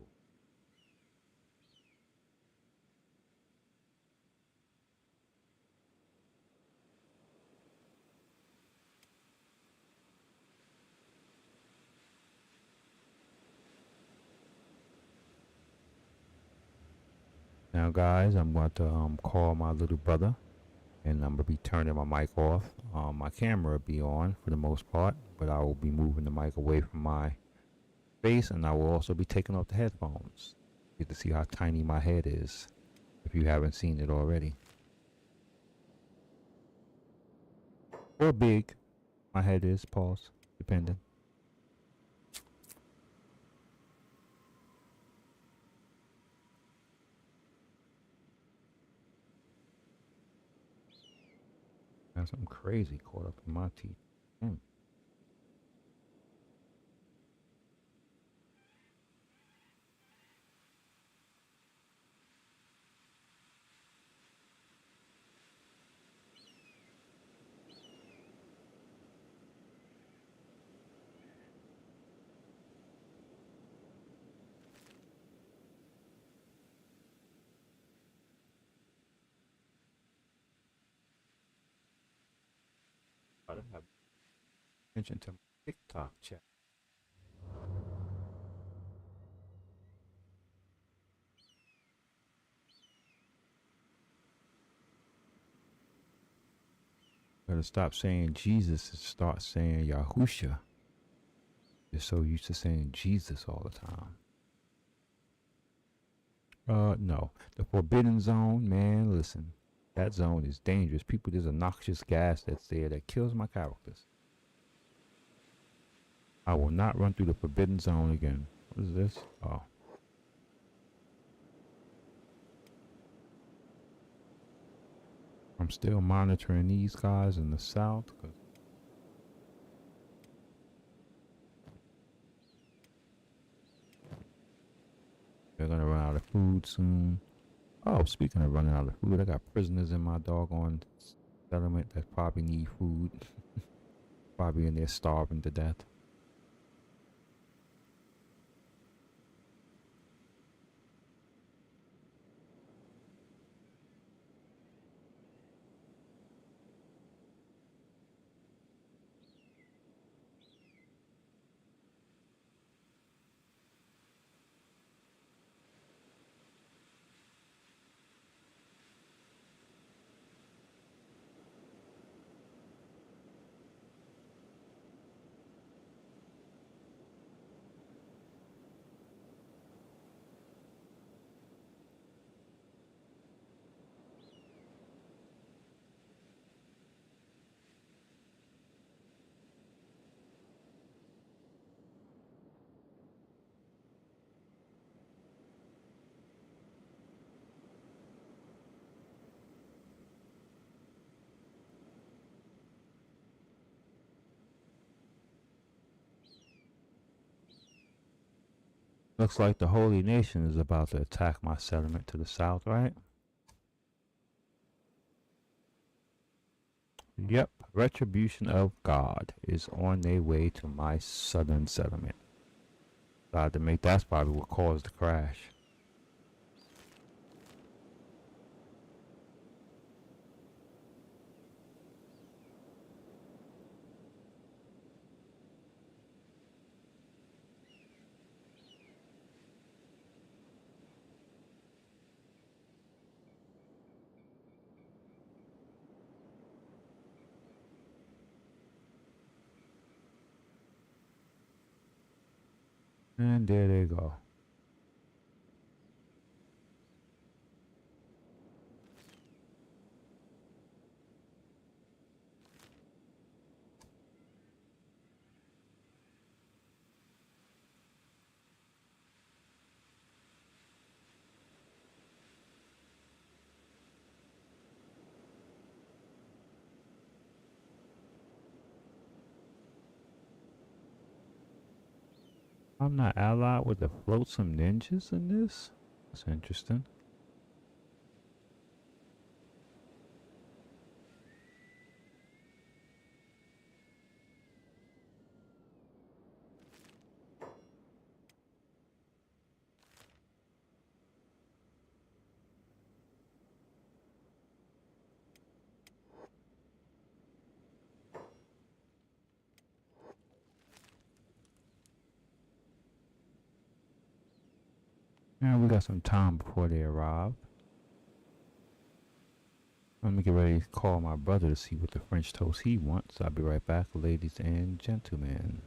Now, guys, I'm going to call my little brother, and I'm gonna be turning my mic off. My camera will be on for the most part, but I will be moving the mic away from my face, and I will also be taking off the headphones. You get to see how tiny my head is, if you haven't seen it already. Or big, my head is, pause, depending. Got something crazy caught up in my teeth. Mm. I don't have attention to my TikTok chat. Better stop saying Jesus and start saying Yahusha. You're so used to saying Jesus all the time. No. The Forbidden Zone, man, listen. That zone is dangerous. People, there's a noxious gas that's there that kills my characters. I will not run through the Forbidden Zone again. What is this? Oh. I'm still monitoring these guys in the south, because they're gonna run out of food soon. Oh, speaking of running out of food, I got prisoners in my doggone settlement that probably need food. Probably in there starving to death. Looks like the Holy Nation is about to attack my settlement to the south, right? Yep, retribution of God is on their way to my southern settlement. Tried to make that's probably what caused the crash. And there they go. I'm not allied with the flotsam ninjas in this? That's interesting. Yeah, we got some time before they arrive. Let me get ready to call my brother to see what the French toast he wants. I'll be right back, ladies and gentlemen.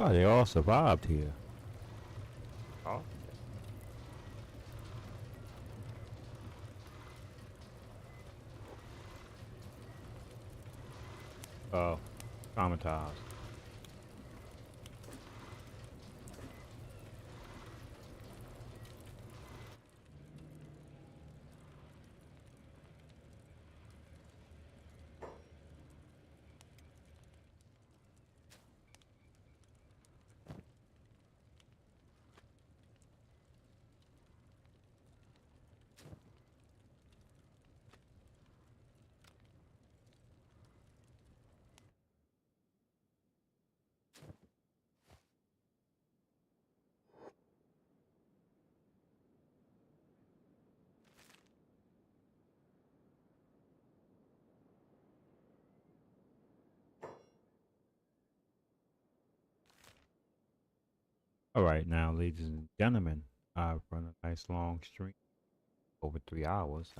Oh, they all survived here. Oh. Oh, traumatized. All right, now, ladies and gentlemen, I've run a nice long stream, over 3 hours.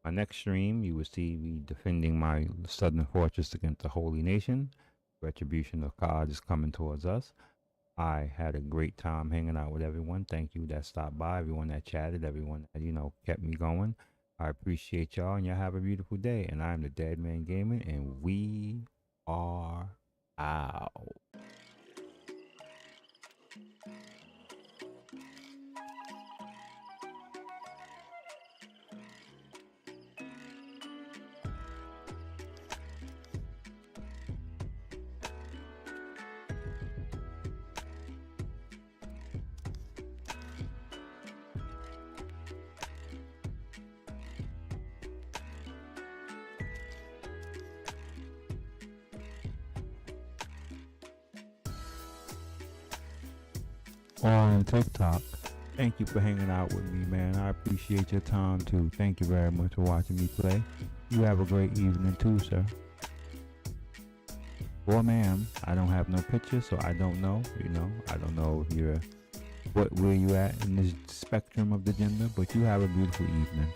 My next stream, you will see me defending my southern fortress against the Holy Nation. Retribution of God is coming towards us. I had a great time hanging out with everyone. Thank you that stopped by, everyone that chatted, everyone that, kept me going. I appreciate y'all, and y'all have a beautiful day. And I'm the Dead Man Gaming, and we are out. On TikTok. Thank you for hanging out with me, man. I appreciate your time too. Thank you very much for watching me play. You have a great evening too, sir. Or ma'am. I don't have no picture, so I don't know. I don't know if you're where you at in this spectrum of the gender, but you have a beautiful evening.